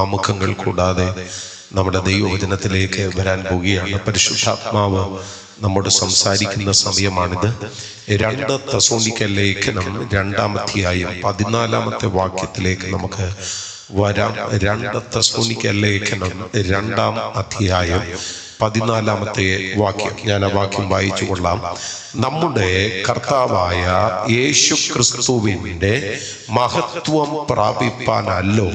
ആമുഖങ്ങൾ കൂടാതെ നമ്മുടെ ദൈവവചനത്തിലേക്ക് വരാൻ പോവുകയാണ്. പരിശുദ്ധാത്മാവ് നമ്മോട് സംസാരിക്കുന്ന സമയമാണിത്. 2 തെസ്സലോനിക്ക ലേഖനം 2-ാം അധ്യായം 14-ാമത്തെ വാക്യത്തിലേക്ക് നമുക്ക് വരാം. 2 തെസ്സലോനിക്ക ലേഖനം 2-ാം അധ്യായം 14-ാമത്തെ വാക്യം. ഞാൻ ആ വാക്യം വായിച്ചു കൊള്ളാം. നമ്മുടെ കർത്താവായ യേശു ക്രിസ്തുവിന്റെ മഹത്വം പ്രാപിപ്പാനല്ലോ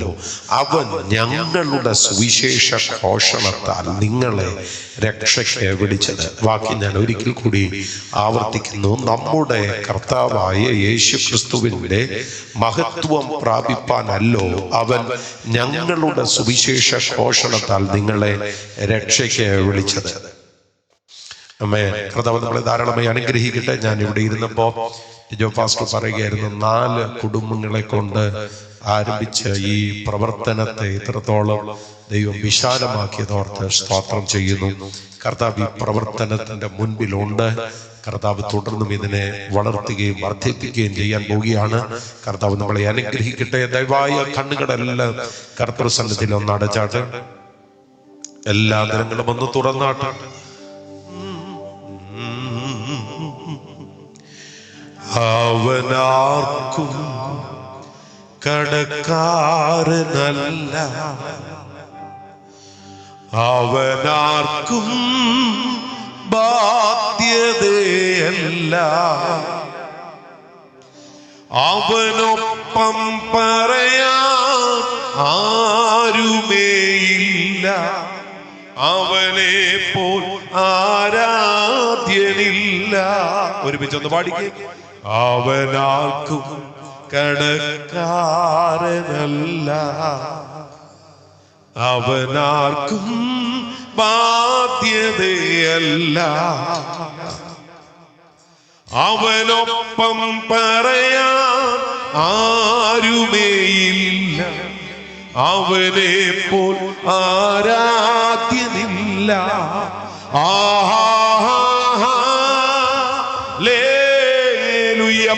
അവൻ ഞങ്ങളുടെ സുവിശേഷ ഘോഷണത്താൽ നിങ്ങളെ രക്ഷയ്ക്ക് വിളിച്ചത്. വാക്യം ഞാൻ ഒരിക്കൽ കൂടി ആവർത്തിക്കുന്നു. നമ്മുടെ കർത്താവായ യേശു ക്രിസ്തുവിന്റെ മഹത്വം പ്രാപിപ്പാനല്ലോ അവൻ ഞങ്ങളുടെ സുവിശേഷ ഘോഷണത്താൽ നിങ്ങളെ രക്ഷയ്ക്ക് വിളിച്ചത്. അമ്മേ, കർത്താവ് നമ്മളെ ധാരാളമായി അനുഗ്രഹിക്കട്ടെ. ഞാൻ ഇവിടെ ഇരുന്നപ്പോ ജോ പാസ്റ്റർ പറയുകയായിരുന്നു, 4 കുടുംബങ്ങളെ കൊണ്ട് ആരംഭിച്ച ഈ പ്രവർത്തനത്തെ ഇത്രത്തോളം ദൈവം വിശാലമാക്കിയതോർത്ത് സ്തോത്രം ചെയ്യുന്നു. കർത്താവ് ഈ പ്രവർത്തനത്തിന്റെ മുൻപിലുണ്ട്. കർത്താവ് തുടർന്നും ഇതിനെ വളർത്തുകയും വർദ്ധിപ്പിക്കുകയും ചെയ്യാൻ പോവുകയാണ്. കർത്താവ് നമ്മളെ അനുഗ്രഹിക്കട്ടെ. ദയവായ കണ്ണുകളെല്ലാം കർത്തൃസന്നിധിയിൽ ഒന്ന് അടച്ചാട്ട്, എല്ലാ ദിനങ്ങളും ഒന്ന് തുറന്നാട്ട്. അവനാർക്കും കടക്കാരനല്ല, അവനാർക്കും ബാധ്യതയല്ല, അവനൊപ്പം പറയാൻ ആരുമേയില്ല, അവനെ പോൽ ആരാധ്യനില്ല. ഒരുമിച്ചൊന്ന് പാടിക്കേ. അവനാർക്കും കടക്കാരനല്ല, അവനാർക്കും ബാധ്യതയല്ല, അവനൊപ്പം പറയാൻ ആരുമേയില്ല, അവനെ പോൽ ആരാധ്യനില്ല.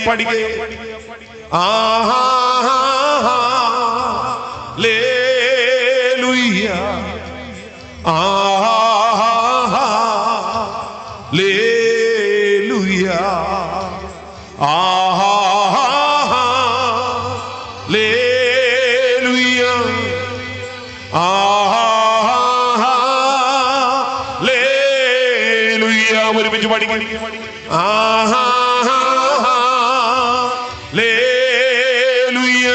പഠിക്കേ. ലേലുയ്യ, ലേലുയ്യ, ലേലുയ്യ, ലേലുയ്യ. ഒരുമിച്ച് പഠിക്കേ. ലേലുയ്യ,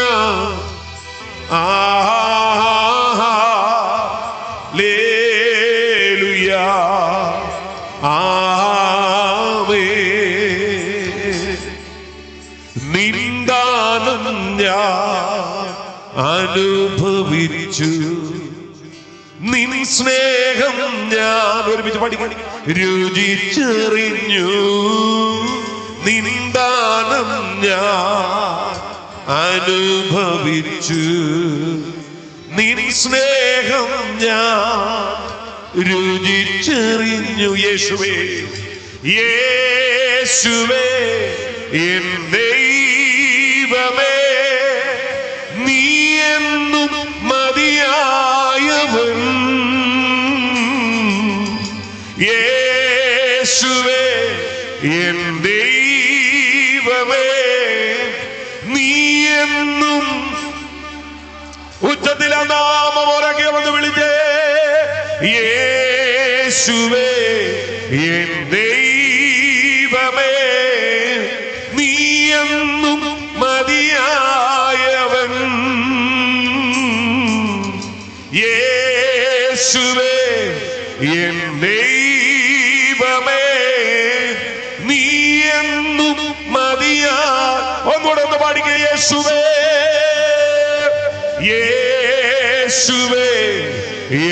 ലേലുയ്യ, നിന്ദാനം ഞാൻ അനുഭവിച്ചു, നിൻ സ്നേഹം ഞാൻ ഒരുമിച്ച് പഠിക്കണം രുചിച്ചെറിഞ്ഞു, നിന്ദാനം ഞാൻ അനുഭവിച്ചു, നിൻ സ്നേഹം ഞാൻ രുചിച്ചെറിഞ്ഞു. യേശുവേ, യേശുവേ എൻ ദൈവമേ, നീ എന്നും മതിയായവൻ. യേശുവേ എൻ ദൈവമേ, നീ എന്നും. ഉച്ചത്തിൽ ആ നാമം ഉറക്കെ വന്ന് വിളിച്ചേ. യേശുവേ എൻ ദൈവമേ, നീ എന്നും മതിയായവൻ. യേശുവേ എൻ ദൈവമേ, നീ എന്നും മതിയാ. ഒന്നുകൂടെ ഒന്ന് പാടിക്കേ. യേശുവേ, യേശുവേ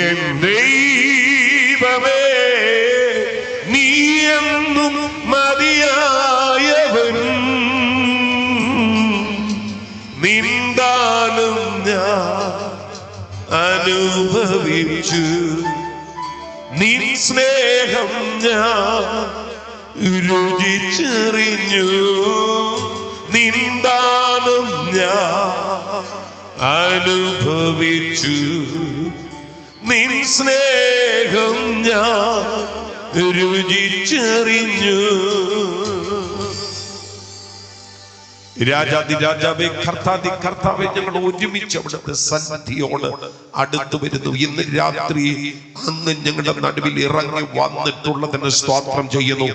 എൻ ദൈവമേ, നീ എന്നും മതിയായവൻ. നിന്ദാനം ഞാൻ അനുഭവിച്ചു, നിൻ സ്നേഹം ഞാൻ രുചിച്ചെറിഞ്ഞു, നിന്ദാനം ഞാൻ അനുഭവിച്ചു നിൻ സ്നേഹം ഞാൻ രുചിച്ചറിഞ്ഞു. രാജാതി രാജാവേ, കർത്താതി കർത്താവേ, ഞങ്ങൾ ഒരുമിച്ച് അവിടുത്തെ സന്നിധിയോട് അടുത്തു വരുന്നു. ഇന്ന് രാത്രി അങ്ങ് ഞങ്ങളുടെ നടുവിൽ ഇറങ്ങി വന്നിട്ടുള്ളതിന് സ്തോത്രം ചെയ്യുന്നു.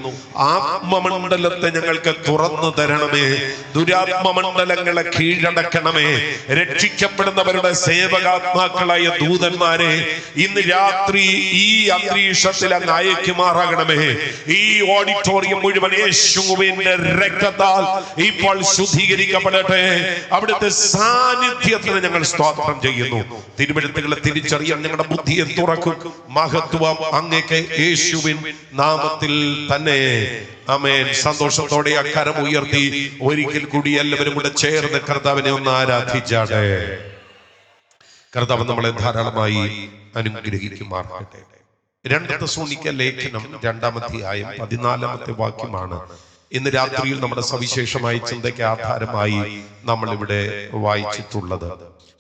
ആത്മമണ്ഡലത്തെ ഞങ്ങൾക്ക് തുറന്നു തരണമേ. ദുരാത്മമണ്ഡലങ്ങളെ കീഴടക്കണമേ. രക്ഷിക്കപ്പെടുന്നവരുടെ സേവകാത്മാക്കളായ ദൂതന്മാരെ ഇന്ന് രാത്രി ഈ അന്തരീക്ഷത്തിൽ അങ്ങ് അയക്കുമാറാകണമേ. ഈ ഓഡിറ്റോറിയം മുഴുവൻ യേശുവിന്റെ രക്തത്താൽ ഇപ്പോൾ ശുദ്ധീകരിക്കപ്പെടട്ടെ. അവിടുത്തെ സാന്നിധ്യത്തിന് ഞങ്ങൾ സ്തോത്രം ചെയ്യുന്നു. തിരുവെഴുത്തുകളെ തിരിച്ചറിയാൻ ഞങ്ങളുടെ ബുദ്ധിയെ തുറക്കും. മഹത്വം അങ്ങേക്ക് യേശുവിൻ നാമത്തിൽ തന്നെ. ആമേൻ. സന്തോഷത്തോടെ അക്കരം ഉയർത്തി ഒരിക്കൽ കൂടി എല്ലാവരും കൂടെ ചേർന്ന് കർത്താവിനെ ഒന്ന് ആരാധിച്ചാട്ടെ. കർത്താവ് നമ്മളെ ധാരാളമായി അനുഗ്രഹിക്കുമാറാകട്ടെ. 2 തെസ്സലോനിക്ക ലേഖനം 2-ാം അധ്യായം 14-ാമത്തെ വാക്യമാണ് ഇന്ന് രാത്രിയിൽ നമ്മുടെ സവിശേഷമായ ചിന്തയ്ക്ക് ആധാരമായി നമ്മൾ ഇവിടെ വായിച്ചിട്ടുള്ളത്.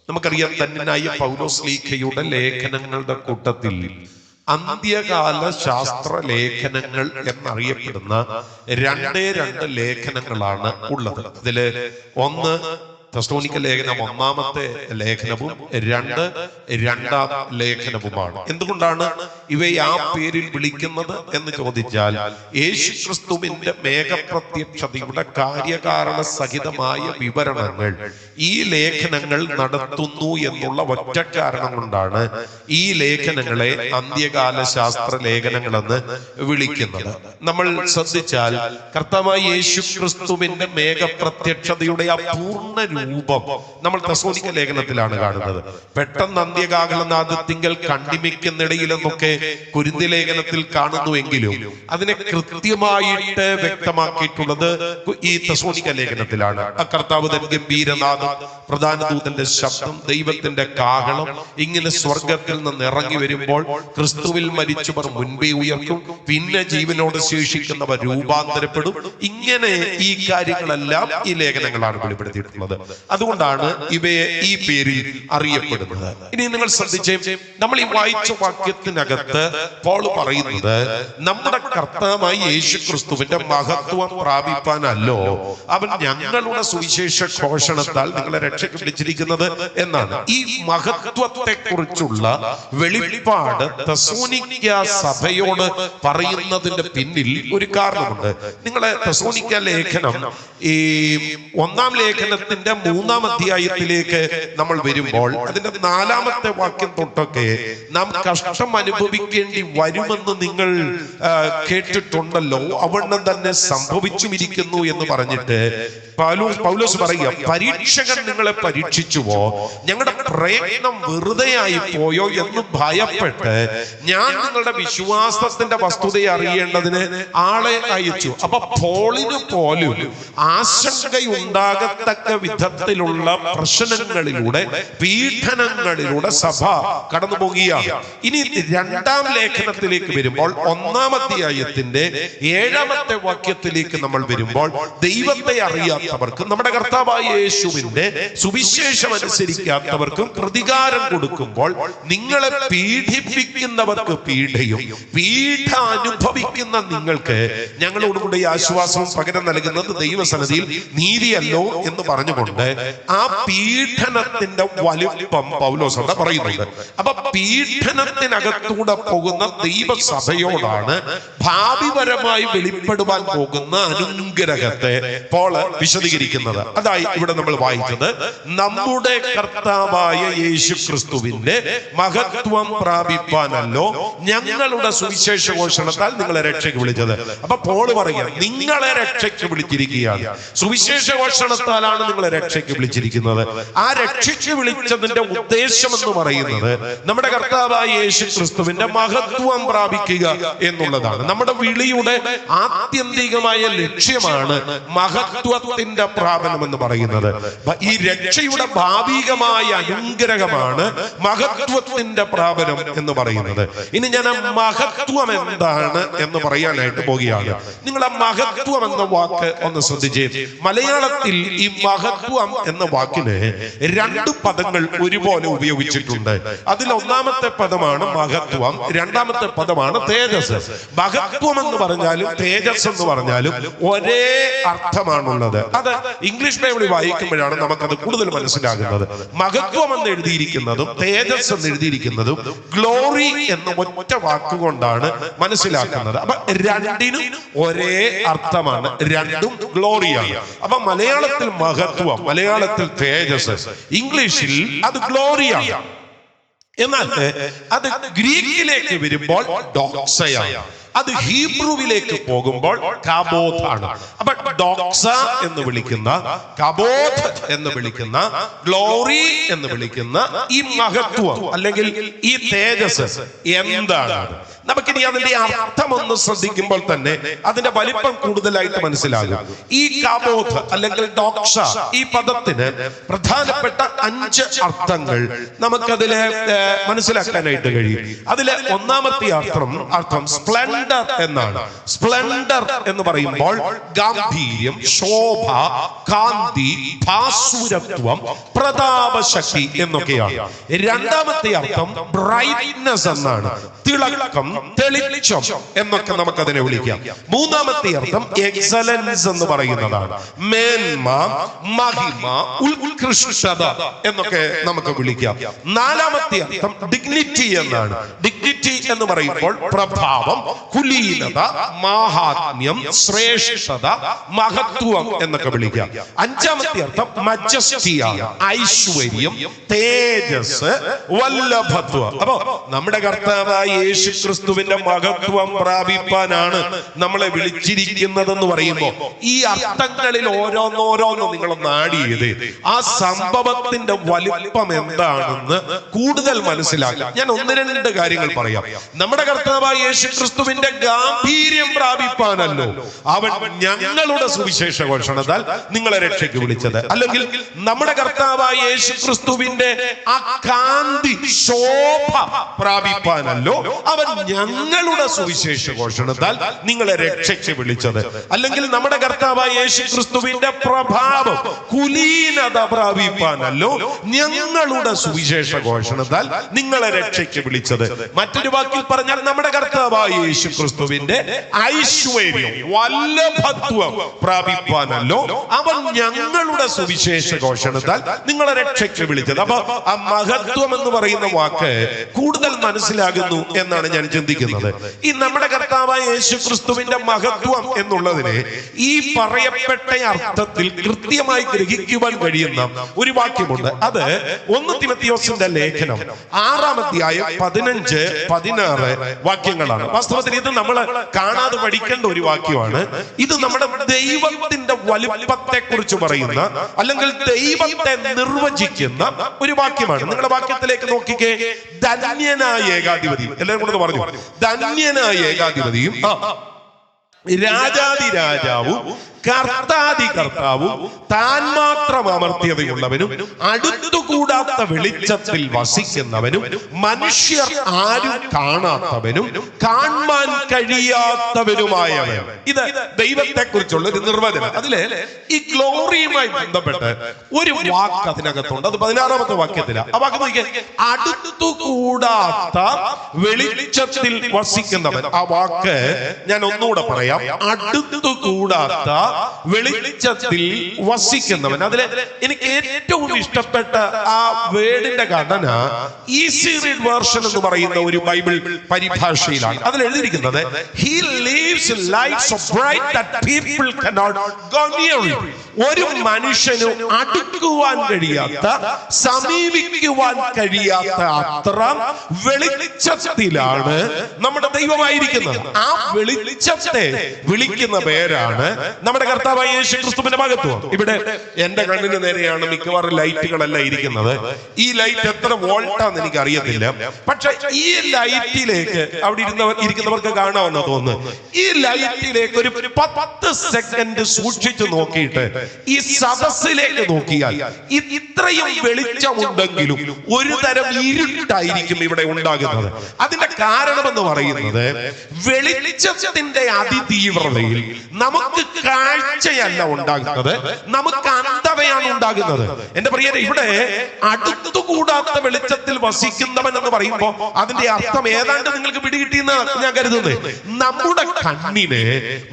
നമുക്കറിയാം, ധന്യനായ പൗലോസ്ലീഹയുടെ ലേഖനങ്ങളുടെ കൂട്ടത്തിൽ അന്ത്യകാല ശാസ്ത്ര ലേഖനങ്ങൾ എന്നറിയപ്പെടുന്ന 2 ലേഖനങ്ങളാണ് ഉള്ളത്. ഇതില് ഒന്ന് തെസ്സലോനിക്ക ലേഖനം 1-ാമത്തെ ലേഖനവും 2-ാം ലേഖനവുമാണ്. എന്തുകൊണ്ടാണ് ഇവയെ ആ പേരിൽ വിളിക്കുന്നത് എന്ന് ചോദിച്ചാൽ, യേശുക്രിസ്തുവിന്റെ മേഘപ്രത്യക്ഷതയുടെ കാര്യകാരണ സഹിതമായ വിവരണങ്ങൾ ഈ ലേഖനങ്ങൾ നടത്തുന്നു എന്നുള്ള ഒറ്റ കാരണം കൊണ്ടാണ് ഈ ലേഖനങ്ങളെ അന്ത്യകാല ശാസ്ത്ര ലേഖനങ്ങളെന്ന് വിളിക്കുന്നത്. നമ്മൾ ശ്രദ്ധിച്ചാൽ കർത്താവായ യേശുക്രിസ്തുവിന്റെ മേഘപ്രത്യക്ഷതയുടെ ആ പൂർണ്ണ രൂപം നമ്മൾ തെസ്സലോനിക്ക ലേഖനത്തിലാണ് കാണുന്നത്. പെട്ടെന്ന് അന്ത്യകാലനാദത്തിങ്കൽ കണ്ണിമയ്ക്കുന്നിടയിലെന്നൊക്കെ കൊരിന്ത്യ ലേഖനത്തിൽ കാണുന്നുവെങ്കിലും അതിനെ കൃത്യമായിട്ട് വ്യക്തമാക്കിയിട്ടുള്ളത് ഈ തെസ്സലോനിക്ക ലേഖനത്തിലാണ്. ആ കർത്താവ് തൻ ഗംഭീരനാദം, പ്രധാന ദൂതന്റെ ശബ്ദം, ദൈവത്തിന്റെ കാഹളം ഇങ്ങനെ സ്വർഗത്തിൽ നിന്ന് ഇറങ്ങി വരുമ്പോൾ ക്രിസ്തുവിൽ മരിച്ചവർ മുൻപേ ഉയർക്കും, പിന്നെ ജീവനോട് ശേഷിക്കുന്നവർ രൂപാന്തരപ്പെടും. ഇങ്ങനെ ഈ കാര്യങ്ങളെല്ലാം ഈ ലേഖനങ്ങളാണ് വെളിപ്പെടുത്തിയിട്ടുള്ളത്. അതുകൊണ്ടാണ് ഇവയെ ഈ പേരിൽ അറിയപ്പെടുന്നത്. ഇനി നിങ്ങൾ ശ്രദ്ധിച്ചേ, നമ്മൾ ഈ വായിച്ച വാക്യത്തിനകത്ത് പോൾ പറയുന്നത് നമ്മുടെ കർത്താവായ യേശുക്രിസ്തുവിന്റെ മഹത്വം പ്രാപിപ്പാനല്ലോ അവൻ ഞങ്ങളുടെ സുവിശേഷ ഘോഷണത്താൽ നിങ്ങളെ രക്ഷയ്ക്ക് വിളിച്ചിരിക്കുന്നത് എന്നാണ്. ഈ മഹത്വത്തെ കുറിച്ചുള്ള വെളിപ്പാട് തെസ്സലോനിക്ക സഭയോട് പറയുന്നതിന്റെ പിന്നിൽ ഒരു കാരണമുണ്ട്. നിങ്ങളെ തെസ്സലോനിക്ക ലേഖനം ഈ 1-ാം ലേഖനത്തിന്റെ 3-ാം അധ്യായത്തിലേക്ക് നമ്മൾ വരുമ്പോൾ അതിന്റെ 4-ാമത്തെ വാക്യം തൊട്ടൊക്കെ നാം കഷ്ടം അനുഭവിക്കേണ്ടി വരുമെന്ന് നിങ്ങൾ കേട്ടിട്ടുണ്ടല്ലോ, അവണ്ണം തന്നെ സംഭവിച്ചുമിരിക്കുന്നു എന്ന് പറഞ്ഞിട്ട് പൗലോസ് പറയുക, പരീക്ഷകൻ നിങ്ങളെ പരീക്ഷിച്ചുവോ, ഞങ്ങളുടെ പ്രയത്നം വെറുതെയായി പോയോ എന്ന് ഭയപ്പെട്ട് ഞാൻ നിങ്ങളുടെ വിശ്വാസത്തിന്റെ വസ്തുതയെ അറിയേണ്ടതിന് ആളെ അയച്ചു. അപ്പൊ പോളിന് പോലും ആശങ്കയുണ്ടാകത്തക്ക വിധത്തിലുള്ള പ്രശ്നങ്ങളിലൂടെ, പീഡനങ്ങളിലൂടെ സഭ കടന്നു പോകുകയാണ്. ഇനി 2-ാം ലേഖനത്തിലേക്ക് വരുമ്പോൾ 1-ാം അധ്യായത്തിന്റെ 7-ാമത്തെ വാക്യത്തിലേക്ക് നമ്മൾ വരുമ്പോൾ, ദൈവത്തെ അറിയാത്തവർക്കും നമ്മുടെ കർത്താവായ യേശുവിന്റെ സുവിശേഷം അനുസരിക്കാത്തവർക്കും പ്രതികാരം കൊടുക്കുമ്പോൾ നിങ്ങളെ പീഡിപ്പിക്കുന്നവർക്ക് പീഡയും പീഡ അനുഭവിക്കുന്ന നിങ്ങൾക്ക് ഞങ്ങളോടുകൂടി ആശ്വാസവും പകരം നൽകുന്നത് ദൈവസന്നിധിയിൽ നീതിയല്ലോ എന്ന് പറഞ്ഞുകൊണ്ട് ആ പീഡനത്തിന്റെ വലുപ്പം പൗലോസ് അവിടെ പറയുന്നുണ്ട്. അപ്പൊ പീഡനത്തിനകത്തൂടെ പോകുന്ന ദൈവസഭയോടാണ് ഭാവിപരമായി വെളിപ്പെടുവാൻ പോകുന്ന അനുഗ്രഹത്തെ പോള് വിശദീകരിക്കുന്നത്. അതായി ഇവിടെ നമ്മൾ വായിച്ചത്, നമ്മുടെ കർത്താവായ യേശുക്രിസ്തുവിന്റെ മഹത്വം പ്രാപിപ്പാനല്ലോ ഞങ്ങളുടെ സുവിശേഷ ഘോഷണത്താൽ നിങ്ങളെ രക്ഷയ്ക്ക് വിളിച്ചത്. അപ്പൊ പോള് പറയാം, നിങ്ങളെ രക്ഷയ്ക്ക് വിളിച്ചിരിക്കുകയാണ്. സുവിശേഷ ഘോഷണത്താലാണ് നിങ്ങളെ രക്ഷയ്ക്ക് വിളിച്ചിരിക്കുന്നത്. ആ രക്ഷയ്ക്ക് വിളിച്ചതിന്റെ ഉദ്ദേശം എന്ന് പറയുന്നത് നമ്മുടെ കർത്താവായ യേശുക്രിസ്തുവിന്റെ മഹത്വം പ്രാപിക്കുക എന്നുള്ളതാണ്. നമ്മുടെ വിളിയുടെ ആത്യന്തികമായ ലക്ഷ്യമാണ് മഹത്വത്തിന്റെ പ്രാപനം എന്ന് പറയുന്നത്. ഈ രക്ഷയുടെ ഭാവികമായ അനുഗ്രഹമാണ് മഹത്വത്തിന്റെ പ്രാപനം എന്ന് പറയുന്നത്. ഇനി ഞാൻ ആ മഹത്വം എന്താണ് എന്ന് പറയാനായിട്ട് പോകുകയാണ്. നിങ്ങൾ ആ മഹത്വം എന്ന വാക്ക് ഒന്ന് ശ്രദ്ധിച്ചേ. മലയാളത്തിൽ ഈ മഹത്വം എന്ന വാക്കിന് രണ്ട് പദങ്ങൾ ഒരുപോലെ ഉപയോഗിച്ചിട്ടുണ്ട്. അതിൽ ഒന്നാമത്തെ പദമാണ് മഹത്വം, രണ്ടാമത്തെ പദമാണ് തേജസ്. മഹത്വം എന്ന് പറഞ്ഞാലും തേജസ് എന്ന് പറഞ്ഞാലും ഒരേ അർത്ഥമാണുള്ളത്. അത് ഇംഗ്ലീഷ് ബൈബിളിൽ വായിക്കുമ്പോഴാണ് നമുക്കത് കൂടുതൽ മനസ്സിലാകുന്നത്. മഹത്വം എന്ന് എഴുതിയിരിക്കുന്നതും തേജസ് എന്ന് എഴുതിയിരിക്കുന്നതും ഗ്ലോറി എന്ന ഒറ്റ വാക്കുകൊണ്ടാണ് മനസ്സിലാക്കുന്നത്. അപ്പൊ രണ്ടിനും ഒരേ അർത്ഥമാണ്, രണ്ടും ഗ്ലോറിയാണ്. അപ്പൊ മലയാളത്തിൽ മഹത്വം, മലയാളത്തിൽ തേജസ്, ഇംഗ്ലീഷിൽ അത് ഗ്ലോറിയാണ്. എന്നാൽ അത് ഗ്രീക്കിലേക്ക് വരുമ്പോൾ ഡോക്സയാണ്. അത് ഹീബ്രുവിലേക്ക് പോകുമ്പോൾ കബോധ് ആണ്. അപ്പൊ ഡോക്സ എന്ന് വിളിക്കുന്ന, കബോധ് എന്ന് വിളിക്കുന്ന, ഗ്ലോറി എന്ന് വിളിക്കുന്ന ഈ മഹത്വം അല്ലെങ്കിൽ ഈ തേജസ് എന്താണ്? നമുക്കിനി അതിന്റെ അർത്ഥം ഒന്ന് ശ്രദ്ധിക്കുമ്പോൾ തന്നെ അതിന്റെ വലിപ്പം കൂടുതലായിട്ട് മനസ്സിലാകും. ഈ കബോധ് അല്ലെങ്കിൽ ഡോക്സ ഈ പദത്തിന് പ്രധാനപ്പെട്ട 5 അർത്ഥങ്ങൾ നമുക്കതില് മനസ്സിലാക്കാനായിട്ട് കഴിയും. അതിലെ ഒന്നാമത്തെ അർത്ഥം സ്പ്ലെൻഡർ എന്നാണ്. സ്പ്ലെൻഡർ എന്ന് പറയുമ്പോൾ ഗാംഭീര്യം, ശോഭ, കാന്തി, ഭാസുരത്വം, പ്രതാപശക്തി എന്നൊക്കെയാണ്. രണ്ടാമത്തെ അർത്ഥം ബ്രൈറ്റ്നസ് എന്നാണ്, തിളക്കം, തെളിച്ചം എന്നൊക്കെ നമുക്ക് അതിനെ വിളിക്കാം. മൂന്നാമത്തെ അർത്ഥം എക്സലൻസ് എന്ന് പറയുന്നതാണ്, മേന്മ, മഹിമ, ഉത്കൃഷ്ടത എന്നൊക്കെ നമുക്ക് വിളിക്കാം. നാലാമത്തെ അർത്ഥം ഡിഗ്നിറ്റി എന്നാണ്. ഡിഗ്നിറ്റി എന്ന് പറയുമ്പോൾ പ്രഭാവം, കുലീനത, മാഹാത്മ്യം, ശ്രേഷ്ഠത, മഹത്വം എന്നൊക്കെ വിളിക്കാം. അഞ്ചാമത്തെ അർത്ഥം മജസ്റ്റിയാണ്, ഐശ്വര്യം, തേജസ്, വല്ലഭത്വം. അപ്പോ നമ്മുടെ കർത്താവായ യേശു ക്രിസ്തുവിന്റെ മഹത്വം പ്രാപിപ്പാനാണ് നമ്മളെ വിളിച്ചിരിക്കുന്നതെന്ന് പറയുമ്പോൾ ഈ അർത്ഥങ്ങളിൽ ഓരോന്നോരോന്നും നിങ്ങളൊന്ന് ആഡ് ചെയ്ത് ആ സംഭവത്തിന്റെ വലിപ്പം എന്താണെന്ന് കൂടുതൽ മനസ്സിലാക്കാം. ഞാൻ 1-2 കാര്യങ്ങൾ പറയാം. നമ്മുടെ കർത്താവായ യേശു ക്രിസ്തുവിന്റെ ഗാംഭീര്യം പ്രാപിപ്പാനല്ലോ അവൻ ഞങ്ങളുടെ സുവിശേഷ ഘോഷണത്താൽ നിങ്ങളെ രക്ഷയ്ക്ക് വിളിച്ചത്. അല്ലെങ്കിൽ നമ്മുടെ കർത്താവായ യേശു ക്രിസ്തുവിന്റെ ആ കാന്തി, ശോഭ പ്രാപിപ്പാനല്ലോ അവൻ ഞങ്ങളുടെ സുവിശേഷ ഘോഷണത്താൽ നിങ്ങളെ രക്ഷയ്ക്ക് വിളിച്ചത്. അല്ലെങ്കിൽ നമ്മുടെ കർത്താവായ യേശു ക്രിസ്തുവിന്റെ പ്രഭാവം, കുലീനത പ്രാപിപ്പാനല്ലോ ഞങ്ങളുടെ സുവിശേഷ ഘോഷണത്താൽ നിങ്ങളെ രക്ഷയ്ക്ക് വിളിച്ചത്. മറ്റൊരു വാക്കിൽ പറഞ്ഞാൽ നമ്മുടെ കർത്താവായ യേശു ക്രിസ്തുവിന്റെ ഐശ്വര്യം, വല്ലഭത്വം പ്രാപിപ്പാനല്ലോ അവൻ ഞങ്ങളുടെ സുവിശേഷ ഘോഷണത്താൽ നിങ്ങളെ രക്ഷയ്ക്ക് വിളിച്ചത്. അപ്പൊ ആ മഹത്വം എന്ന് പറയുന്ന വാക്ക് കൂടുതൽ മനസ്സിലാകുന്നു എന്നാണ് ഞാൻ ചിന്തിക്കുന്നത്. ഈ നമ്മുടെ കർത്താവായ യേശു ക്രിസ്തുവിന്റെ മഹത്വം എന്നുള്ളതിനെ ഈ പറയപ്പെട്ട അർത്ഥത്തിൽ കൃത്യമായി ഗ്രഹിക്കുവാൻ കഴിയുന്ന ഒരു വാക്യമുണ്ട്. അത് 1 തിമോഥെയോസിന്റെ ലേഖനം 6-ാം അധ്യായം 15-16 വാക്യങ്ങളാണ്. വാസ്തവത്തിൽ ഇത് നമ്മൾ കാണാതെ പഠിക്കേണ്ട ഒരു വാക്യമാണ്. ഇത് നമ്മുടെ ദൈവത്തിന്റെ വലുപ്പത്തെ കുറിച്ച് പറയുന്ന അല്ലെങ്കിൽ ദൈവത്തെ നിർവചിക്കുന്ന ഒരു വാക്യമാണ്. നിങ്ങളുടെ വാക്യത്തിലേക്ക് നോക്കിക്കേ. ധന്യനായ ഏകാധിപതി, എല്ലാവരും കൂടെ പറഞ്ഞു, ധന്യനായ ഏകാധിപതിയും രാജാതി രാജാവും കർത്താതി കർത്താവും താൻ മാത്രം അമർത്യതയുള്ളവനും അടുത്തുകൂടാത്ത വെളിച്ചത്തിൽ വസിക്കുന്നവനും മനുഷ്യർ ആരും കാണാത്തവനും കാണാൻ കഴിയാത്തവനുമായവൻ. ഇത് ദൈവത്തെ കുറിച്ചുള്ള ഒരു നിർവചനം. അതില് ഈ ഗ്ലോറിയുമായി ബന്ധപ്പെട്ട് ഒരു വാക്ക് അതിനകത്തുണ്ട്. അത് 16-ാമത്തെ വാക്യത്തിലാണ്. ആ വാക്ക് നോക്കിയാൽ അടുത്തുകൂടാത്ത വെളിച്ചത്തിൽ വസിക്കുന്നവൻ. ആ വാക്ക് ഞാൻ ഒന്നുകൂടെ പറയാം. അടുത്തുകൂടാത്ത വെളിച്ചത്തിൽ വസിക്കുന്നവൻ. അതില് എനിക്ക് ഏറ്റവും ഇഷ്ടപ്പെട്ട ആ വേർഡിന്റെ ഘടന ഈസി റീഡ് വേർഷൻ എന്ന് പറയുന്ന ഒരു ബൈബിൾ പരിഭാഷയിലാണ്. അതിൽ എഴുതിയിരിക്കുന്നത് he lives lives so bright that people cannot go near him. ഒരു മനുഷ്യന് അടുക്കുവാൻ കഴിയാത്ത, സമീപിക്കുവാൻ കഴിയാത്ത അത്ര വെളിച്ചത്തിലാണ് നമ്മുടെ ദൈവമായിരിക്കുന്നത്. ആ വെളിച്ചത്തെ വിളിക്കുന്ന പേരാണ് നമ്മുടെ നമ്മുടെ കർത്താവായ യേശു ക്രിസ്തുവിന്റെ മഹത്വം. ഇവിടെ എന്റെ കണ്ണിന് നേരെയാണ് മിക്കവാറും ലൈറ്റുകളെല്ലാം ഇരിക്കുന്നത്. ഈ ലൈറ്റ് എത്ര വോൾട്ടാന്ന് എനിക്ക് അറിയത്തില്ല. പക്ഷെ ഈ ലൈറ്റിലേക്ക് അവിടെ ഇരിക്കുന്നവർക്ക് കാണാമെന്ന് തോന്നുന്നു. ഈ ലൈറ്റിലേക്ക് ഒരു 10 സെക്കൻഡ് സൂക്ഷിച്ചു നോക്കിയിട്ട് ഈ സദസ്സിലേക്ക് നോക്കിയാൽ ഇത്രയും വെളിച്ചമുണ്ടെങ്കിലും ഒരു തരം ഇരുട്ടായിരിക്കും ഇവിടെ ഉണ്ടാകുന്നത്. അതിന്റെ കാരണമെന്ന് പറയുന്നത് വെളിച്ചത്തിന്റെ അതിതീവ്രതയിൽ നമുക്ക് കാഴ്ചയല്ല ഉണ്ടാകുന്നത്, നമുക്ക് അന്ധതയാണ് ഉണ്ടാകുന്നത്. എന്റെ പ്രിയരെ, ഇവിടെ അടുത്തുകൂടാത്ത വെളിച്ചത്തിൽ വസിക്കുന്നവൻ എന്ന് പറയുമ്പോൾ അതിന്റെ അർത്ഥം ഏതാണ്ട് നിങ്ങൾക്ക് പിടികിട്ടിയെന്ന് ഞാൻ കരുതുന്നത്. നമ്മുടെ കണ്ണിന്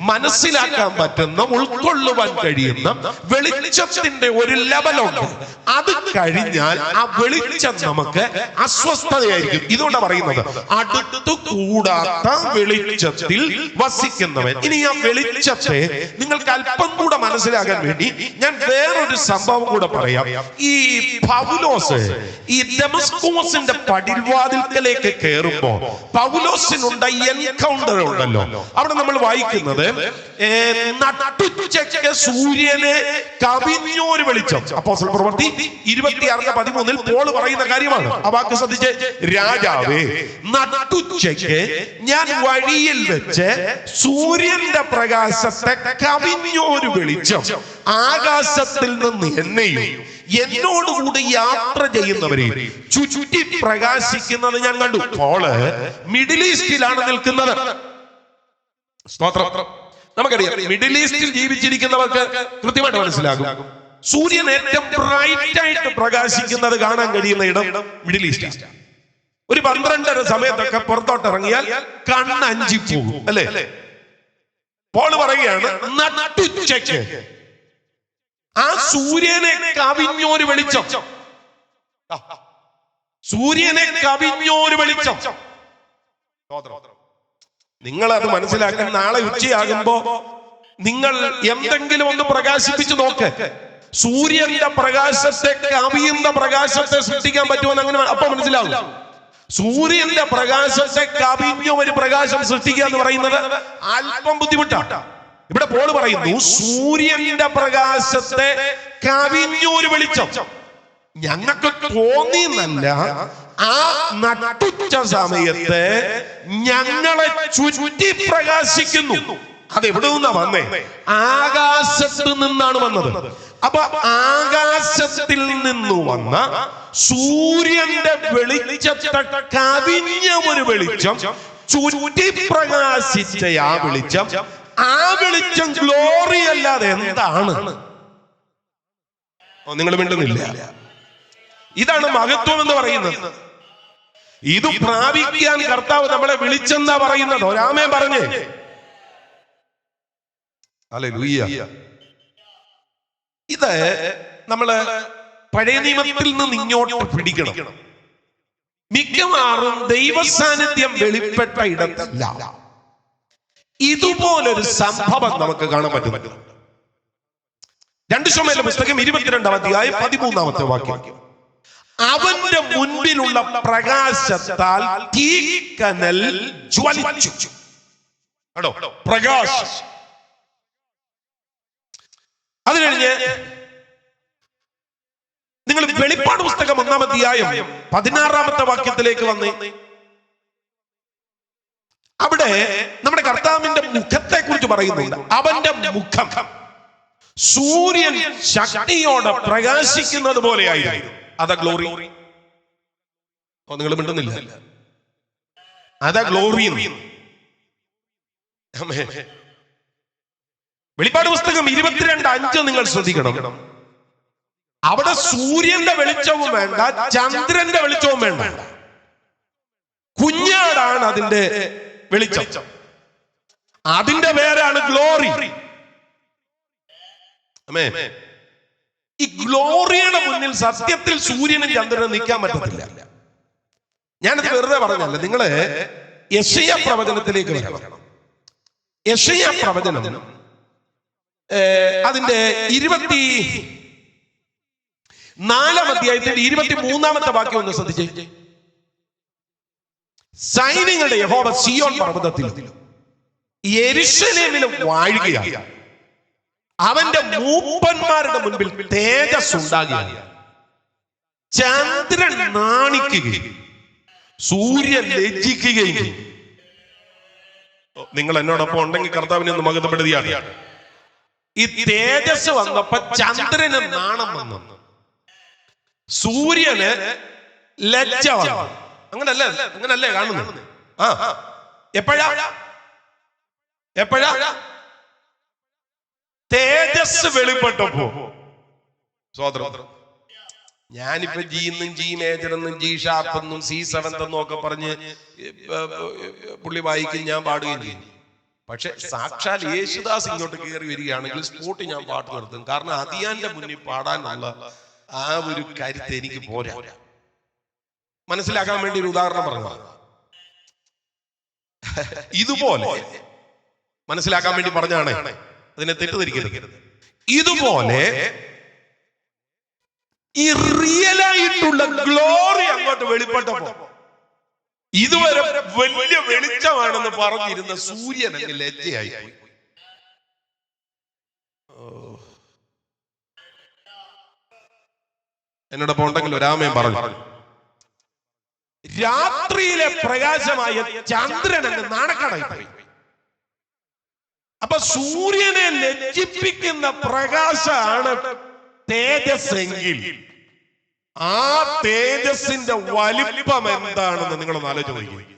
മനസ്സിലാക്കാൻ പറ്റുന്ന, ഉൾക്കൊള്ളുവാൻ കഴിയുന്ന വെളിച്ചത്തിന്റെ ഒരു ലെവലുണ്ട്. അത് കഴിഞ്ഞാൽ ആ വെളിച്ചം നമുക്ക് അസ്വസ്ഥതയായിരിക്കും. ഇതുകൊണ്ടാണ് പറയുന്നത് അടുത്തുകൂടാത്ത വെളിച്ചത്തിൽ വസിക്കുന്നവൻ. ഇനി ആ വെളിച്ചത്തെ നിങ്ങൾക്ക് അല്പം കൂടെ മനസ്സിലാക്കാൻ വേണ്ടി ഞാൻ വേറൊരു സംഭവം കൂടെ പറയാം. ഈ പൗലോസ് ഈ ദമസ്കോസിന്റെ പടിവാതിൽക്കലേക്ക് കയറുമ്പോ പൗലോസിനുണ്ട എൻകൗണ്ടർ ഉണ്ടല്ലോ. അവിടെ നമ്മൾ വായിക്കുന്നത് നട്ടുച്ചയ്ക്ക് സൂര്യനെ കവിഞ്ഞൊരു വെളിച്ചം. അപ്പോസ്തല പ്രവൃത്തി 26:13 പോൾ പറയുന്ന കാര്യമാണ്. ആ വാക്ക് ശ്രദ്ധിച്ച്, രാജാവേ, നട്ടുച്ചയ്ക്ക് ഞാൻ വഴിയിൽ വെച്ച് സൂര്യന്റെ പ്രകാശത്തെ കവിഞ്ഞൊരു വെളിച്ചം ആകാശത്തിൽ നിന്ന് എന്നെയും എന്നോടുകൂടി യാത്ര ചെയ്യുന്നവരെയും ചുറ്റി പ്രകാശിക്കുന്നത് ഞാൻ കണ്ടു. പോള് മിഡിൽ ഈസ്റ്റിലാണ് നിൽക്കുന്നത്. സ്തോത്രം. നമുക്കറിയാം, മിഡിൽ ഈസ്റ്റിൽ ജീവിച്ചിരിക്കുന്നവർക്ക് കൃത്യമായിട്ട് മനസ്സിലാകും. സൂര്യൻ ഏറ്റവും ബ്രൈറ്റ് ആയിട്ട് പ്രകാശിക്കുന്നത് കാണാൻ കഴിയുന്ന ഇടം മിഡിൽ ഈസ്റ്റ്. ഒരു 12:30 സമയത്തൊക്കെ പുറത്തോട്ട് ഇറങ്ങിയാൽ കണ്ണ് അഞ്ചിപ്പോകും, അല്ലേ? പോള് പറയുകയാണ്, നട്ടുച്ചയ്ക്ക് ആ സൂര്യനെ കവിഞ്ഞൊരു വെളിച്ചം, സൂര്യനെ കവിഞ്ഞൊരു വെളിച്ചം. നിങ്ങൾ അത് മനസ്സിലാക്കാൻ നാളെ ഉച്ചയാകുമ്പോ നിങ്ങൾ എന്തെങ്കിലും ഒന്ന് പ്രകാശിപ്പിച്ചു നോക്ക്. സൂര്യന്റെ പ്രകാശത്തെ കവിയുന്ന പ്രകാശത്തെ സൃഷ്ടിക്കാൻ പറ്റുമെന്ന് അങ്ങനെ അപ്പൊ മനസ്സിലാവും. സൂര്യന്റെ പ്രകാശത്തെ കവിഞ്ഞ ഒരു പ്രകാശം സൃഷ്ടിക്കുക എന്ന് പറയുന്നത് അല്പം ബുദ്ധിമുട്ടാണ്. ഇവിടെ പോൾ പറയുന്നു, സൂര്യന്റെ പ്രകാശത്തെ കവിഞ്ഞൊരു വെളിച്ചം ഞങ്ങൾക്ക് തോന്നിയെന്നല്ല, ആ നട്ടുച്ച സമയത്ത് ഞങ്ങളെ ചുറ്റി പ്രകാശിക്കുന്നു. അതെവിടെ നിന്നാ വന്നേ? ആകാശത്ത് നിന്നാണ് വന്നത്. അപ്പൊ ആകാശത്തിൽ നിന്ന് വന്ന സൂര്യന്റെ വെളിച്ചത്തെ കവിഞ്ഞ ഒരു വെളിച്ചം, ചുറ്റി പ്രകാശിച്ച ആ വെളിച്ചം, ആ വെളിച്ചം ഗ്ലോറി അല്ലാതെ എന്താണ്? നിങ്ങൾ മിണ്ടുന്നില്ല. ഇതാണ് മഹത്വം എന്ന് പറയുന്നത്. ഇത് പ്രാപിക്കാൻ കർത്താവ് നമ്മളെ വിളിച്ചെന്നാ പറയുന്നത്. ഒരാമേ പറഞ്ഞേ. ഹല്ലേലൂയ. ഇത് നമ്മള് പഴയ നിയമത്തിൽ നിന്ന് ഇങ്ങോട്ട് പിടിക്കണം. മിക്കവാറും ദൈവസാന്നിധ്യം വെളിപ്പെട്ട ഇടത്തല്ല ഇതുപോലൊരു സംഭവം നമുക്ക് കാണാൻ പറ്റും. 2 ശമൂവേലിന്റെ പുസ്തകം 22-13 വാക്യം. അവന്റെ മുൻപിലുള്ള പ്രകാശത്താൽ തീക്കനൽ ജ്വലിച്ചു. പ്രകാശം. അത് കഴിഞ്ഞ് നിങ്ങൾ വെളിപ്പാട് പുസ്തകം 1-ാം വാക്യത്തിലേക്ക് വന്നേ. അവിടെ നമ്മുടെ കർത്താവിന്റെ മുഖത്തെ കുറിച്ച് പറയുന്നുണ്ട്. അവന്റെ മുഖം സൂര്യൻ ശക്തിയോടെ പ്രകാശിക്കുന്നത് പോലെയായിരുന്നു. അതാ ഗ്ലോറി. നിങ്ങൾ മിണ്ടുന്നില്ല. അതാ ഗ്ലോറി. വെളിപ്പാട് പുസ്തകം 22:5 നിങ്ങൾ ശ്രദ്ധിക്കണം. അവിടെ സൂര്യന്റെ വെളിച്ചവും വേണ്ട, ചന്ദ്രന്റെ വെളിച്ചവും വേണ്ട. കുഞ്ഞാടാണ് അതിന്റെ വെളിച്ചം. അതിന്റെ പേരാണ് ഗ്ലോറി. ഈ ഗ്ലോറിയുടെ മുന്നിൽ സത്യത്തിൽ സൂര്യനും ചന്ദ്രനും നിൽക്കാൻ പറ്റത്തില്ല. ഞാനത് വെറുതെ പറഞ്ഞല്ല. നിങ്ങള് യെശയ്യാ പ്രവചനത്തിലേക്ക് വരണം. യെശയ്യാ പ്രവചനം അതിന്റെ 24-ാം അധ്യായത്തിന്റെ 23-ാമത്തെ വാക്യം ഒന്ന് ശ്രദ്ധിച്ചേ. സൈന്യങ്ങളുടെ യഹോവ സിയോൻ പർവ്വതത്തിലും യെരൂശലേമിലും വാഴുകയാണ്. അവന്റെ മൂപ്പന്മാരുടെ മുൻപിൽ തേജസ് ഉണ്ടാകുക, ചന്ദ്രൻ നാണിക്കുകയും സൂര്യൻ ലജ്ജിക്കുകയും. നിങ്ങൾ എന്നോടൊപ്പം ഉണ്ടെങ്കിൽ കർത്താവിനെ ഒന്ന് മഹത്വപ്പെടുത്തിയാണ്. ഈ തേജസ് വന്നപ്പോ ചന്ദ്രന് നാണം വന്നു, സൂര്യന് ലജ്ജ വന്നു. അങ്ങനല്ലേ കാണുന്നത്? എപ്പോഴാ തേജസ് വെളിപ്പെട്ടപ്പോ. സ്വതന്ത്രം. ഞാനിപ്പോ ജി എന്നും ജി മേജർ എന്നും ജി ഷാർപ്പ് എന്നും സി സെവൻത് എന്നും ഒക്കെ പറഞ്ഞ് പുള്ളി വായിക്കും, ഞാൻ പാടുകയും ചെയ്യും. പക്ഷെ സാക്ഷാൽ യേശുദാസ് ഇങ്ങോട്ട് കയറി വരികയാണെങ്കിൽ സ്പോട്ട് ഞാൻ പാട്ട് നിർത്തും. കാരണം അതിയാന്റെ മുന്നിൽ പാടാനുള്ള ആ ഒരു കരുത്ത് എനിക്ക് പോരാ. മനസ്സിലാക്കാൻ വേണ്ടി ഒരു ഉദാഹരണം പറഞ്ഞു. ഇതുപോലെ മനസ്സിലാക്കാൻ വേണ്ടി പറഞ്ഞാണ്, അതിനെ തെറ്റിദ്ധരിക്കരുത്. ഇതുപോലെ ഈ റിയലായിട്ടുള്ള ഗ്ലോറി അങ്ങോട്ട് വെളിപ്പെട്ടപ്പോ ഇതുവരെ വലിയ വെളിച്ചമാണെന്ന് പറഞ്ഞിരുന്ന സൂര്യൻ അങ്ങ് ലജ്ജയായി പോയി. എന്നോടൊപ്പം ഉണ്ടെങ്കിൽ ഒരാമയും പറഞ്ഞു. രാത്രിയിലെ പ്രകാശമായ ചന്ദ്രൻ അങ്ങ് നാണക്കേടായി പോയി. അപ്പൊ സൂര്യനെ ലജ്ജിപ്പിക്കുന്ന പ്രകാശമാണ് തേജസ് എങ്കിൽ ആ തേജസ്സിന്റെ വലിപ്പം എന്താണെന്ന് നിങ്ങളൊന്ന് ആലോചിച്ച് നോക്കി.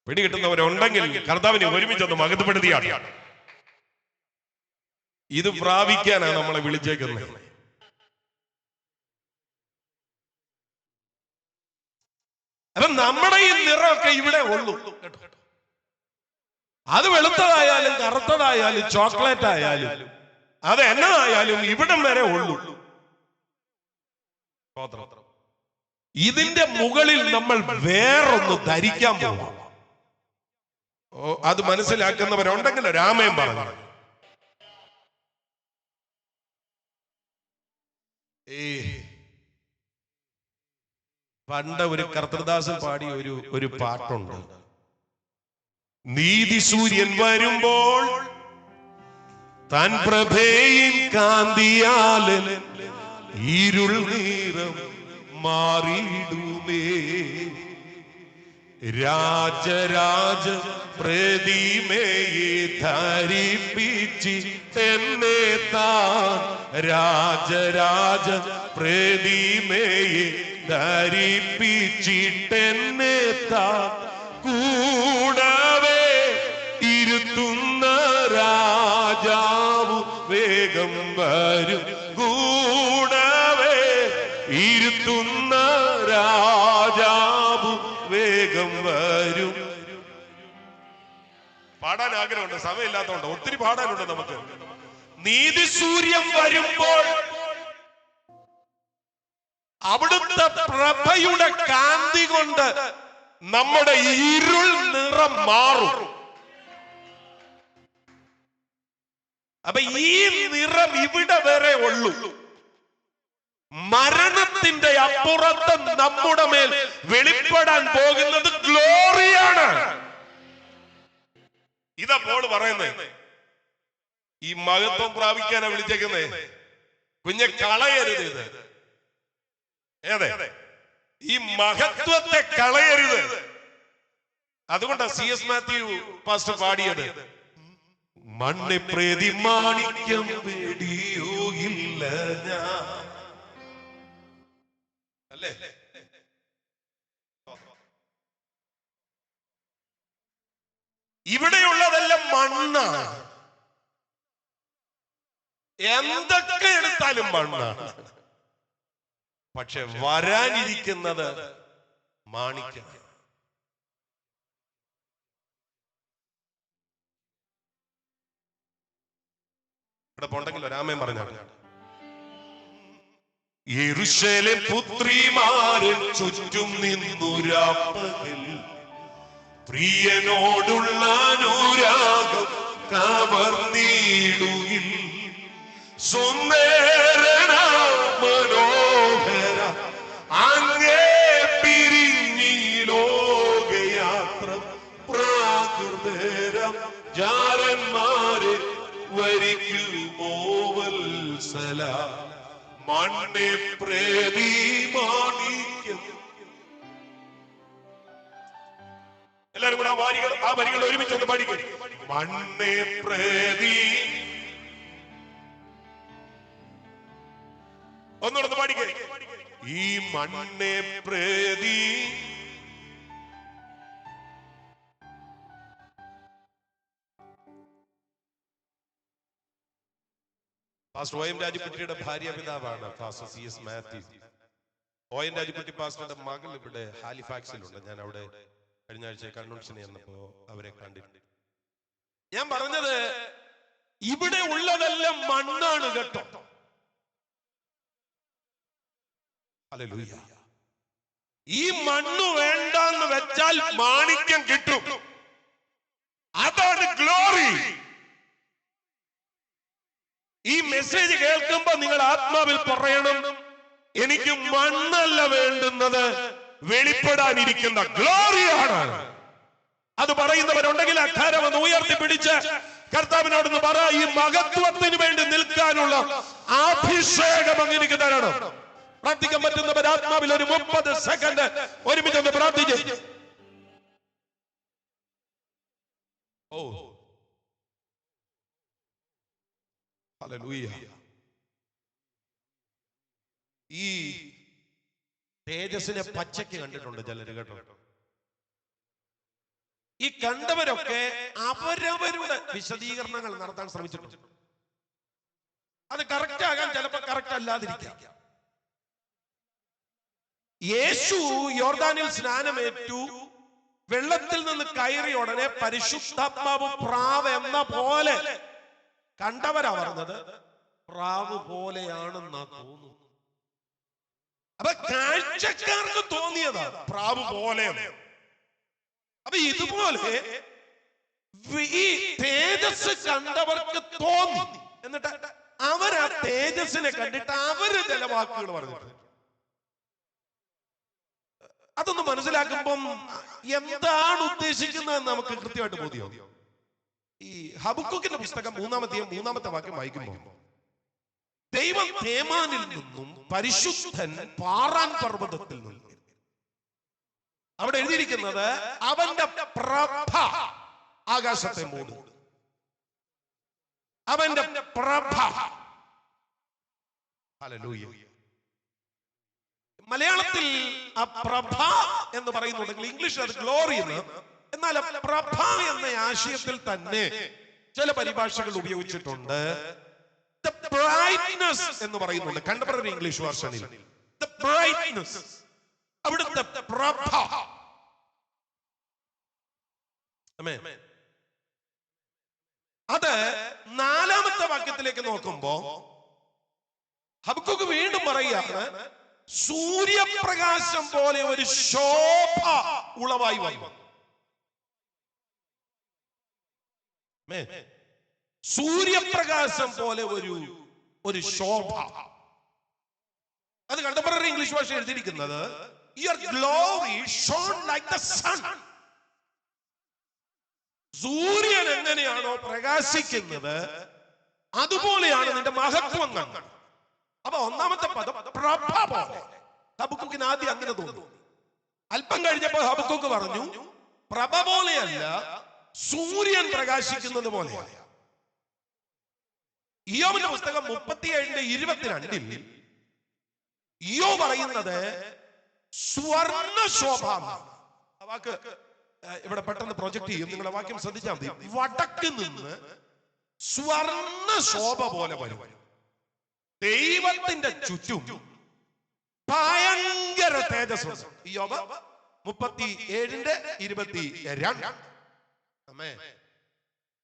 പിടികിട്ടുന്നവരുണ്ടെങ്കിൽ കർത്താവിനെ ഒരുമിച്ചൊന്ന് മഹത്വപ്പെടുത്തിയാണ്. ഇത് പ്രാപിക്കാനാണ് നമ്മളെ വിളിച്ചേക്കുന്നത്. അപ്പൊ നമ്മുടെ ഈ നിറമൊക്കെ ഇവിടെ ഉള്ളൂ. അത് വെളുത്തതായാലും കറുത്തതായാലും ചോക്ലേറ്റ് ആയാലും അത് എന്നതായാലും ഇവിടം വരെ ഉള്ളൂ. ഇതിന്റെ മുകളിൽ നമ്മൾ വേറൊന്ന് ധരിക്കാൻ പോകും. അത് മനസ്സിലാക്കുന്നവരുണ്ടെങ്കിൽ രാമയും പറഞ്ഞു. പണ്ട് ഒരു കർത്തൃദാസൻ പാടിയ ഒരു പാട്ടുണ്ട്. നീതി സൂര്യൻ വരുമ്പോൾ താൻ പ്രഭയിൽ കാന്തിയാല് ഇരുൾ നീരം മാറിയിടുമേ. രാജരാജ പ്രതിമയെ ധരിപ്പിച്ച് എന്നെ താൻ, രാജരാജ പ്രതിമയെ ധരിപ്പിച്ചിട്ടെന്നെ താൻ കൂടവേ ഇരുത്തുന്ന രാജാവു വേഗം വരും. കൂടവേ ഇരുത്തുന്ന രാജാവു വേഗം വരും. പാടാൻ ആഗ്രഹമുണ്ട്, സമയമില്ലാത്തതുകൊണ്ട് ഒത്തിരി പാടാനുണ്ട് നമുക്ക്. നീതി സൂര്യൻ വരുമ്പോൾ അവിടുത്തെ പ്രഭയുടെ കാന്തി കൊണ്ട് നമ്മുടെ ഇരുൾ നിറം മാറും. അപ്പൊ ഈ നിറം ഇവിടെ വരെ ഉള്ളൂ. മരണത്തിന്റെ അപ്പുറത്ത് നമ്മുടെ മേൽ വെളിപ്പെടാൻ പോകുന്നത് ഗ്ലോറിയാണ്. ഇതപ്പോൾ പറയുന്നത് ഈ മഹത്വം പ്രാപിക്കാനാ വിളിച്ചേക്കുന്നേ. കുഞ്ഞെ കളയരുത് ഇത്. ഏതെ ഈ മഹത്വത്തെ കളയരുത്. അതുകൊണ്ടാ CS മാത്യു പാസ്റ്റർ പാടിയത്. മണ്ണെ പ്രതി മാണിക്യം പേടിയോയില്ല ഞാൻ. അല്ലേ? ഇവിടെയുള്ളതെല്ലാം മണ്ണാണ്. എന്തൊക്കെ എടുത്താലും മണ്ണാണ്. പക്ഷെ വരാനിരിക്കുന്നത് മാണിക്യമാണ്. ഇവിടെ പോണ്ടെങ്കിൽ ഒരാമയും പറഞ്ഞാണ്. യെരൂശലേം പുത്രിമാരിൽ ചുറ്റും നിന്നുരാപ്പകൽ പ്രിയനോടുള്ള അനുരാഗം കവർന്നിടുകിൽ. സുന്ദരന മനോഹര അങ്ങേ പിരിഞ്ഞി ലോകയാത്ര പ്രാകൃതരം ജാരന്മാരെ മണ്ണെ പ്രതി മാണിക്യം. എല്ലാരും കൂടെ ആ വരികൾ ഒരുമിച്ച് ഒന്ന് പഠിക്കും. മണ്ണെ പ്രതി, ഒന്നുകൂടെ പഠിക്കേ. ഈ മണ്ണെ പ്രതി പാസ്റ്റർ OM രാജകുട്ടിയുടെ ഭാര്യ പിതാവാണ് പാസ്റ്റർ CS മാത്യു. OM രാജകുട്ടി പാസ്റ്ററുടെ മകൾ ഇവിടെ ഹാലിഫാക്സിലുണ്ട്. ഞാൻ അവിടെ കഴിഞ്ഞ ആഴ്ച കൺവെൻഷന് ചെന്നപ്പോ അവരെ കണ്ടിട്ടുണ്ട്. ഞാൻ പറഞ്ഞത് ഇവിടെ ഉള്ളതെല്ലാം മണ്ണാണ് കേട്ടോ. ഹല്ലേലൂയ. ഈ മണ്ണ് വേണ്ടെന്ന് വെച്ചാൽ മാണിക്യം കിട്ടും. അതാണ് ഗ്ലോറി. ഈ മെസ്സേജ് കേൾക്കുമ്പോ നിങ്ങൾ ആത്മാവിൽ പറയണം, എനിക്ക് മണ്ണല്ല വേണ്ടുന്നത്, വെളിപ്പെടാനിരിക്കുന്ന ഗ്ലോറിയാണ്. അത് പറയുന്നവരുണ്ടെങ്കിൽ അക്കാരം ഒന്ന് ഉയർത്തിപ്പിടിച്ച് കർത്താവിനോടൊന്ന് പറ, ഈ മഹത്വത്തിന് വേണ്ടി നിൽക്കാനുള്ള അഭിഷേകം എനിക്ക് തരണം. പ്രാർത്ഥിക്കാൻ പറ്റുന്നവർ ആത്മാവിൽ ഒരു 30 സെക്കൻഡ് ഒരുമിച്ച് ഒന്ന് പ്രാർത്ഥിച്ചു. ഓ ഹല്ലേലൂയ. ഈ തേജസ്സിനെ പച്ചയ്ക്ക് കണ്ടിട്ടുണ്ട് ചിലര് കേട്ടോ. ഈ കണ്ടവരൊക്കെ അവരവരുടെ വിശദീകരണങ്ങൾ നടത്താൻ ശ്രമിച്ചിട്ടുണ്ട്. അത് കറക്റ്റ് ആകാൻ ചിലപ്പോ കറക്റ്റ് അല്ലാതിരിക്കാം. യേശു യോർദാനിൽ സ്നാനമേറ്റു, വെള്ളത്തിൽ നിന്ന് കയറിയ ഉടനെ പരിശുദ്ധാത്മാവ് പ്രാവ് എന്ന പോലെ കണ്ടവരാ പറഞ്ഞത്, പ്രാവ് പോലെയാണെന്നാ തോന്നുന്നു. അപ്പൊ കാഴ്ചക്കാർക്ക് തോന്നിയതാ പ്രാവ് പോലെ. അപ്പൊ ഇതുപോലെ ഈ തേജസ് കണ്ടവർക്ക് തോന്നി. എന്നിട്ട് അവരാ തേജസ്സിനെ കണ്ടിട്ട് അവര് ചില വാക്കുകൾ പറഞ്ഞിട്ട് അതൊന്ന് മനസ്സിലാക്കുമ്പം എന്താണ് ഉദ്ദേശിക്കുന്നത് നമുക്ക് കൃത്യമായിട്ട് ബോധ്യമാവും. ഈ ഹബക്കൂക്കിന്റെ പുസ്തകം 3-ാം അധ്യായം 3-ാമത്തെ വാക്യം വായിക്കുമ്പോൾ, ദൈവം തേമാനിൽ നിന്നും പരിശുദ്ധൻ പാറാൻ പർവ്വതത്തിൽ നിന്നും, അവിടെ എഴുതിയിരിക്കുന്നത് അവന്റെ പ്രഭ ആകാശത്തെ മൂടും. അവന്റെ പ്രഭ. ഹല്ലേലൂയ. മലയാളത്തിൽ ആ പ്രഭ എന്ന് പറയുന്നുണ്ടെങ്കിൽ ഇംഗ്ലീഷിൽ അത് ഗ്ലോറി എന്ന്. എന്നാൽ പ്രഭ എന്ന ആശയത്തിൽ തന്നെ ചില പരിഭാഷകൾ ഉപയോഗിച്ചിട്ടുണ്ട്. The brightness എന്ന് പറയുന്നുണ്ട് കണ്ടംപററി ഇംഗ്ലീഷ് വേർഷനിൽ. The brightness, അവിടുത്തെ പ്രഭ. ആമേൻ. അത് 4-ാമത്തെ വാക്യത്തിലേക്ക് നോക്കുമ്പോ ഹബക്കൂക്ക് വീണ്ടും പറയുകയാണ്, സൂര്യപ്രകാശം പോലെ ഒരു ശോഭ ഉളവായി വന്നു. സൂര്യപ്രകാശം പോലെ ഒരു ശോഭ. അത് കണ്ടംപററി ഇംഗ്ലീഷ് ഭാഷ എഴുതിയിരിക്കുന്നത്, your glory shone like the sun. സൂര്യൻ എങ്ങനെയാണോ പ്രകാശിക്കുന്നത് അതുപോലെയാണ് നിന്റെ മഹത്വം കണ്ടത്. അപ്പൊ 1-ാമത്തെ പദം പ്രഭ പോലെ. ഹബക്കൂക്കിന് ആദ്യം അങ്ങനെ തോന്നി. അല്പം കഴിഞ്ഞപ്പോ ഹബക്കൂക്ക് പറഞ്ഞു, പ്രഭ പോലെയല്ല, സൂര്യൻ പ്രകാശിക്കുന്നത് പോലെയാണ്. ഇയ്യോബിന്റെ പുസ്തകം 37:22 ഇയ്യോ പറയുന്നത് സ്വർണ്ണ ശോഭ. ആ വാക്ക് ഇവിടെ പെട്ടെന്ന് പ്രൊജക്ട് ചെയ്യും, നിങ്ങളുടെ വാക്യം ശ്രദ്ധിച്ചാൽ മതി. വടക്ക് നിന്ന് സ്വർണ്ണ ശോഭ പോലെ വരും. ദൈവത്തിന്റെ ചുറ്റും ഭയങ്കര തേജസ്സുണ്ട്. ഇയ്യോബ് 37:22. ആമേൻ.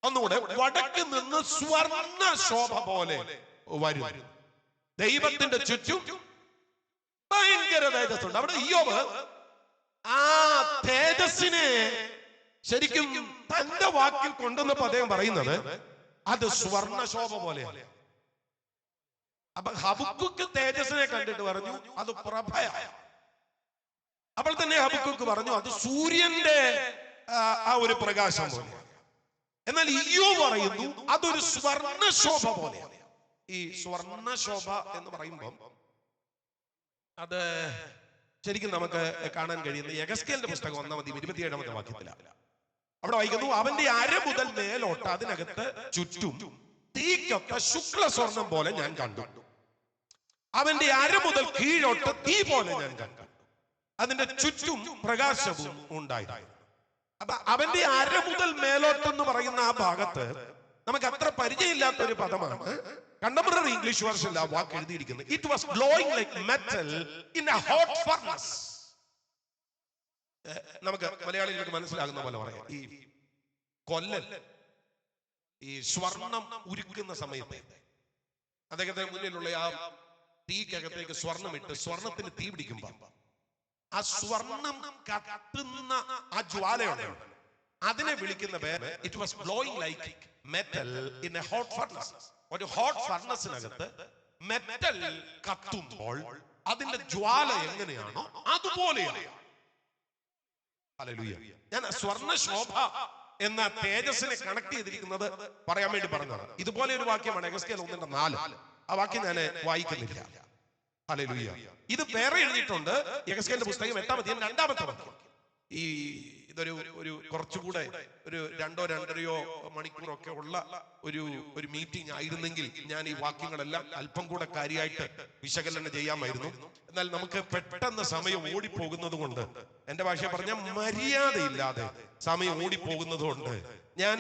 ഒന്നുകൂടെ, വടക്ക് നിന്ന് സ്വർണ്ണ ശോഭ പോലെ വരും. ദൈവത്തിന്റെ ചുറ്റും ഭയങ്കര തേജസ്സുണ്ട്. അവിടെ ഇയ്യോബ് ആ തേജസ്സിനെ ശരിക്കും തന്റെ വാക്കിൽ കൊണ്ടുവന്നപ്പോ അദ്ദേഹം പറയുന്നത് അത് സ്വർണ്ണ ശോഭ പോലെയാണ്. അപ്പൊ ഹബക്കൂക്ക് തേജസ്സിനെ കണ്ടിട്ട് പറഞ്ഞു അത് പ്രഭയായ. അപ്പോൾ തന്നെ ഹബക്കൂക്ക് പറഞ്ഞു അത് സൂര്യന്റെ ആ ഒരു പ്രകാശം പോലെ. എന്നാൽ ഇയ്യോ പറയുന്നു അതൊരു സ്വർണ്ണ ശോഭ പോലെയാണ്. ഈ സ്വർണ്ണ ശോഭ എന്ന് പറയുമ്പോൾ അത് ശരിക്കും നമുക്ക് കാണാൻ കഴിയുന്ന യെഹെസ്കേലിന്റെ പുസ്തകം 1-27 വാക്യത്തിലാണ്. അവിടെ വായിക്കുന്നു, അവന്റെ അര മുതൽ മേലോട്ട് അതിനകത്ത് ചുറ്റും തീക്കൊത്ത ശുക്ല സ്വർണം പോലെ ഞാൻ കണ്ടു. അവന്റെ അര മുതൽ കീഴോട്ട് തീ പോലെ ഞാൻ കണ്ടു. അതിന്റെ ചുറ്റും പ്രകാശവും ഉണ്ടായിരുന്നു. അപ്പൊ അവന്റെ അര മുതൽ മേലോട്ടെന്ന് പറയുന്ന ആ ഭാഗത്ത് നമുക്ക് അത്ര പരിചയമില്ലാത്ത ഒരു പദമാണ്. കണ്ടംപററി ഇംഗ്ലീഷ് വേർഷനിൽ ആ വാക്ക് എഴുതിയിരിക്കുന്നത്. It was glowing like metal in A hot furnace. നമുക്ക് മലയാളികൾക്ക് മനസ്സിലാകുന്ന പോലെ പറയാം. ഈ കൊല്ലൻ ഈ സ്വർണം ഉരുക്കുന്ന സമയത്ത് അദ്ദേഹത്തെ മുന്നിലുള്ള ആ തീക്കകത്തേക്ക് സ്വർണം ഇട്ട് സ്വർണത്തിന് തീ പിടിക്കുമ്പോ ആ സ്വർണം കത്തുന്ന ആ ജ്വാലയുണ്ട്, അതിനെ വിളിക്കുന്ന പേര് it was glowing like metal in A hot furnace. ഒരു ഹോട്ട് ഫർണസിനകത്ത് മെറ്റൽ കത്തുമ്പോൾ അതിന്റെ ജ്വാല എങ്ങനെയാണോ അതുപോലെയാണ്. ഹല്ലേലൂയ. ഞാൻ സ്വർണ്ണ ശോഭ എന്ന തേജസ്സിനെ കണക്ട് ചെയ്തിരിക്കുന്നത് പറയാൻ വേണ്ടി പറഞ്ഞതാണ്. ഇതുപോലെ ഒരു വാക്യമാണ് യെഹെസ്കേൽ 1:4. ആ വാക്യം ഞാൻ വായിക്കുന്നില്ല. ഹല്ലേലൂയ. ഇത് വേറെ എഴുതിയിട്ടുണ്ട് യെഹെസ്കേലിന്റെ പുസ്തകം 8-ാമത്തെ വാക്യം. ഇതൊരു കുറച്ചുകൂടെ ഒരു 2-2.5 മണിക്കൂറൊക്കെ ഉള്ള ഒരു മീറ്റിംഗ് ആയിരുന്നെങ്കിൽ ഞാൻ ഈ വാക്യങ്ങളെല്ലാം അല്പം കൂടെ കാര്യമായിട്ട് വിശകലനം ചെയ്യാമായിരുന്നു. എന്നാൽ നമുക്ക് പെട്ടെന്ന് സമയം ഓടിപ്പോകുന്നത് കൊണ്ട്, എന്റെ ഭാഷ പറഞ്ഞ മര്യാദയില്ലാതെ സമയം ഓടിപ്പോകുന്നത് കൊണ്ട് ഞാൻ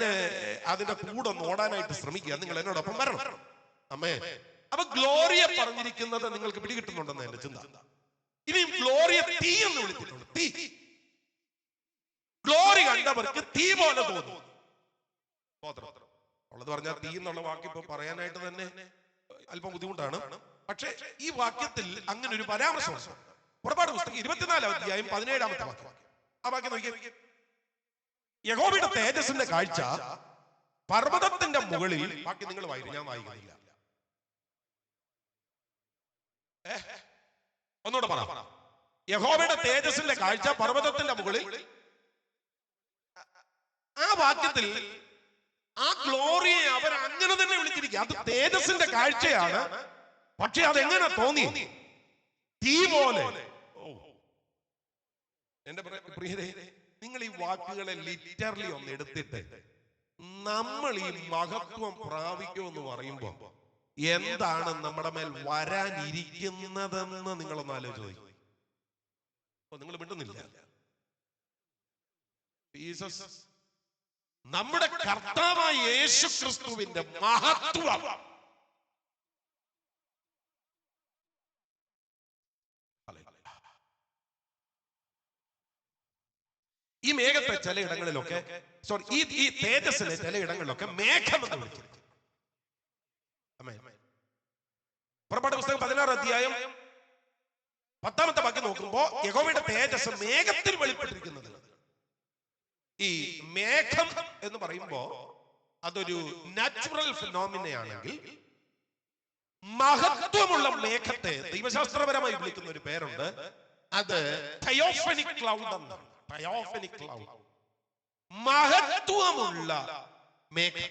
അതിന്റെ കൂടെ ഒന്ന് ഓടാനായിട്ട് ശ്രമിക്കുക. നിങ്ങൾ എന്നോടൊപ്പം വരണം. അമ്മേ. അപ്പൊ ഗ്ലോറിയ പറഞ്ഞിരിക്കുന്നത് നിങ്ങൾക്ക് പിടികിട്ടുന്നുണ്ടെന്ന് എന്റെ ചിന്ത. ഇനിയും ഗ്ലോറിയ തീ എന്ന് വിളിച്ചിട്ടുണ്ട്. തീ, ഗ്ലോറി കണ്ടവർക്ക് തീ പോലെ തോന്നി. ഉള്ളത് പറഞ്ഞാൽ തീ എന്നുള്ള വാക്ക് ഇപ്പൊ പറയാനായിട്ട് തന്നെ അല്പം ബുദ്ധിമുട്ടാണ്. പക്ഷെ ഈ വാക്യത്തിൽ അങ്ങനെ ഒരു പരാമർശമുണ്ട്. പുറപ്പാട് പുസ്തകം 24-ാമത്തെ വാക്യം. ആ വാക്യം നോക്കിയേ. യഹോവയുടെ തേജസ്സിന്റെ കാഴ്ച പർവ്വതത്തിന്റെ മുകളിൽ. വാക്യം നിങ്ങൾ വായിക്കും, ഞാൻ വായിക്കുന്നില്ല. ഒന്നുകൂടെ പറ. യഹോവയുടെ തേജസ്സിന്റെ കാഴ്ച പർവ്വതത്തിന്റെ മുകളിൽ. ആ വാക്യത്തിൽ ആ ഗ്ലോറിയെ അവർ അങ്ങനെ തന്നെ വിളിച്ചിരിക്കുക. അത് തേജസ്സിന്റെ കാഴ്ചയാണ്. പക്ഷെ അതെങ്ങനെ തോന്നി? തീ പോലെ. എന്റെ പ്രിയരെ, നിങ്ങൾ ഈ വാക്കുകളെ ലിറ്ററലി ഒന്ന് എടുത്തിട്ട് നമ്മൾ ഈ മഹത്വം പ്രാപിക്കുമെന്ന് പറയുമ്പോൾ എന്താണ് നമ്മുടെ മേൽ വരാനിരിക്കുന്നതെന്ന് നിങ്ങളൊന്ന് ആലോചിച്ചു. നിങ്ങൾ മിണ്ടുന്നില്ല. ജീസസ്, നമ്മുടെ കർത്താവായ യേശു ക്രിസ്തുവിന്റെ മഹത്വം ഈ മേഘത്തെ ചിലയിടങ്ങളിലൊക്കെ, സോറി, ഈ തേജസ്സിലെ ചിലയിടങ്ങളിലൊക്കെ മേഘം എന്ന് വിളിക്കുന്നു. പുറപ്പാട് പുസ്തകം 16-ാം 10-ാമത്തെ വാക്യം നോക്കുമ്പോ യഹോവയുടെ തേജസ് മേഘത്തിൽ വെളിപ്പെട്ടിരിക്കുന്നത്. ഈ മേഘം എന്ന് പറയുമ്പോ അതൊരു നാച്ചുറൽ ഫിനോമിനയാണെങ്കിൽ, മഹത്വമുള്ള മേഘത്തെ ദൈവശാസ്ത്രപരമായി വിളിക്കുന്ന ഒരു പേരുണ്ട്. അത് തയോഫനിക് ക്ലൗഡ് എന്നാണ്. തയോഫനിക് ക്ലൗഡ്, മഹത്വമുള്ള മേഘം.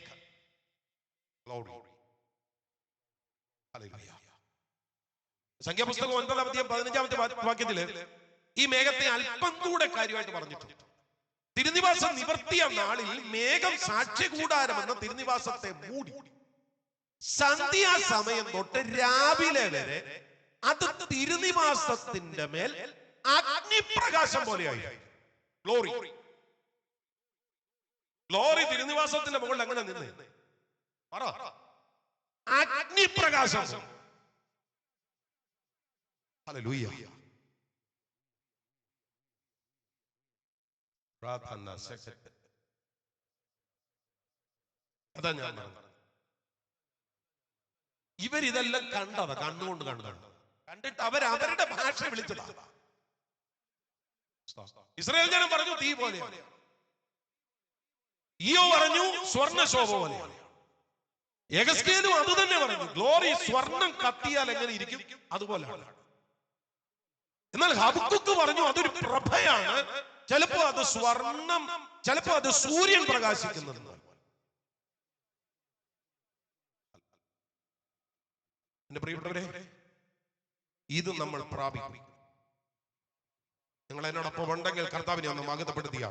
സംഖ്യാപുസ്തകം 9-ാമത്തെ വാക്യത്തില് ഈ മേഘത്തെ അല്പം കൂടെ കാര്യമായിട്ട് പറഞ്ഞിട്ടുണ്ട്. തിരുനിവാസം നിവർത്തിയ നാളിൽ മേഘം സാക്ഷ്യകൂടാരമെന്ന തിരുനിവാസത്തെ മൂടി സന്ധ്യാസമയം തൊട്ട് രാവിലെ വരെ അത് തിരുനിവാസത്തിന്റെ മേൽ അഗ്നിപ്രകാശം പോലെയായി. ഗ്ലോറി, ഗ്ലോറി തിരുനിവാസത്തിന്റെ മുകളിൽ അങ്ങനെ നിന്ന് പറ. അഗ്നിപ്രകാശം. ഹല്ലേലൂയ. അതാ ഞാൻ പറഞ്ഞത്. ഇവരിതെല്ലാം കണ്ടതാ, കണ്ണുകൊണ്ട് കണ്ടിട്ട് അവരുടെ ഭാഷ വിളിച്ചതാ. ഇസ്രായേൽ ജനം പറഞ്ഞു തീ പോലെയാണ്. ഈയോ പറഞ്ഞു സ്വർണ്ണശോഭ പോലെയാണ്. യെഹെസ്കേലും അത് തന്നെ പറഞ്ഞു. ഗ്ലോറി, സ്വർണം കത്തിയാൽ എങ്ങനെ ഇരിക്കും അതുപോലെയാണ്. എന്നാൽ ഹബക്കൂക്ക് പറഞ്ഞു അതൊരു പ്രഭയാണ്. ചിലപ്പോ അത് സ്വർണം, ചിലപ്പോ അത് സൂര്യൻ പ്രകാശിക്കുന്നത്. എന്റെ പ്രിയപ്പെട്ടവരെ, ഇത് നമ്മൾ പ്രാപിക്കും. നിങ്ങൾ എന്നോടൊപ്പം ഉണ്ടെങ്കിൽ കർത്താവിനെ ഒന്ന് മഹത്വപ്പെടുത്തിയ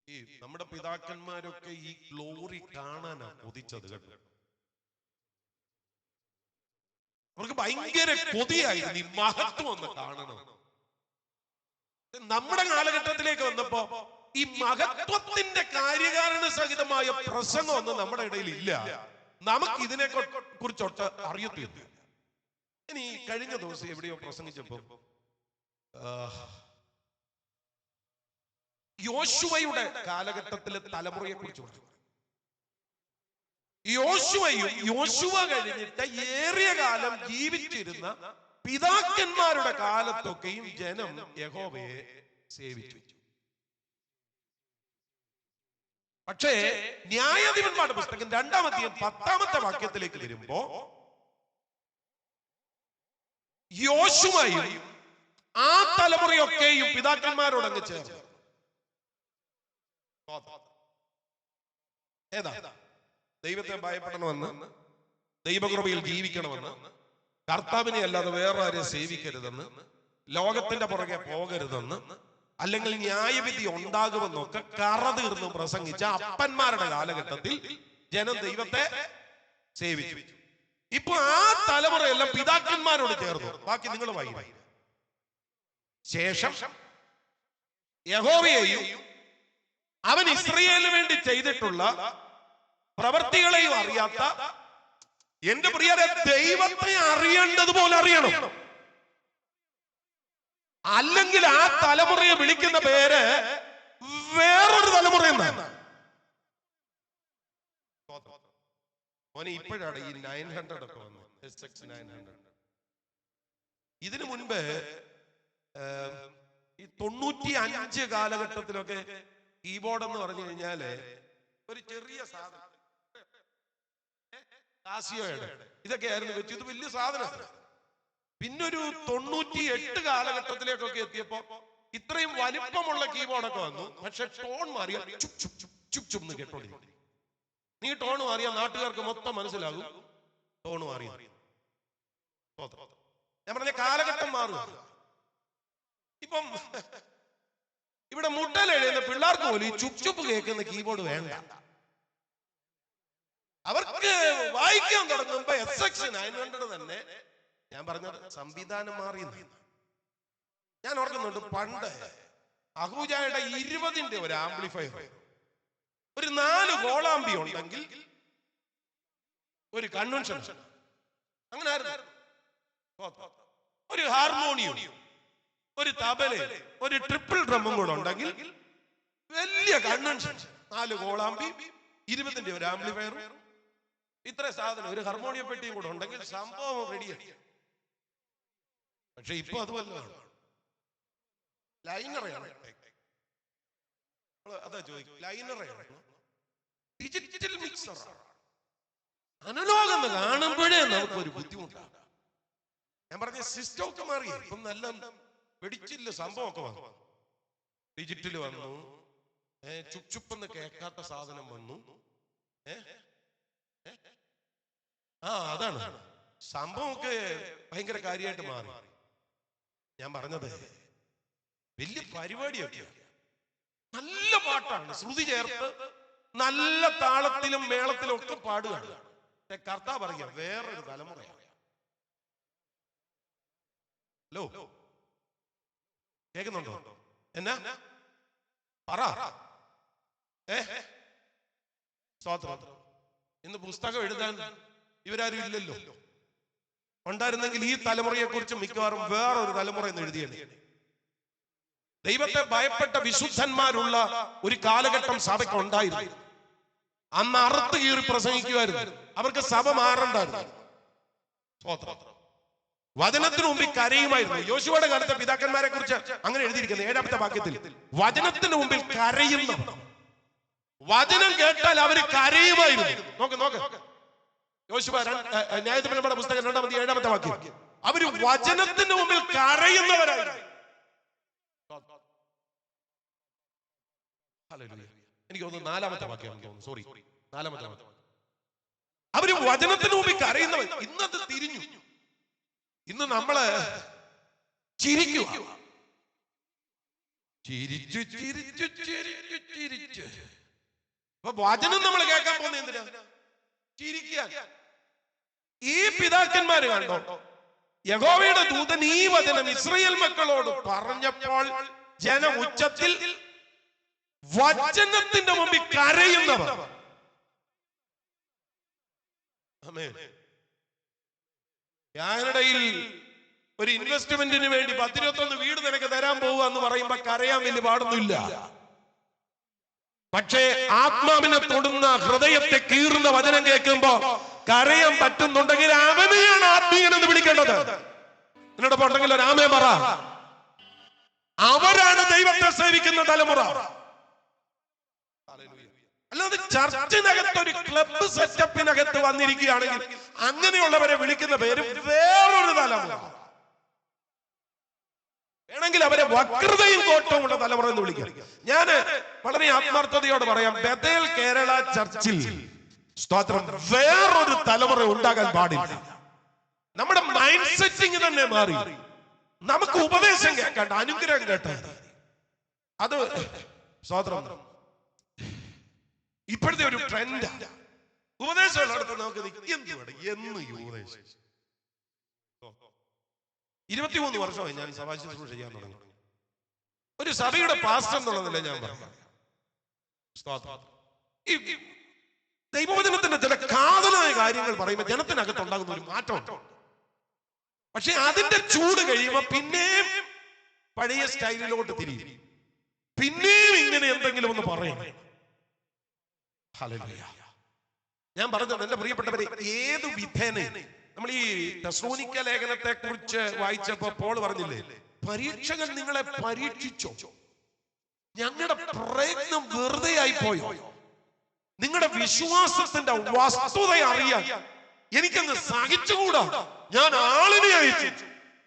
ഈ നമ്മുടെ പിതാക്കന്മാരൊക്കെ ഈ ഗ്ലോറി കാണാനാ കൊതിച്ചത് കേട്ടോ. അവർക്ക് ഭയങ്കര കൊതിയായിരുന്നു ഈ മഹത്വം ഒന്ന് കാണണം. നമ്മുടെ കാലഘട്ടത്തിലേക്ക് വന്നപ്പോ ഈ മഹത്വത്തിന്റെ കാര്യകാരണ സഹിതമായ പ്രസംഗമൊന്നും നമ്മുടെ ഇടയിൽ ഇല്ല. നമുക്ക് ഇതിനെ കുറിച്ചൊട്ട് അറിയത്തില്ല. ഇനി കഴിഞ്ഞ ദിവസം എവിടെയോ പ്രസംഗിച്ചപ്പോ യോശുവയുടെ കാലഘട്ടത്തിലെ തലമുറയെ കുറിച്ച് പറഞ്ഞു. യോശുവ കഴിഞ്ഞിട്ട് ഏറിയ കാലം ജീവിച്ചിരുന്ന പിതാക്കന്മാരുടെ കാലത്തൊക്കെയും ജനം യഹോവയെ സേവിച്ചു. പക്ഷേ ന്യായാധിപന്മാരുടെ പുസ്തകം 2-ാം അധ്യായം 10-ാമത്തെ വാക്യത്തിലേക്ക് വരുമ്പോ യോശുവയും ആ തലമുറയൊക്കെയും പിതാക്കന്മാരോടങ്ങ് ചേർന്നു. ഏതാ? ദൈവത്തെ ഭയപ്പെടണമെന്ന്, ദൈവകൃപയിൽ ജീവിക്കണമെന്ന്, കർത്താവിനെ അല്ലാതെ വേറെ ആരെ സേവിക്കരുതെന്ന്, ലോകത്തിന്റെ പുറകെ പോകരുതെന്ന്, അല്ലെങ്കിൽ ന്യായവിധി ഉണ്ടാകുമെന്നൊക്കെ കറതീർന്ന് പ്രസംഗിച്ച അപ്പന്മാരുടെ കാലഘട്ടത്തിൽ ജനം ദൈവത്തെ സേവിച്ചു. ഇപ്പൊ ആ തലമുറയെല്ലാം പിതാക്കന്മാരോട് ചേർന്നു. ബാക്കി നിങ്ങൾ വായിക്കും. ശേഷം യഹോവയെയും അവൻ ഇസ്രായേലിന് വേണ്ടി ചെയ്തിട്ടുള്ള പ്രവൃത്തികളെയും അറിയാത്ത എന്റെ പ്രിയരെ, ദൈവത്തെ അറിയേണ്ടതുപോലെ അറിയണം. അല്ലെങ്കിൽ ആ തലമുറയെ വിളിക്കുന്ന പേര് വേറൊരു തലമുറ എന്നാണ്. മോനെ, ഇപ്പോഴാണ് ഈ 900 ഒക്കെ വന്നത്. SX 900. ഇതിനു മുൻപ് ഈ 95 കാലഘട്ടത്തിലൊക്കെ കീബോർഡ് എന്ന് പറഞ്ഞു കഴിഞ്ഞാല് ഒരു ചെറിയ സാധനം, കാസിയോയുടെ ഇതൊക്കെ ആയിരുന്നു വെച്ചു. ഇത് വലിയ സാധനമാണ്. പിന്നൊരു 98 കാലഘട്ടത്തിലേക്കൊക്കെ എത്തിയപ്പോ ഇത്രയും വലിപ്പമുള്ള കീബോർഡൊക്കെ വന്നു. പക്ഷെ ടോൺ മാറിയ ചുപ് ചുപ് ചുപ് ചുപ് ചുപ് എന്ന് കേട്ടോണ്ടിരിക്കും. നീ ടോൺ മാറിയ നാട്ടുകാർക്ക് മൊത്തം മനസ്സിലാകും ടോൺ മാറിയ. ഞാൻ പറഞ്ഞ കാലഘട്ടം മാറുക. ഇപ്പം ഇവിടെ മുട്ടലെഴുതുന്ന പിള്ളേർക്ക് പോലും ഈ ചുപ് ചുപ്പ് കേൾക്കുന്ന കീബോർഡ് വേണ്ട. അവർക്ക് വായിക്കാൻ തുടങ്ങുമ്പോ SX 900 തന്നെ. ഞാൻ പറഞ്ഞത് സംവിധാനം മാറി. ഞാൻ ഓർക്കുന്നുണ്ട്, പണ്ട് അഹൂജയുടെ 20ന്റെ ഒരു ആംപ്ലിഫയർ, ഒരു 4 ഗോളാമ്പി ഉണ്ടെങ്കിൽ ഒരു കൺവെൻഷൻ, അങ്ങനെ ആയിരുന്നു. ഒരു ഹാർമോണിയം, ഒരു തബല, ഒരു ട്രിപ്പിൾ ഡ്രമ്മും കൂടെ ഉണ്ടെങ്കിൽ വലിയ കൺവെൻഷൻ. 4 ഗോളാമ്പി, 20ന്റെ ഒരു ആംപ്ലിഫയർ, ഇത്ര സാധനം, ഒരു ഹാർമോണിയം പെട്ടിയും കൂടെ ഉണ്ടെങ്കിൽ സംഭവം റെഡിയാണ്. പക്ഷെ ഇപ്പൊ അതുമല്ല, ലൈനറയാണ്. അതാ ചോദിക്കും, ലൈനറയാണ്, ഡിജിറ്റൽ മിക്സർ. അനലോകം കാണുമ്പോഴേ നമുക്കൊരു ബുദ്ധിമുട്ടാണ്. ഞാൻ പറഞ്ഞ സിസ്റ്റം ഒക്കെ മാറി. ഇപ്പം നല്ല വെടിച്ചില്ല സംഭവമൊക്കെ വന്നു. ഡിജിറ്റൽ വന്നു, ചുപ്ചുപ്പെന്ന് കേൾക്കാത്ത സാധനം വന്നു. അതാണ് സംഭവമൊക്കെ ഭയങ്കര കാര്യമായിട്ട് മാറി. ഞാൻ പറഞ്ഞത് വലിയ പരിപാടിയൊക്കെ, നല്ല പാട്ടാണ്, ശ്രുതി ചേർത്ത് നല്ല താളത്തിലും മേളത്തിലും ഒക്കെ പാടുകയാണ്. കർത്താവ് പറയുക വേറൊരു തലമുറയാണ്. ഹലോ, കേൾക്കുന്നുണ്ടോ? എന്നാ പറ. സ്തോത്രം. ഇന്ന് പുസ്തകം എഴുതാൻ ഇവരാരും ഇല്ലല്ലോ. ഉണ്ടായിരുന്നെങ്കിൽ ഈ തലമുറയെ കുറിച്ച് മിക്കവാറും വേറൊരു തലമുറ എന്ന് എഴുതിയത്. ദൈവത്തെ ഭയപ്പെട്ട വിശുദ്ധന്മാരുള്ള ഒരു കാലഘട്ടം സഭയ്ക്ക് ഉണ്ടായിരുന്നു. അന്ന് അറുത്ത് കീറി പ്രസംഗിക്കുമായിരുന്നു. അവർക്ക് സഭ മാറണ്ടായിരുന്നു. വചനത്തിന് മുമ്പിൽ കരയുമായിരുന്നു. യോശുവയുടെ കാലത്തെ പിതാക്കന്മാരെ കുറിച്ച് അങ്ങനെ എഴുതിയിരിക്കുന്നത് 7-ാമത്തെ വാക്യത്തിൽ, വചനത്തിന് മുമ്പിൽ കരയുന്ന, വചനം കേട്ടാൽ അവര് കരയുമായിരുന്നു. നോക്ക് യോശുവ ന്യായാധിപന്മാരുടെ പുസ്തകം 2-ാം അധ്യായം 7-ാമത്തെ വാക്യം. അവര് വചനത്തിന് മുമ്പിൽ കരയുന്നവരായിരുന്നു. എനിക്ക് തോന്നുന്നു 4-ാമത്തെ വാക്യം, സോറി അവര് വചനത്തിന് മുമ്പിൽ കരയുന്നവൻ. ഇന്നത് തിരിഞ്ഞു. ഇന്ന് നമ്മള് ചിരിക്കുക. ചിരിച്ചു ചിരിച്ചു ചിരിച്ചു ചിരിച്ചു. അപ്പൊ വചനം നമ്മൾ കേൾക്കാൻ പോകുന്ന എന്തിനാ? ചിരിക്കാൻ. ഈ പിതാക്കന്മാര് കണ്ടോ, യഹോവയുടെ ദൂതൻ ഈ വചനം ഇസ്രായേൽ മക്കളോട് പറഞ്ഞപ്പോൾ ജനം ഉച്ചത്തിൽ വചനത്തിന്റെ മുമ്പിൽ കരയുന്നവർ. കാനഡയിൽ ഒരു ഇൻവെസ്റ്റ്മെന്റിന് വേണ്ടി 10-21 വീട് നിനക്ക് തരാൻ പോവുക എന്ന് പറയുമ്പോ കരയാൻ വലിയ പാടൊന്നുമില്ല. പക്ഷേ ആത്മാവിനെ തൊടുന്ന, ഹൃദയത്തെ കീറുന്ന വചനം കേൾക്കുമ്പോ കരയാൻ പറ്റുന്നുണ്ടെങ്കിൽ അവനെയാണ് ആത്മീയനെന്ന് വിളിക്കേണ്ടത്. നിന്നോട് ഉണ്ടെങ്കിൽ ഒരു ആമേ പറ. അവരാണ് ദൈവത്തെ സേവിക്കുന്ന തലമുറ. അല്ലാതെ ചർച്ചിനകത്ത് ഒരു ക്ലബ് സെറ്റപ്പിനകത്ത് വന്നിരിക്കുകയാണെങ്കിൽ അങ്ങനെയുള്ളവരെ വിളിക്കുന്ന പേര് വേറൊരു തലമുറ. വേണമെങ്കിൽ അവരെ വക്രതയും കോട്ടമുള്ള തലമുറ എന്ന് വിളിക്കാം. ഞാൻ വളരെ ആത്മാർത്ഥതയോട് പറയാം, ബഥേൽ കേരള ചർച്ചിൽ സ്തോത്രം വേറൊരു തലമുറ ഉണ്ടാകാൻ പാടില്ല. നമ്മുടെ മൈൻഡ് സെറ്റിംഗ് തന്നെ മാറി. നമുക്ക് ഉപദേശം കേൾക്കണ്ട, അനുഗ്രഹം കേട്ടാൽ അത് സ്തോത്രം ഇപ്പോഴത്തെ ഒരു ട്രെൻഡ്. ഉപദേശം നമുക്ക് 23 വർഷമായി ഞാൻ സഭാ ശുശ്രൂഷ ചെയ്യാൻ തുടങ്ങി. ഒരു സഭയുടെ പാസ്റ്റർ എന്നുള്ളതല്ല ഞാൻ പറഞ്ഞു. ഈ ദൈവവചനത്തിന്റെ ചില കാതലായ കാര്യങ്ങൾ പറയുമ്പോൾ ജനത്തിനകത്ത് ഉണ്ടാകുന്ന ഒരു മാറ്റമുണ്ട്. പക്ഷെ അതിന്റെ ചൂട് കഴിയുമ്പോ പിന്നെയും പഴയ സ്റ്റൈലിലോട്ട് തിരിയും. പിന്നെയും ഇങ്ങനെ എന്തെങ്കിലും ഒന്ന് പറയും. ഞാൻ പറഞ്ഞത് എന്റെ പ്രിയപ്പെട്ടവരെ, ഏതു വിധേന നമ്മൾ ഈ തെസ്സലോനിക്ക ലേഖനത്തെ കുറിച്ച് വായിച്ചപ്പോ പോൾ പറഞ്ഞില്ലേ, പരീക്ഷകൻ നിങ്ങളെ പരീക്ഷിച്ചോ, ഞങ്ങളുടെ പ്രയത്നം വെറുതെ ആയി പോയോ, നിങ്ങളുടെ വിശ്വാസത്തിന്റെ വസ്തുത അറിയാൻ എനിക്കങ്ങ് സഹിച്ചുകൂടാ, ഞാൻ ആളിനെ അയച്ചു.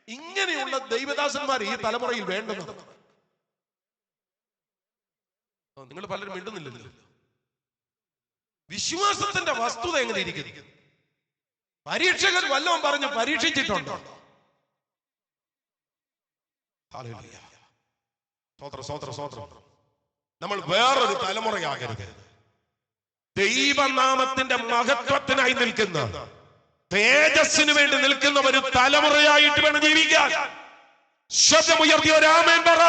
ഇങ്ങനെയുള്ള ദൈവദാസന്മാർ ഈ തലമുറയിൽ വേണ്ടത്. നിങ്ങൾ പലരും മിണ്ടുന്നില്ലല്ലോ. വിശ്വാസത്തിന്റെ വസ്തുത എങ്ങനെ ഇരിക്കുന്നു? പരീക്ഷകൻ വല്ലതും പറഞ്ഞു പരീക്ഷിച്ചിട്ടുണ്ടോ? നമ്മൾ വേറൊരു തലമുറയാകരുത്. ദൈവനാമത്തിന്റെ മഹത്വത്തിനായി നിൽക്കുന്ന, തേജസ്സിന് വേണ്ടി നിൽക്കുന്ന ഒരു തലമുറയായിട്ട് വേണം ജീവിക്കാൻ. ശബ്ദമുയർത്തിയ ഒരു ആമേൻ പറ.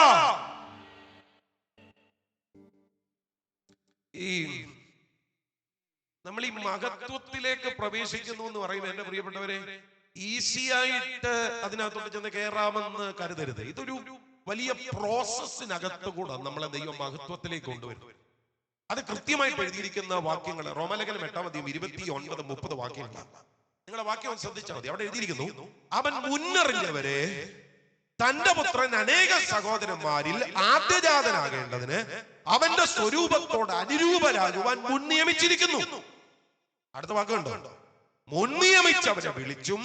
നമ്മൾ ഈ മഹത്വത്തിലേക്ക് പ്രവേശിക്കുന്നു എന്ന് പറയുമ്പോൾ എന്റെ പ്രിയപ്പെട്ടവരെ, ഈസിയായിട്ട് അതിനകത്തോട്ട് ചെന്ന് കയറാമെന്ന് കരുതരുത്. ഇതൊരു വലിയ പ്രോസസ്സിനകത്ത് കൂടെ നമ്മളെ ദൈവം മഹത്വത്തിലേക്ക് കൊണ്ടുവരും. അത് കൃത്യമായിട്ട് എഴുതിയിരിക്കുന്ന വാക്യങ്ങൾ റോമാലേഖനം 8-29-30 വാക്യങ്ങളാണ്. നിങ്ങളെ വാക്യം ശ്രദ്ധിച്ചാൽ മതി. അവിടെ എഴുതിയിരിക്കുന്നു, അവൻ മുന്നറിഞ്ഞവരെ തന്റെ പുത്രൻ അനേക സഹോദരന്മാരിൽ ആദ്യജാതനാകേണ്ടതിന് അവന്റെ സ്വരൂപത്തോട് അനുരൂപരാകുവാൻ മുൻ നിയമിച്ചിരിക്കുന്നു. അടുത്ത വാക്കുണ്ടോ? മുൻ നിയമിച്ചവരെ വിളിച്ചും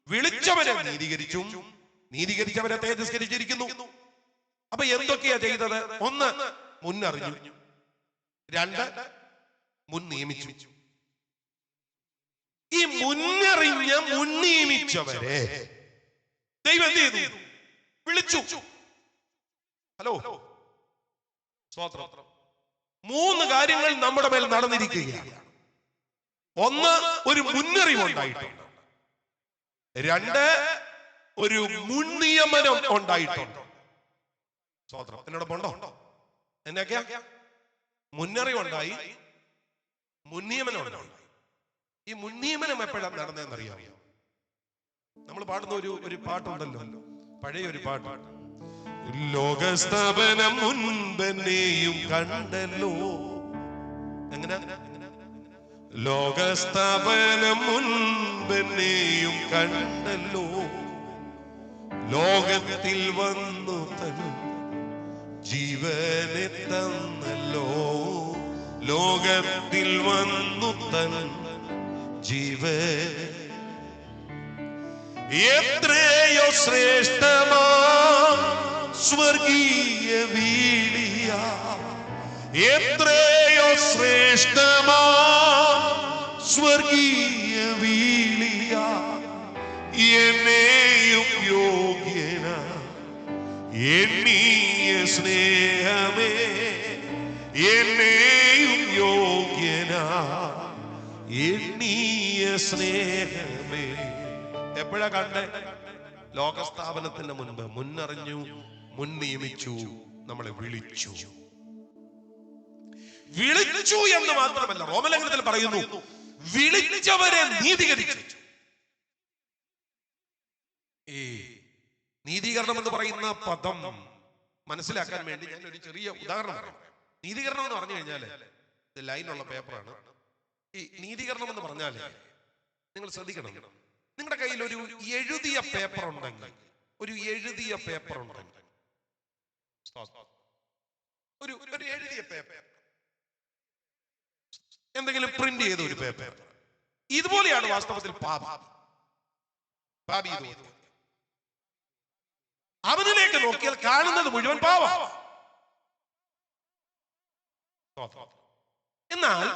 വിളിച്ചവരെ നീതീകരിച്ചും നീതീകരിച്ചവരെ തേജസ്കരിച്ചിരിക്കുന്നു. അപ്പൊ എന്തൊക്കെയാ ചെയ്തത്? 1 മുന്നറിഞ്ഞു, 2 മുൻ നിയമിച്ചു. ഈ മുന്നറിഞ്ഞ മുൻ നിയമിച്ചവരെ ദൈവം എന്ത് ചെയ്തു? വിളിച്ചു. ഹലോ, സ്തോത്രം. 3 കാര്യങ്ങൾ നമ്മുടെ മേൽ നടന്നിരിക്കുകയാണ്. 1, ഒരു മുന്നറിവ് ഉണ്ടായിട്ടുണ്ട്. 2, ഒരു മുൻനിയമനം ഉണ്ടായിട്ടുണ്ട്. സ്തോത്രം. എന്നോടൊപ്പം ഉണ്ടോ? എന്നൊക്കെയാ? മുന്നറിവുണ്ടായി, മുൻനിയമനം ഉണ്ടായി. ഈ മുൻനിയമനം എപ്പോഴാണ് നടന്നതെന്നറിയാമോ? നമ്മൾ പാടുന്ന ഒരു പാട്ടുണ്ടല്ലോ, പഴയ ഒരു പാട്ട്. ലോകസ്ഥാപനം മുൻപെന്നെയും കണ്ടല്ലോ. എങ്ങനെ? ലോകസ്ഥാപനം മുൻപെന്നെയും കണ്ടല്ലോ, ലോകത്തിൽ വന്നു തൻ ജീവനെ തന്നല്ലോ, ലോകത്തിൽ വന്നു തൻ ജീവൻ. എത്രയോ ശ്രേഷ്ഠമാ സ്വർഗീയ വീളിയ എത്രയോ ശ്രേഷ്ഠമാ സ്വർഗീയ വീളിയ എന്നെയും യോഗ്യന എന്നീയ സ്നേഹമേ എന്നെയും യോഗ്യന എന്നീയ സ്നേഹമേ. എപ്പോഴാ കണ്ടേ? ലോകസ്ഥാപനത്തിന് മുൻപ് മുന്നറിഞ്ഞു, മുൻ നിയമിച്ചു, നമ്മളെ വിളിച്ചു. വിളിച്ചു എന്ന് മാത്രമല്ല, റോമലേഖനത്തിൽ പറയുന്നു വിളിച്ചവരെ നീതീകരിച്ചു. ഈ നീതീകരണം എന്ന് പറയുന്ന പദം മനസ്സിലാക്കാൻ വേണ്ടി ഞാൻ ഒരു ചെറിയ ഉദാഹരണം പറയാം. നീതീകരണം എന്ന് പറഞ്ഞു കഴിഞ്ഞാല് ഇത് ലൈനുള്ള പേപ്പറാണ്. ഈ നീതീകരണം എന്ന് പറഞ്ഞാല് നിങ്ങൾ ശ്രദ്ധിക്കണം, നിങ്ങളുടെ കയ്യിൽ ഒരു എഴുതിയ പേപ്പർ ഉണ്ടെങ്കിൽ, ഒരു എഴുതിയ പേപ്പർ ഉണ്ടെങ്കിൽ, ഒരു എഴുതിയ പേപ്പർ, എന്തെങ്കിലും പ്രിന്റ് ചെയ്ത ഒരു പേപ്പർ, ഇതുപോലെയാണ് വാസ്തവത്തിൽ പാപി. അവനിലേക്ക് നോക്കിയാൽ കാണുന്നത് മുഴുവൻ പാപം. എന്നാൽ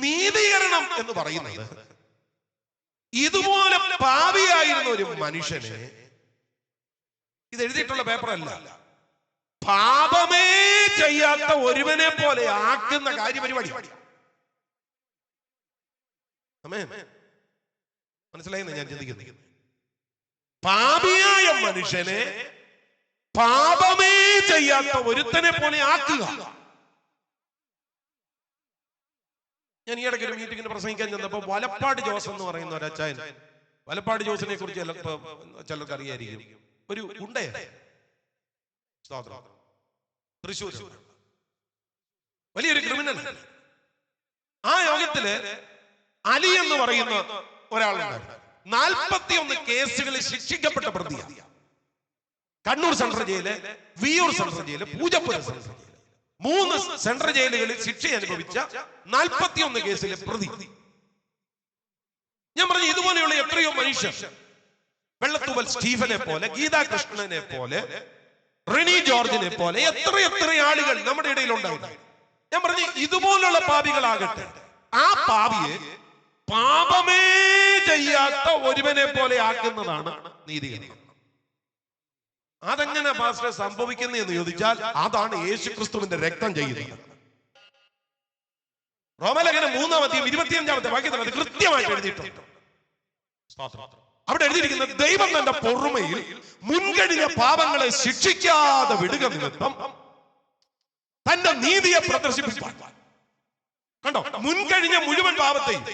നീതീകരണം എന്ന് പറയുന്നത് ഇതുപോലെ പാപിയായിരുന്ന ഒരു മനുഷ്യനെ, ഇത് എഴുതിയിട്ടുള്ള പേപ്പറല്ല, പാപമേ ചെയ്യാത്ത ഒരുവനെ പോലെ ആക്കുന്ന കാര്യപരിപാടി. മനസ്സിലായെന്ന് ഞാൻ ചിന്തിക്കുന്നു. പാപിയായ മനുഷ്യനെ പാപമേ ചെയ്യാത്ത ഒരുത്തനെ പോലെ ആക്കുക. ഞാൻ ഈയിടയ്ക്ക് ഒരു മീറ്റിങ്ങിന് പ്രസംഗിക്കാൻ ചെന്നപ്പോ വലപ്പാട് ജോസ് എന്ന് പറയുന്ന ഒരു അച്ചായൻ, വലപ്പാട് ജോസിനെ കുറിച്ച് ചിലർക്ക് അറിയായിരിക്കും, ഒരു ഗുണ്ടയാണ്, തൃശ്ശൂർ വലിയൊരു ക്രിമിനൽ. ആ യോഗത്തില് അലി എന്ന് പറയുന്ന ഒരാളുണ്ടായിരുന്നു. 41 കേസുകളിൽ ശിക്ഷിക്കപ്പെട്ട പ്രതിയാണ്. കണ്ണൂർ സെൻട്രൽ ജയില്, വിയൂർ സെൻട്രൽ ജയില്, പൂജപ്പുര സെൻട്രൽ ജയില്, 3 സെൻട്രൽ ജയിലുകളിൽ ശിക്ഷ അനുഭവിച്ച 41 കേസിലെ പ്രതി. ഞാൻ പറഞ്ഞു, ഇതുപോലെയുള്ള എത്രയോ മനുഷ്യർ, വെള്ളത്തൂവൽ സ്റ്റീഫനെ പോലെ, ഗീതാ കൃഷ്ണനെ പോലെ, റിനി ജോർജിനെ പോലെ എത്ര ആളുകൾ നമ്മുടെ ഇടയിൽ ഉണ്ടായിരുന്നു. ഞാൻ പറഞ്ഞു, ഇതുപോലുള്ള പാപികളാകട്ടെ, ആ പാപിയെ പാപമേ ചെയ്യാത്ത ഒരുവനെ പോലെ ആക്കുന്നതാണ് നീതീകരണം. അതെങ്ങനെ പാസ്റ്റർ സംഭവിക്കുന്നത് എന്ന് ചോദിച്ചാൽ, അതാണ് യേശുക്രിസ്തുവിന്റെ രക്തം ചെയ്യുന്നത്. റോമലേഖനം 3-25 വാക്യത്തിൽ അത് കൃത്യമായിട്ട് എഴുതിയിട്ടുണ്ട്. അവിടെ എഴുതിയിരിക്കുന്നത്, ദൈവം തന്റെ പൊറുമയിൽ മുൻകഴിഞ്ഞ പാപങ്ങളെ ശിക്ഷിക്കാതെ വിടുക നിമിത്തം തന്റെ നീതിയെ പ്രദർശിപ്പിക്കാൻ. കണ്ടോ, മുൻകഴിഞ്ഞ മുഴുവൻ പാപത്തെയും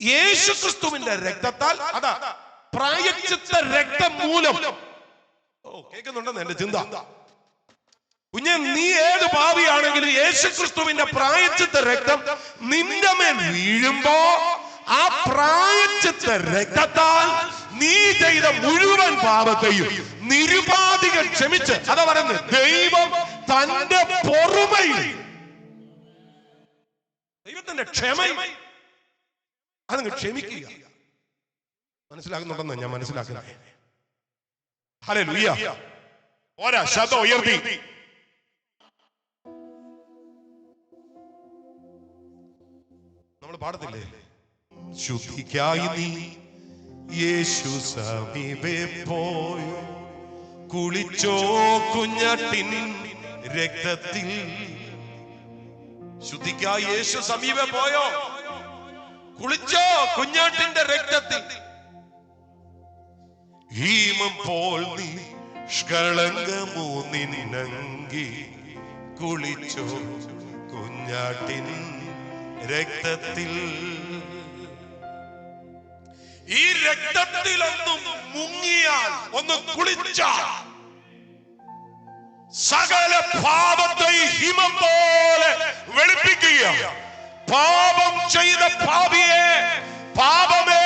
യേശുക്രിസ്തുവിന്റെ രക്തത്താൽ, അതാ പ്രായശ്ചിത്ത രക്തം മൂലം. കേൾക്കുന്നുണ്ടെന്ന് എന്റെ ചിന്ത. കുഞ്ഞെ, നീ ഏത് പാപിയാണെങ്കിലും യേശുക്രിസ്തുവിന്റെ പ്രായശ്ചിത്ത രക്തം നിന്റെ മേൽ വീഴുമ്പോ, ആ പ്രായശ്ചിത്ത രക്തത്താൽ നീ ചെയ്ത മുഴുവൻ പാപത്തെയും നിരുപാധികം ക്ഷമിച്ച്, അതാ പറയുന്നത്, ദൈവം തന്റെ പൊറുമയിൽ, ദൈവത്തിന്റെ ക്ഷമയിൽ അതങ്ങ് ക്ഷമിക്കുക. മനസ്സിലാക്കുന്നുണ്ടെന്ന് ഞാൻ മനസ്സിലാക്കുന്നത്. ഹല്ലേലൂയ. ഒരാ ശബ്ദം ഉയർത്തി. നമ്മൾ പാടത്തില്ലേ, ശുദ്ധിക്കായി നീ യേശു സമീപേ പോയി കുളിച്ചോ കുഞ്ഞാട്ടിൻ രക്തത്തിൽ. ശുദ്ധിക്കായി യേശു സമീപേ പോയോ? കുളിച്ചോ കുഞ്ഞാട്ടിന്റെ രക്തത്തിൽ. ഹീമം പോൽ നീ കളങ്കമോ നിന്നങ്കി കുളിച്ചോ കുഞ്ഞാട്ടിൻ രക്തത്തിൽ. ഈ രക്തത്തിലൊന്നും മുങ്ങിയാൽ, ഒന്ന് കുളിച്ചാൽ, സകല പാപത്തെ ഹിമം പോലെ വെളുപ്പിക്കുക. പാപം ചെയ്ത പാപിയെ പാപമേ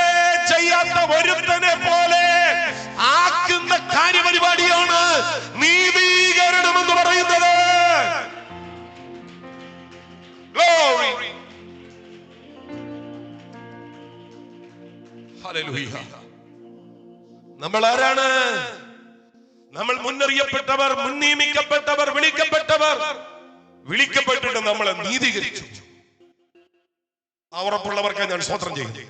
ചെയ്യാത്ത ഒരുത്തനെ പോലെ ആക്കുന്ന കാര്യപരിപാടിയാണ് നീതീകരണം എന്ന് പറയുന്നത്. നമ്മൾ ആരാണ്? നമ്മൾ മുന്നറിയപ്പെട്ടവർ, മുൻനിയമിക്കപ്പെട്ടവർ, വിളിക്കപ്പെട്ടവർ, വിളിക്കപ്പെട്ടിട്ട് നമ്മളെ നീതീകരിച്ചു. ആ ഉറപ്പുള്ളവർക്ക് ഞാൻ സ്തോത്രം ചെയ്യുന്നു.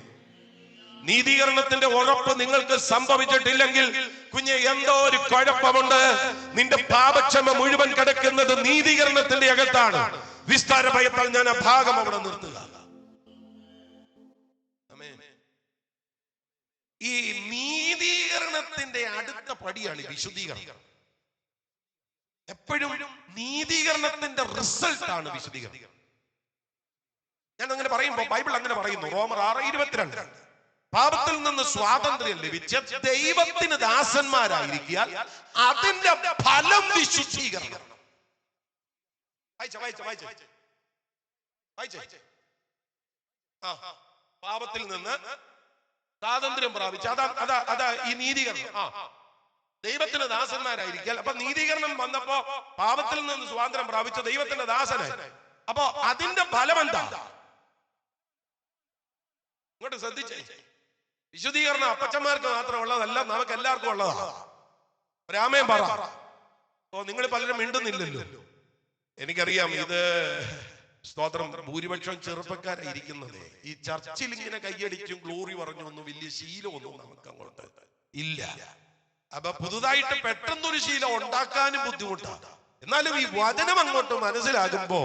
നീതീകരണത്തിന്റെ ഉറപ്പ് നിങ്ങൾക്ക് സംഭവിച്ചിട്ടില്ലെങ്കിൽ കുഞ്ഞെ എന്തോ ഒരു കുഴപ്പമുണ്ട്. നിന്റെ പാപക്ഷമ മുഴുവൻ കിടക്കുന്നത് നീതീകരണത്തിന്റെ അകത്താണ്. വിസ്താര ഭയത്താൽ ഞാൻ ആ ഭാഗം അവിടെ നിർത്തുക. ഈ നീതീകരണത്തിന്റെ അടുത്ത പടിയാണ് വിശുദ്ധീകരണം. എപ്പോഴും നീതീകരണത്തിന്റെ റിസൾട്ടാണ് വിശുദ്ധീകരണം. ഞാൻ അങ്ങനെ പറയുമ്പോ ബൈബിൾ അങ്ങനെ പറയുന്നു. റോമർ 6:22 പാപത്തിൽ നിന്ന് സ്വാതന്ത്ര്യം ലഭിച്ച ദൈവത്തിന് ദാസന്മാരായിരിക്കാൻ അതിന്റെ ഫലം വിശുദ്ധീകരണം. പാപത്തിൽ നിന്ന് സ്വാതന്ത്ര്യം പ്രാപിച്ച അതാ ഈ നീതീകരണം. ദൈവത്തിന് ദാസന്മാരായിരിക്കാൻ. അപ്പൊ നീതീകരണം വന്നപ്പോ പാപത്തിൽ നിന്ന് സ്വാതന്ത്ര്യം പ്രാപിച്ച ദൈവത്തിന്റെ ദാസനായി. അപ്പൊ അതിന്റെ ഫലം എന്താ? ഇങ്ങോട്ട് ശ്രദ്ധിച്ചേ. വിശുദ്ധീകരണം അപ്പച്ചന്മാർക്ക് മാത്രം ഉള്ളതല്ല, നമുക്ക് എല്ലാവർക്കും ഉള്ളതാണ്. രാമേൻ പറ. ഓ, നിങ്ങൾ പലരും മിണ്ടുന്നില്ലല്ലോ. എനിക്കറിയാം ഇത് സ്തോത്രം ഭൂരിപക്ഷം ചെറുപ്പക്കാരായിരിക്കുന്നത്. ഈ ചർച്ചിൽ ഇങ്ങനെ കൈയടിച്ചും ഗ്ലോറി പറഞ്ഞു ഒന്നും വലിയ ശീലമൊന്നും നമുക്ക് അങ്ങോട്ട് ഇല്ല. അപ്പൊ പുതുതായിട്ട് പെട്ടെന്നൊരു ശീലം ഉണ്ടാക്കാനും ബുദ്ധിമുട്ടാണ്. എന്നാലും ഈ വചനം അങ്ങോട്ട് മനസ്സിലാകുമ്പോ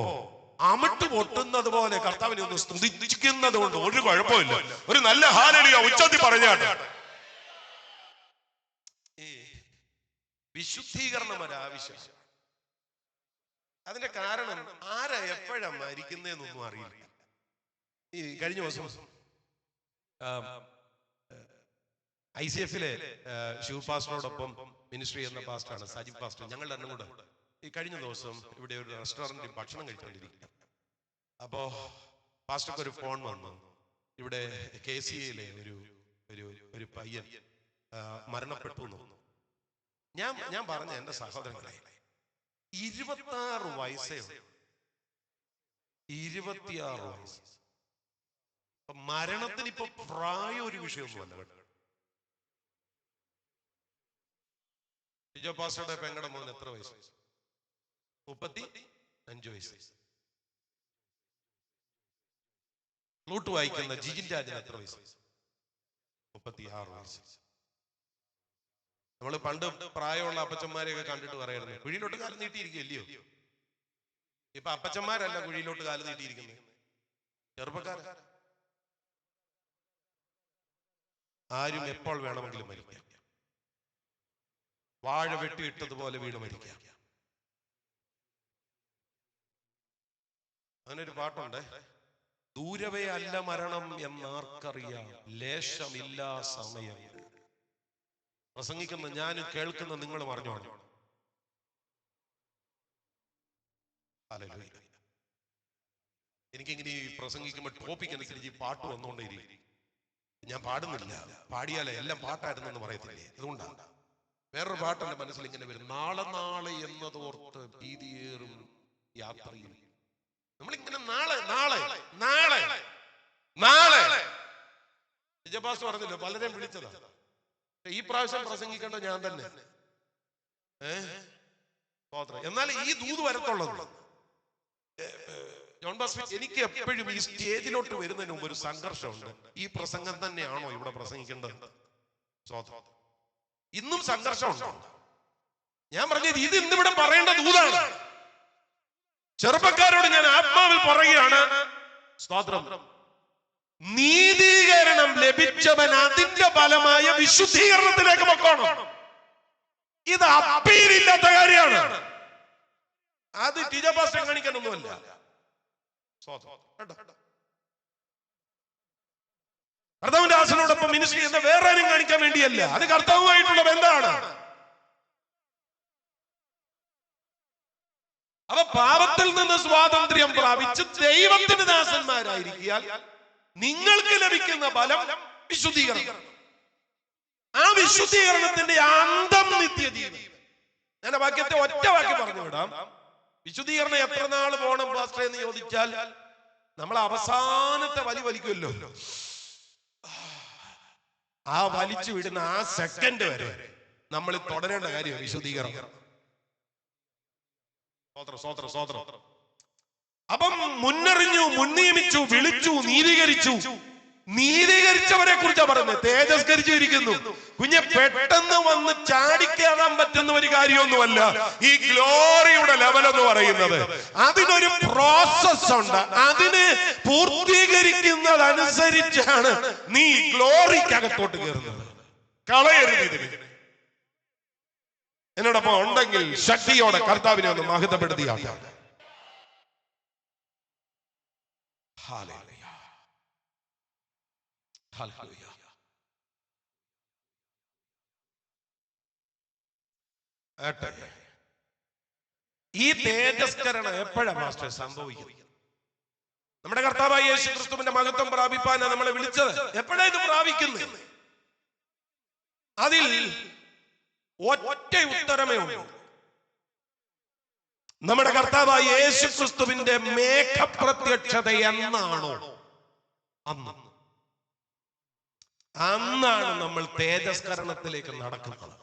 അമിട്ട് പൊട്ടുന്നത് പോലെ കർത്താവിനെ ഒന്ന് സ്തുതിക്കുന്നത് കൊണ്ട് ഒരു കുഴപ്പമില്ല. ഒരു നല്ല ഹല്ലേലൂയ ഉച്ചത്തിൽ പറഞ്ഞാട്ടെ. ഈ വിശുദ്ധീകരണം ഒരാവശ്യം. അതിന്റെ കാരണം ആരാ എപ്പോഴാ മരിക്കുന്നതെന്നൊന്നും അറിയില്ല. ഈ കഴിഞ്ഞ ദിവസം ICF-ലെ ശിവ പാസ്റ്ററോടൊപ്പം മിനിസ്ട്രി ചെയ്യുന്ന പാസ്റ്ററാണ് സജിബ് പാസ്റ്റർ. ഞങ്ങളുടെ എണ്ണം കൂടെ ഈ കഴിഞ്ഞ ദിവസം ഇവിടെ ഒരു റെസ്റ്റോറന്റിൽ ഭക്ഷണം കഴിച്ചുകൊണ്ടിരിക്കുക. അപ്പോ പാസ്റ്റർക്ക് ഒരു ഫോൺ വന്നു. ഇവിടെ KCA-യിലെ ഒരു പയ്യൻ മരണപ്പെട്ടു എന്ന്. ഞാൻ പറഞ്ഞ എന്റെ സഹോദരങ്ങളെ 26 വയസ്സേ 26 വയസ്സ്. മരണത്തിന് ഇപ്പൊ പ്രായം ഒരു വിഷയമൊന്നുമല്ല കേട്ടോ. ലിജോ പാസ്റ്ററുടെ പെങ്ങളുടെ മോൻ എത്ര വയസ്സ്? 35 വയസ്സ്. ഫ്ലൂട്ട് വായിക്കുന്ന ജിജിൻ രാജന് എത്ര വയസ്സ്? 36 വയസ്സ്. നമ്മള് പണ്ട് പ്രായമുള്ള അപ്പച്ചന്മാരെയൊക്കെ കണ്ടിട്ട് പറയായിരുന്നു, കുഴിയിലോട്ട് കാല് നീട്ടിയിരിക്കുകയല്ലയോ. ഇപ്പൊ അപ്പച്ചന്മാരല്ല കുഴിയിലോട്ട് കാല് നീട്ടിയിരിക്കുന്നത്, ചെറുപ്പക്കാർ. ആരും എപ്പോൾ വേണമെങ്കിലും മരിക്കാം. വാഴ വെട്ടിയിട്ടതുപോലെ വീണ് മരിക്കാം. അങ്ങനൊരു പാട്ടുണ്ട്. ദൂരവേ അല്ല മരണം എന്നാർക്കറിയാം, ലേശമില്ലാ സമയം. പ്രസംഗിക്കുന്ന ഞാനും കേൾക്കുന്ന നിങ്ങൾ പറഞ്ഞോണം. ഹല്ലേലൂയ. എനിക്കിങ്ങനെ പ്രസംഗിക്കുമ്പോൾ ടോപ്പിക് അനുസരിച്ച് ഈ പാട്ട് വന്നുകൊണ്ടേയിരിക്കും. ഞാൻ പാടുന്നില്ല, പാടിയാലേ എല്ലാം പാട്ടായിരുന്നെന്ന് പറയത്തില്ലേ. അതുകൊണ്ടാണ് വേറൊരു പാട്ട് എന്റെ മനസ്സിൽ ഇങ്ങനെ വരും. നാളെ നാളെ എന്നതോർത്ത് ഭീതിയേറും യാത്രയിൽ. നമ്മളിങ്ങനെ നാളെ നാളെ നാളെ നാളെ വിജയപാസ് പറഞ്ഞില്ല, പലരെയും വിളിച്ചതാ. ഈ പ്രാവശ്യം പ്രസംഗിക്കേണ്ട ഞാൻ തന്നെ. എന്നാൽ ഈ ദൂത് വരത്തുള്ളത് ജോൺ ബാസ്. എനിക്ക് എപ്പോഴും ഈ സ്റ്റേജിലോട്ട് വരുന്നതിന് മുമ്പ് ഒരു സംഘർഷമുണ്ട്. ഈ പ്രസംഗം തന്നെയാണോ ഇവിടെ പ്രസംഗിക്കേണ്ടത്? ഇന്നും സംഘർഷമുണ്ടോ? ഞാൻ പറഞ്ഞത് ഇത് ഇന്നിവിടെ പറയേണ്ട ദൂതാണ്. ചെറുപ്പക്കാരോട് ഞാൻ ആത്മാവിൽ പറയുകയാണ്, സ്തോത്രം, നീതീകരണം ലഭിച്ചവൻ അതിന്റെ ഫലമായ വിശുദ്ധീകരണത്തിലേക്ക് പൊക്കോണം. ഇത് അപ്പീലില്ലാത്ത കാര്യമാണ്. അത് ടീച്ചർ കാണിക്കാനൊന്നുമല്ല. കർത്താവിന്റെ ദാസനോടൊപ്പം മിനിസ്ട്രി ചെയ്യുന്ന വേറെ ആരും കാണിക്കാൻ വേണ്ടിയല്ല. അത് കർത്താവുമായിട്ടുള്ള ബന്ധമാണ്. അപ്പൊ പാപത്തിൽ നിന്ന് സ്വാതന്ത്ര്യം പ്രാപിച്ച് ദൈവത്തിന് ദാസന്മാരായിരിക്കാൻ നിങ്ങൾക്ക് ലഭിക്കുന്ന ഫലം വിശുദ്ധീകരണം. ആ വിശുദ്ധീകരണത്തിന്റെ അന്തം നിത്യജീവൻ. ഞാൻ വാക്യത്തെ ഒറ്റ വാക്യം പറഞ്ഞു വിടാം. വിശുദ്ധീകരണം എത്ര നാൾ പോകണം പാസ്റ്റർ എന്ന് ചോദിച്ചാൽ, നമ്മൾ അവസാനത്തെ വലിക്കുമല്ലോ, ആ വലിച്ചു വിടുന്ന ആ സെക്കൻഡ് വരെ നമ്മൾ തുടരേണ്ട കാര്യം വിശുദ്ധീകരണം. അപ്പം മുന്നറിഞ്ഞു, മുൻനിയമിച്ചു, വിളിച്ചു, നീതീകരിച്ചു. നീതീകരിച്ചവരെ കുറിച്ചാണ് പറയുന്നത്. തേജസ്കരിച്ചിരിക്കുന്നു. കുഞ്ഞെ പെട്ടെന്ന് വന്ന് ചാടിക്കേറാൻ പറ്റുന്ന ഒരു കാര്യമൊന്നുമല്ല ഈ ഗ്ലോറിയുടെ ലെവൽ എന്ന് പറയുന്നത്. അതിനൊരു പ്രോസസ് ഉണ്ട്. അതിന് പൂർത്തീകരിക്കുന്നതനുസരിച്ചാണ് നീ ഗ്ലോറിക്കകത്തോട്ട് കയറുന്നത്. കളയരുത് ഇതിന്. എന്നോടൊപ്പം ഉണ്ടെങ്കിൽ ശക്തിയോടെ കർത്താവിനെ ഒന്ന് മഹത്വപ്പെടുത്തിയാണ്. ഈ തേജസ്കരണം എപ്പോഴാണ് മാസ്റ്റർ സംഭവിക്കുന്നത്? നമ്മുടെ കർത്താവായ യേശു ക്രിസ്തുവിന്റെ മഹത്വം പ്രാപിപ്പാനാ നമ്മളെ വിളിച്ചത്. എപ്പോഴാണ് ഇത് പ്രാപിക്കുന്നത്? അതിൽ ഒറ്റ ഉത്തരമേ ഉള്ളൂ. നമ്മുടെ കർത്താവായ യേശു ക്രിസ്തുവിന്റെ മേഘപ്രത്യക്ഷത എന്നാണോ അന്നാണ് നമ്മൾ തേജസ്കരണത്തിലേക്ക് നടക്കുന്നത്.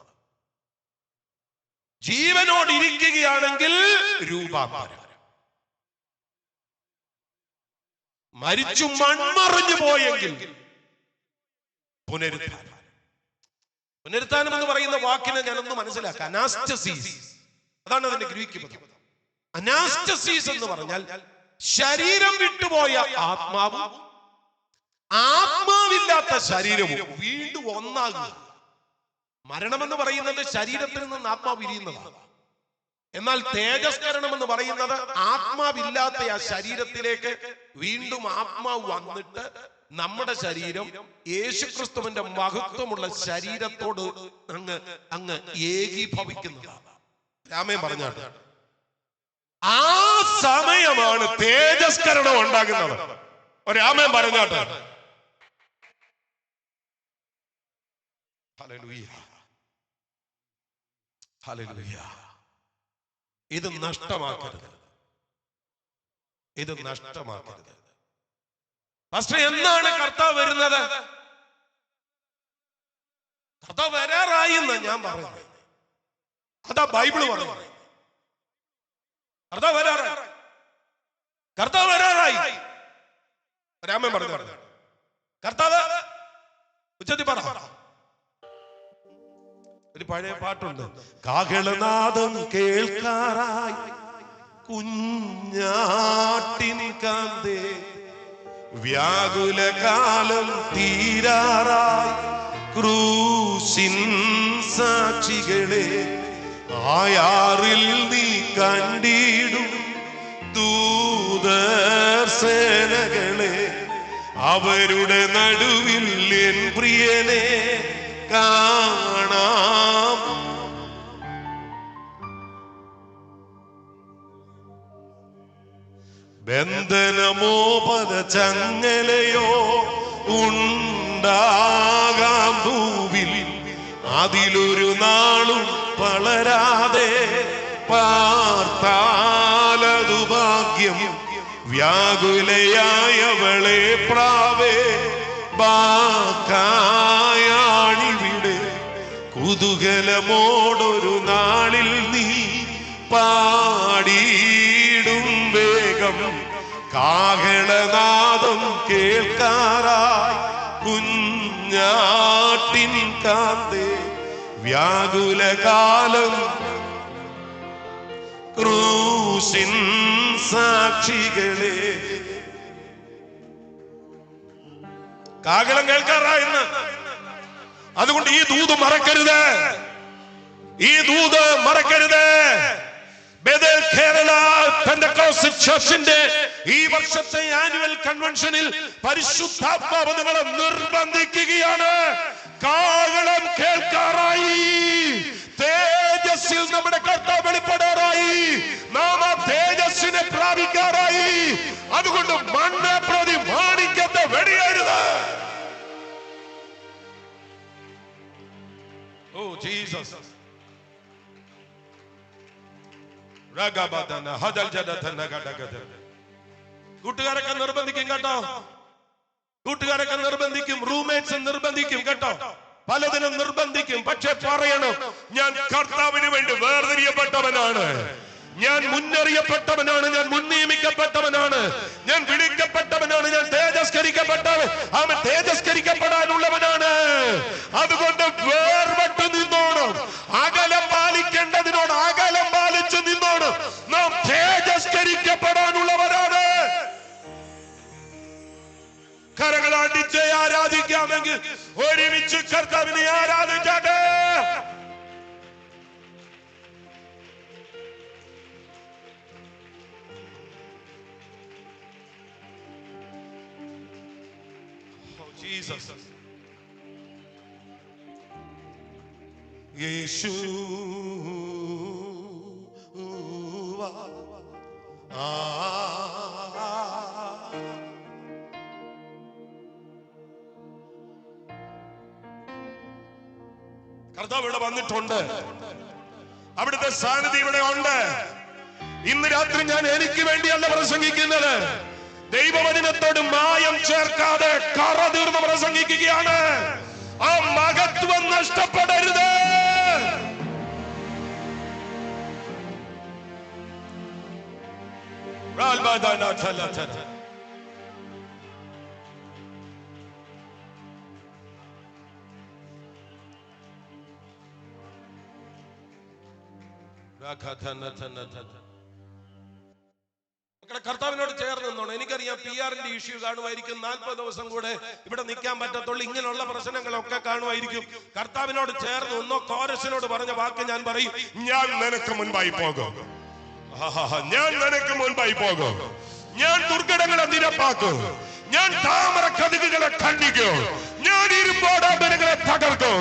ജീവനോട് ഇരിക്കുകയാണെങ്കിൽ രൂപാന്തരം, മരിച്ചു മൺമറിഞ്ഞു പോയെങ്കിൽ പുനരുത്ഥാനം. പുനരുത്ഥാനം എന്ന് പറയുന്ന വാക്കിനെ ഞാനൊന്ന് മനസ്സിലാക്കാം. അനാസ്റ്റസീസ്, അതാണ് അതിന്റെ ഗ്രീക്ക് പദം. അനാസ്റ്റസീസ് എന്ന് പറഞ്ഞാൽ ശരീരം വിട്ടുപോയ ആത്മാവും ആത്മാവില്ലാത്ത ശരീരവും വീണ്ടും ഒന്നാകുക. മരണമെന്ന് പറയുന്നത് ശരീരത്തിൽ നിന്ന് ആത്മാവ് പിരിയുന്നതാണ്. എന്നാൽ തേജസ്കരണം എന്ന് പറയുന്നത് ആത്മാവില്ലാത്ത ആ ശരീരത്തിലേക്ക് വീണ്ടും ആത്മാവ് വന്നിട്ട് നമ്മുടെ ശരീരം യേശുക്രിസ്തുവിന്റെ മഹത്വമുള്ള ശരീരത്തോട് അങ്ങ് ഏകീഭവിക്കുന്നതാണ്. രാമൻ പറഞ്ഞാട്ട് ആ സമയമാണ് തേജസ്കരണം ഉണ്ടാകുന്നത്. രാമൻ പറഞ്ഞാട്ട് ഹല്ലേലൂയ, ഹല്ലേലൂയ. ഇത് നഷ്ടമാക്കരുത്, ഇത് നഷ്ടമാക്കരുത്. പാസ്റ്റർ, എന്നാണ് കർത്താവ് വരുന്നത്? കർത്താവ് വരാറായി എന്ന് ഞാൻ പറയുന്നത്. അതാ ബൈബിള് പറയുന്നത്. കർത്താവ് വരാറായി, കർത്താവ് വരാറായി. രാമൻ പറഞ്ഞു കർത്താവ് ഉച്ചത്തിൽ പറ. ഒരു പഴയ പാട്ടുണ്ട്. കാഹളനാദം കേൾക്കാറായി കുഞ്ഞാട്ടിൻ കാന്തേ, വ്യാകുലകാലം തീരാറായി ക്രൂശിൻ സാക്ഷികളെ, ആയാറിൽ നീ കണ്ടിടും ദൂതർസേനകളെ, അവരുടെ നടുവിൽ എൻ പ്രിയനെ കാണാം. ബന്ധനമോ പദചങ്ങലയോ ഉണ്ടാകാം ഭൂവിൽ, അതിലൊരു നാളും വളരാതെ പാർത്താലതു ഭാഗ്യം. വ്യാകുലയായവളെ പ്രാവേ ബാക്കായാണിവിടെ, കുതൂഹലമോടൊരു നാളിൽ നീ പാടിയിടും വേഗം. കാഹളനാദം കേൾക്കാറായി കുഞ്ഞാട്ടിൻ കാന്തേ, വ്യാകുലകാലം ക്രൂശിൻ സാക്ഷികളെ. കാഹളം കേൾക്കാറായെന്ന്. അതുകൊണ്ട് ഈ ദൂത് മറക്കരുത്, ഈ ദൂത് മറക്കരുത്. ബേതേൽ കേരള പെന്തക്കോസ്റ്റ് ചർച്ചിന്റെ ഈ വർഷത്തെ ആനുവൽ കൺവെൻഷനിൽ പരിശുദ്ധാത്മാവ് നിങ്ങളെ നിർബന്ധിക്കുകയാണ്. കാഹളം കേൾക്കാറായി, തേജസ്സിൽ നമ്മുടെ കർത്താവ് വെളിപ്പെടാറായി, നാം ആ തേജസ്സിനെ പ്രാപിക്കാറായി. അതുകൊണ്ട് മണ്ണ് പ്രതി മാണിക്യത്തെ വെടിയരുത്. ഓ ജീസസ്, കൂട്ടുകാരൊക്കെ നിർബന്ധിക്കും കേട്ടോ, കൂട്ടുകാരൊക്കെ നിർബന്ധിക്കും, റൂംമേറ്റ്സ് നിർബന്ധിക്കും കേട്ടോ, പലതിനും നിർബന്ധിക്കും. പക്ഷെ പറയണം, ഞാൻ കർത്താവിന് വേണ്ടി വേർതിരിയപ്പെട്ടവനാണ്. ഞാൻ മുന്നറിയപ്പെട്ടവനാണ്, ഞാൻ മുൻനിയമിക്കപ്പെട്ടവനാണ്, ഞാൻ വിളിക്കപ്പെട്ടവനാണ്, ഞാൻ തേജസ്കരിക്കപ്പെട്ടവൻ, അവൻ തേജസ്കരിക്കപ്പെടാനുള്ളവനാണ്. അതുകൊണ്ട് വേർപെട്ട് നിന്നോണം, അകലം പാലിക്കേണ്ടതിനോട് അകലം പാലിച്ചു നിന്നോണം. നാം തേജസ്കരിക്കപ്പെടാനുള്ളവരാണ്. കരങ്ങളാടിച്ച് ആരാധിക്കാമെങ്കിൽ ഒരുമിച്ച് കർത്താവിനെ ആരാധിക്കട്ടെ. യേശു കർത്താവ് ഇവിടെ വന്നിട്ടുണ്ട്. അവിടുത്തെ സാന്നിധ്യം ഇവിടെ ഉണ്ട്. ഇന്ന് രാത്രി ഞാൻ എനിക്ക് വേണ്ടിയല്ല പ്രസംഗിക്കുന്നത്, ദൈവവചനത്തോട് മായം ചേർക്കാതെ കറ തീർന്ന് പ്രസംഗിക്കുകയാണ്. ആ മഹത്വം നഷ്ടപ്പെടരുത്. കർത്താവിനോട് ചേർന്ന് നിന്നോണം. എനിക്കറിയാം PR-ന്റെ ഇഷ്യൂ കാണുമായിരിക്കും. 40 ദിവസം കൂടെ ഇവിടെ നിൽക്കാൻ പറ്റത്തുള്ളൂ. ഇങ്ങനെയുള്ള പ്രശ്നങ്ങളൊക്കെ കാണുമായിരിക്കും. കർത്താവിനോട് ചേർന്ന് നിന്നോ. കോരസിനോട് പറഞ്ഞ വാക്ക് ഞാൻ പറയും, ഞാൻ നിനക്ക് മുൻപായി പോകും, ഞാൻ നിനക്ക് മുൻപായി പോകും, ഞാൻ ദുർഘടങ്ങളെ നിരപ്പാക്കും, ഞാൻ താമര കതികുകളെ ഖണ്ഡിക്കും, ഞാൻ ഇരുമ്പോടാമ്പലുകളെ തകർക്കും.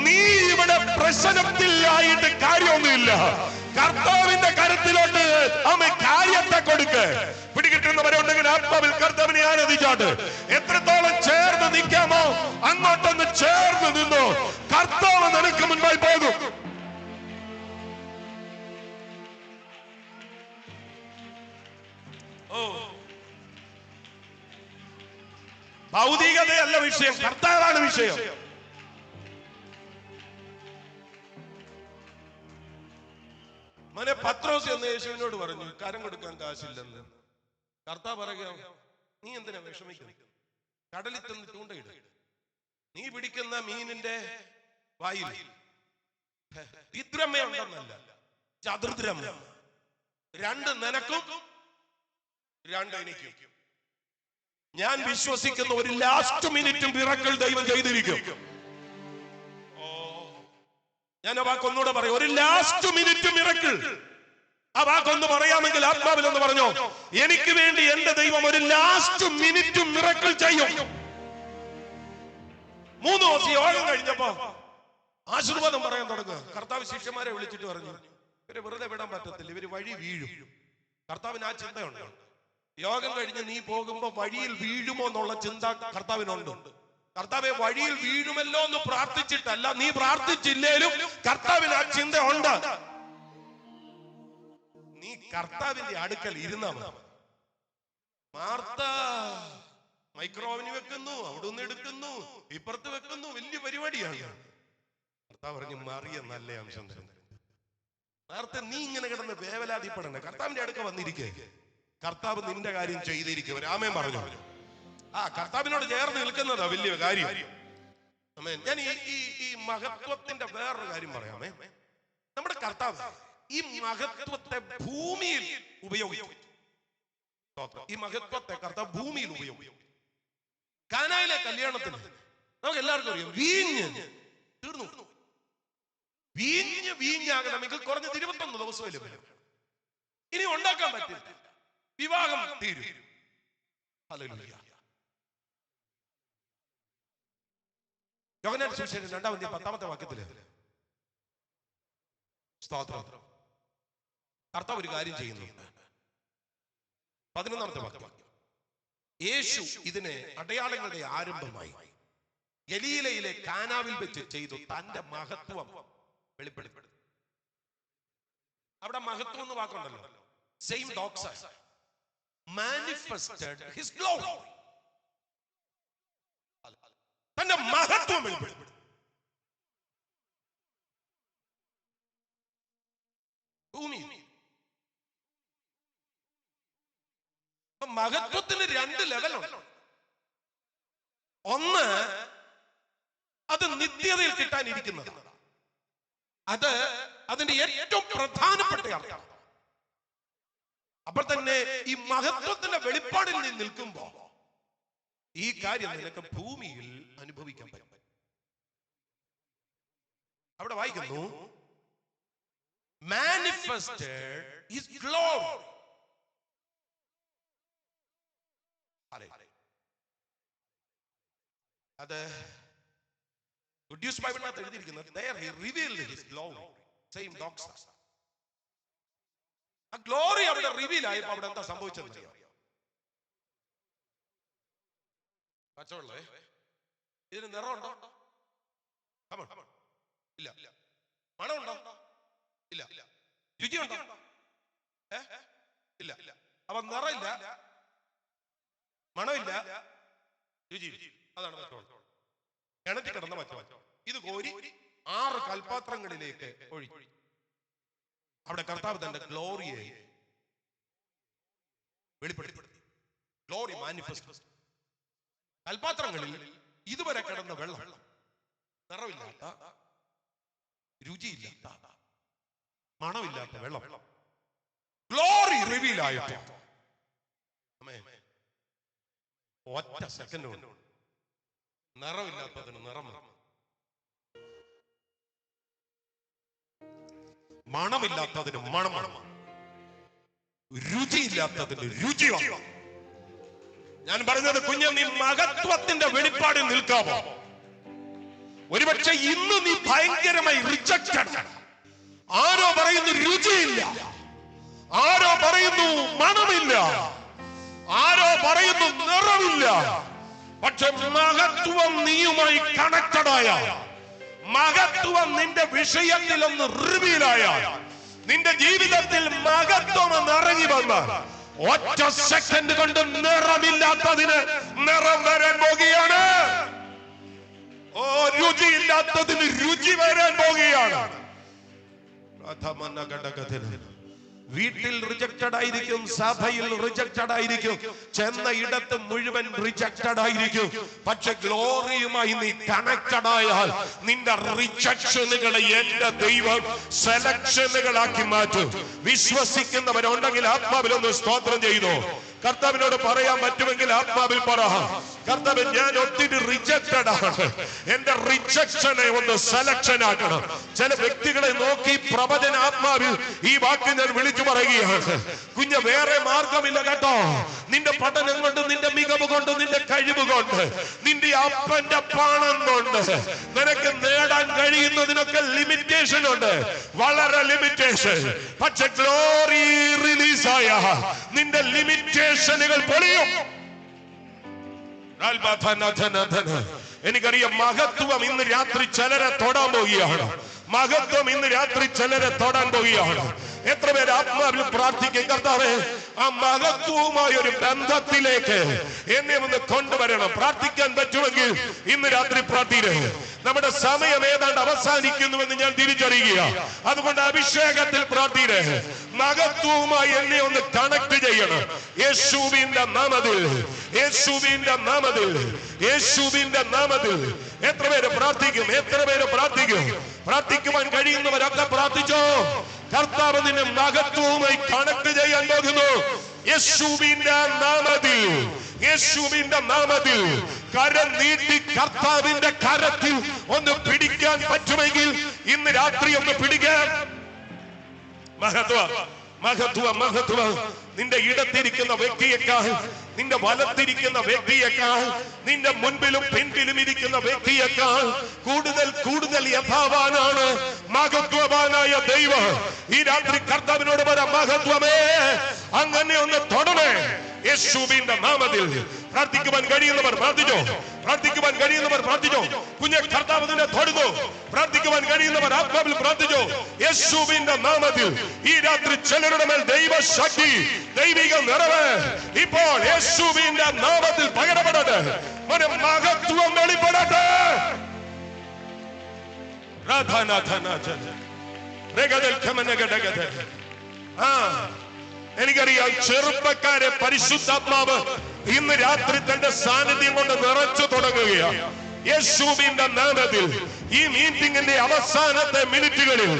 നീ ഇവിടെ പ്രശ്നത്തിലായിട്ട് കാര്യമൊന്നുമില്ല. കർത്താവിന്റെ കരത്തിലോട്ട് അമ്മ കാര്യത്തെ കൊടുക്ക്. പിടികിട്ടുന്നവരുണ്ടെങ്കിൽ ആത്മാവിൽ കർത്താവിനെ ആരാധിച്ചാട്ട് എത്രത്തോളം ചേർന്ന് നിൽക്കാമോ അങ്ങോട്ടൊന്ന് ചേർന്ന് നിന്നോ. കർത്താവ് നിനക്ക് മുൻപായി പോകും. ഭൗതികതയല്ല വിഷയം, കർത്താവാണ് വിഷയം. മനെ പത്രോസ് എന്ന് യേശുവിനോട് പറഞ്ഞു, കരം കൊടുക്കാൻ കാശില്ലെന്ന്. കർത്താവ് പറയുക, നീ എന്തിനാ വിഷമിക്കുന്നത്? കടലിൽ തന്ന് ചൂണ്ടയിട്. നീ പിടിക്കുന്ന മീനിന്റെ വായിൽ ദ്രമ്യുണ്ടെന്നല്ല, ചതുർദ്രമ്യ. 2 നിനക്കും 2 എനിക്കും. ഞാൻ വിശ്വസിക്കുന്ന ഒരു ലാസ്റ്റ് മിനിറ്റ് മിറക്കിൾ ദൈവം ചെയ്തിരിക്കും. ഞാൻ ആ വാക്കൊന്നൂടെ പറയും, ഒരു ലാസ്റ്റ് മിനിറ്റ് മിറക്കിൾ. ആ വാക്കൊന്ന് പറയാമെങ്കിൽ ആത്മാവിൽ ഒന്ന് പറഞ്ഞോ, എനിക്ക് വേണ്ടി എന്റെ ദൈവം ഒരു ലാസ്റ്റ് മിനിറ്റ് മിറക്കിൾ ചെയ്യും. 3 ദിവസം യോഗം കഴിഞ്ഞപ്പോ ആശീർവാദം പറയാൻ തുടങ്ങുക. കർത്താവ് ശിഷ്യന്മാരെ വിളിച്ചിട്ട് പറഞ്ഞു, ഇവരെ വെറുതെ വിടാൻ പറ്റത്തില്ല, ഇവര് വഴി വീഴും. കർത്താവിന് ആ ചിന്തയുണ്ട്. യോഗം കഴിഞ്ഞ് നീ പോകുമ്പോ വഴിയിൽ വീഴുമോ എന്നുള്ള ചിന്ത കർത്താവിനുണ്ട്. കർത്താവെ വഴിയിൽ വീഴുമല്ലോ എന്ന് പ്രാർത്ഥിച്ചിട്ടല്ല, നീ പ്രാർത്ഥിച്ചില്ലേലും കർത്താവിന് ആ ചിന്ത ഉണ്ട്. നീ കർത്താവിന്റെ അടുക്കൽ ഇരുന്നാ മതി. മാർത്ത മൈക്രോവന് വെക്കുന്നു, അവിടുന്ന് എടുക്കുന്നു, ഇപ്പുറത്ത് വെക്കുന്നു, വലിയ പരിപാടിയാണ്. കർത്താവ് പറഞ്ഞു, മറിയ നല്ല അംശം തരുന്നു. നേരത്തെ നീ ഇങ്ങനെ കിടന്ന് വേവലാതിപ്പെടണേ, കർത്താവിന്റെ അടുക്ക വന്നിരിക്കേ. കർത്താവ് നിന്റെ കാര്യം ചെയ്തിരിക്കും. ആമേൻ പറഞ്ഞു. കർത്താവിനോട് ചേർന്ന് നിൽക്കുന്നതാ വലിയ കാര്യം. ഞാൻ ഈ മഹത്വത്തിന്റെ വേറൊരു കാര്യം പറയാമേ. നമ്മുടെ കർത്താവ് ഈ മഹത്വത്തെ ഭൂമിയിൽ ഉപയോഗിച്ചു. ഈ മഹത്വത്തെ കർത്താവ് ഭൂമിയിൽ ഉപയോഗിച്ചു. കാനായിലെ കല്യാണത്തിന് നമുക്ക് എല്ലാവർക്കും അറിയാം, വീഞ്ഞ് തീർന്നു. വീഞ്ഞാകണമെങ്കിൽ കുറഞ്ഞത് 21 ദിവസമല്ലേ വരും. ഇനി ഉണ്ടാക്കാൻ പറ്റില്ല, വിവാഹം തീരും. ഹല്ലേലൂയ. യോഹന്നാൻ സുവിശേഷം 2-ാം അധ്യായം 10-ാമത്തെ വാക്യത്തില് സ്തോത്രം, കർത്താവ് ഒരു കാര്യം ചെയ്യുന്നു. 11-ാമത്തെ വാക്യം, യേശു ഇതിനെ അടയാളങ്ങളുടെ ആരംഭമായി ഗലീലയിലെ കാനാവിൽ വെച്ച് ചെയ്തു തന്റെ മഹത്വം വെളിപ്പെടുത്തി. അവിടെ മഹത്വം എന്ന് വാക്കുണ്ടല്ലോ, സെയിം ഡോക്സ, manifested his glory. തന്റെ മഹത്വം വെളിപ്പെടുത്തി. ഭൂമി മഹത്വത്തിന് രണ്ട് ലെവലുണ്ട്. ഒന്ന്, അത് നിത്യതയിൽ കിട്ടാനിരിക്കുന്നത്, അത് അതിന്റെ ഏറ്റവും പ്രധാനപ്പെട്ട അർത്ഥം. അപ്പോൾ തന്നെ ഈ മഹത്വത്തിന്റെ വെളിപ്പാടിൽ നീ നിൽക്കുമ്പോ ഈ കാര്യം നിനക്ക് ഭൂമിയിൽ അനുഭവിക്കാൻ പറ്റും. അവിടെ വായിക്കുന്നു, manifested his glory. അത് ഗുഡ് ന്യൂസ് ബൈബിളിനകത്ത് എഴുതിയിരിക്കുന്നത്, there he revealed his glory. Same doxa. ആ ഗ്ലോറി അവിടെ റിവീൽ ആയപ്പോൾ അവിടെ എന്താ സംഭവിച്ചത്? കച്ചവടേ, ഇതിന് നിറമുണ്ടോ? ഇല്ല. മണമുണ്ടോ? ഇല്ല. രുചിയുണ്ടോ? ഇല്ല. അപ്പൊ നിറയില്ല, മണമില്ല, രുചി. അതാണ് കച്ചവടം. കിണറ്റി കിടന്ന മറ്റോ ഇത് കോരി 6 കൽപാത്രങ്ങളിലേക്ക് ഒഴിച്ചു. അവിടെ കർത്താവ് തന്റെ ഗ്ലോറിയെ വെളിപ്പെടുത്തി. Glory manifest. കൽപാത്രങ്ങളിൽ ഇതുവരെ കിടന്ന വെള്ളം, നിറവില്ലാത്ത, രുചിയില്ലാത്ത, മണമില്ലാത്ത വെള്ളം ഗ്ലോറി റിവീൽ ആയിട്ട് ഒറ്റ സെക്കൻഡ് കൊണ്ട് നിറമില്ലാത്തതിന് നിറം, മണമില്ലാത്തതിന് മണം, രുചിയില്ലാത്തതിന് രുചി. ഞാൻ പറഞ്ഞത്, കുഞ്ഞ്, നീ മഹത്വത്തിന്റെ വെളിപ്പാടിൽ നിൽക്കാമോ? ഒരുപക്ഷെ ഇന്ന് നീ ഭയങ്കരമായി റിജക്റ്റഡ്. ആരോ പറയുന്നു രുചിയില്ല, ആരോ പറയുന്നു മണമില്ല, ആരോ പറയുന്നു നിറമില്ല. പക്ഷെ മഹത്വം നീയുമായി കണക്റ്റഡായ, മഹത്വം നിന്റെ വിഷയത്തിൽ ഒന്ന് റിവീലായ, നിന്റെ ജീവിതത്തിൽ മഹത്വം ഒന്ന് ഇറങ്ങി വന്ന ഒറ്റ സെക്കൻഡ് കൊണ്ട് നിറമില്ലാത്തതിന് നിറം വരാൻ പോകുകയാണ്. ഓ, രുചിയില്ലാത്തതിന് രുചി വരാൻ പോകുകയാണ്. വീട്ടിൽ റിജക്റ്റഡ് ആയിരിക്കും, സഭയിൽ റിജക്റ്റഡ് ആയിരിക്കും, ചെന്ന ഇടത്ത് മുഴുവൻ റിജക്റ്റഡ് ആയിരിക്കും. പക്ഷെ ഗ്ലോറിയുമായി നീ കണക്റ്റഡ് ആയാൽ നിന്റെ റിജക്ഷനുകളെ എന്റെ ദൈവം സെലക്ഷനുകളാക്കി മാറ്റും. വിശ്വസിക്കുന്നവരുണ്ടെങ്കിൽ ആത്മാവിലൊന്ന് സ്തോത്രം ചെയ്തു. കർത്താവിനോട് പറയാൻ പറ്റുമെങ്കിൽ ആത്മാവിൽ പറ, കർത്താവ്, ഞാൻ ഒത്തിരി റിജക്റ്റഡ് ആണ്, എന്റെ റിജക്ഷനെ ഒന്ന് സെലക്ഷൻ ആക്കണം. ചില വ്യക്തികളെ നോക്കി പ്രവചന ആത്മാവിൽ ഈ വാക്ക് ഞാൻ വിളിച്ചു പറയുകയാണ്. കുഞ്ഞ്, വേറെ മാർഗമില്ല കേട്ടോ. നിന്റെ പഠനം കൊണ്ട്, നിന്റെ മികവ് കൊണ്ട്, നിന്റെ കഴിവ് കൊണ്ട്, നിന്റെ അപ്പന്റെ പണം കൊണ്ട് നിനക്ക് നേടാൻ കഴിയുന്നതിനൊക്കെ ലിമിറ്റേഷൻ ഉണ്ട്, വളരെ ലിമിറ്റേഷൻ. പക്ഷെ ഗ്ലോറി റിലീസായ നിന്റെ ലിമിറ്റേഷനുകൾ പൊളിയും. എനിക്കറിയാം, മഹത്വം ഇന്ന് രാത്രി ചിലരെ തൊടാൻ പോവുകയാണ്. മഹത്വം ഇന്ന് രാത്രി ചിലരെ തൊടാൻ പോവുകയാണ്. എത്ര പേര് ആത്മാവിൽ പ്രാർത്ഥിക്കും, കർത്താവേ, ആ മഹത്വവുമായ ഒരു ബന്ധത്തിലേക്ക് എന്നെ ഒന്ന് കൊണ്ടുവരണം. പ്രാർത്ഥിക്കാൻ പറ്റുമെങ്കിൽ ഇന്ന് രാത്രി പ്രാർത്ഥിക്കേ. നമ്മുടെ സമയം ഏതാണ്ട് അവസാനിക്കുന്നുവെന്ന് ഞാൻ തിരിച്ചറിയുക. അതുകൊണ്ട് അഭിഷേകത്തിൽ പ്രാർത്ഥിക്കേ. മഹത്വവുമായി എന്നെ ഒന്ന് കണക്ട് ചെയ്യണം. യേശുവിന്റെ നാമത്തിൽ, യേശുവിന്റെ നാമത്തിൽ, യേശുവിന്റെ നാമത്തിൽ. എത്ര പേര് പ്രാർത്ഥിക്കും? എത്ര പേര് പ്രാർത്ഥിക്കും? പ്രാർത്ഥിക്കുവാൻ കഴിയുന്നവരൊക്കെ പ്രാർത്ഥിച്ചോ. കർത്താവ് നിന്നെ മഹത്വവുമായി കണക്ട് ചെയ്യാൻ പോകുന്നു. യേശുവിന്റെ നാമത്തിൽ, യേശുവിന്റെ നാമത്തിൽ കരം നീട്ടി കർത്താവിന്റെ കരത്തിൽ ഒന്ന് പിടിക്കാൻ പറ്റുമെങ്കിൽ ഇന്ന് രാത്രി ഒന്ന് പിടിക്കാൻ. മഹത്വം, മഹത്വം, മഹത്വം. നിന്റെ ഇടത്തിരിക്കുന്ന വ്യക്തിയേക്കാൾ, നിന്റെ വലത്തിരിക്കുന്ന വ്യക്തിയേക്കാൾ, നിന്റെ മുൻപിലും പിൻപിലും ഇരിക്കുന്ന വ്യക്തിയേക്കാൾ കൂടുതൽ കൂടുതൽ യഥാവാനാണ് മഹത്വവാനായ ദൈവം. ഈ രാത്രി കർത്താവിനോട് പറ, മഹത്വമേ, അങ്ങനെ ഒന്ന് തൊടണേ. യേശുവിന്റെ നാമത്തിൽ പ്രാർത്ഥിക്കുവാൻ കഴിയുന്നവർ പ്രാർത്ഥിച്ചോ. പ്രാർത്ഥിക്കുവാൻ കഴിയുന്നവർ പ്രാർത്ഥിച്ചോ. കുഞ്ഞെ, കർത്താവ് നിന്നെ തൊടുന്നു. പ്രാർത്ഥിക്കുവാൻ കഴിയുന്നവർ ആത്മാവിൽ പ്രാർത്ഥിച്ചോ. യേശുവിന്റെ നാമത്തിൽ ഈ രാത്രി ചിലരുടെ മേൽ ദൈവശക്തി, ദൈവിക നിറവ് ഇപ്പോൾ യേശുവിന്റെ നാമത്തിൽ പകരപ്പെടട്ടെ. മഹത്വം വെളിപ്പെടട്ടെ. എനിക്കറിയാം ചെറുപ്പക്കാരെ പരിശുദ്ധാത്മാവ് ഇന്ന് രാത്രി തന്റെ സാന്നിധ്യം കൊണ്ട് നിറച്ചു തുടങ്ങുകയാണ്. യേശുവിന്റെ നാമത്തിൽ ഈ മീറ്റിംഗിന്റെ അവസാനത്തെ മിനിറ്റുകളിൽ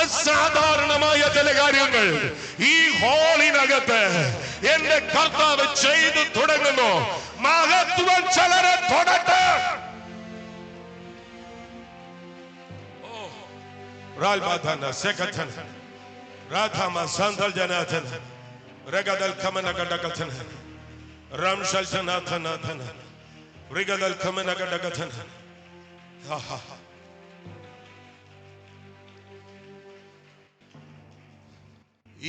അസാധാരണമായ ചില കാര്യങ്ങൾ ഈ ഹാളിനകത്ത് എന്റെ കർത്താവ് ചെയ്തു തുടങ്ങുന്നു. മഹത്വം ചിലരെ തൊടട്ടെ.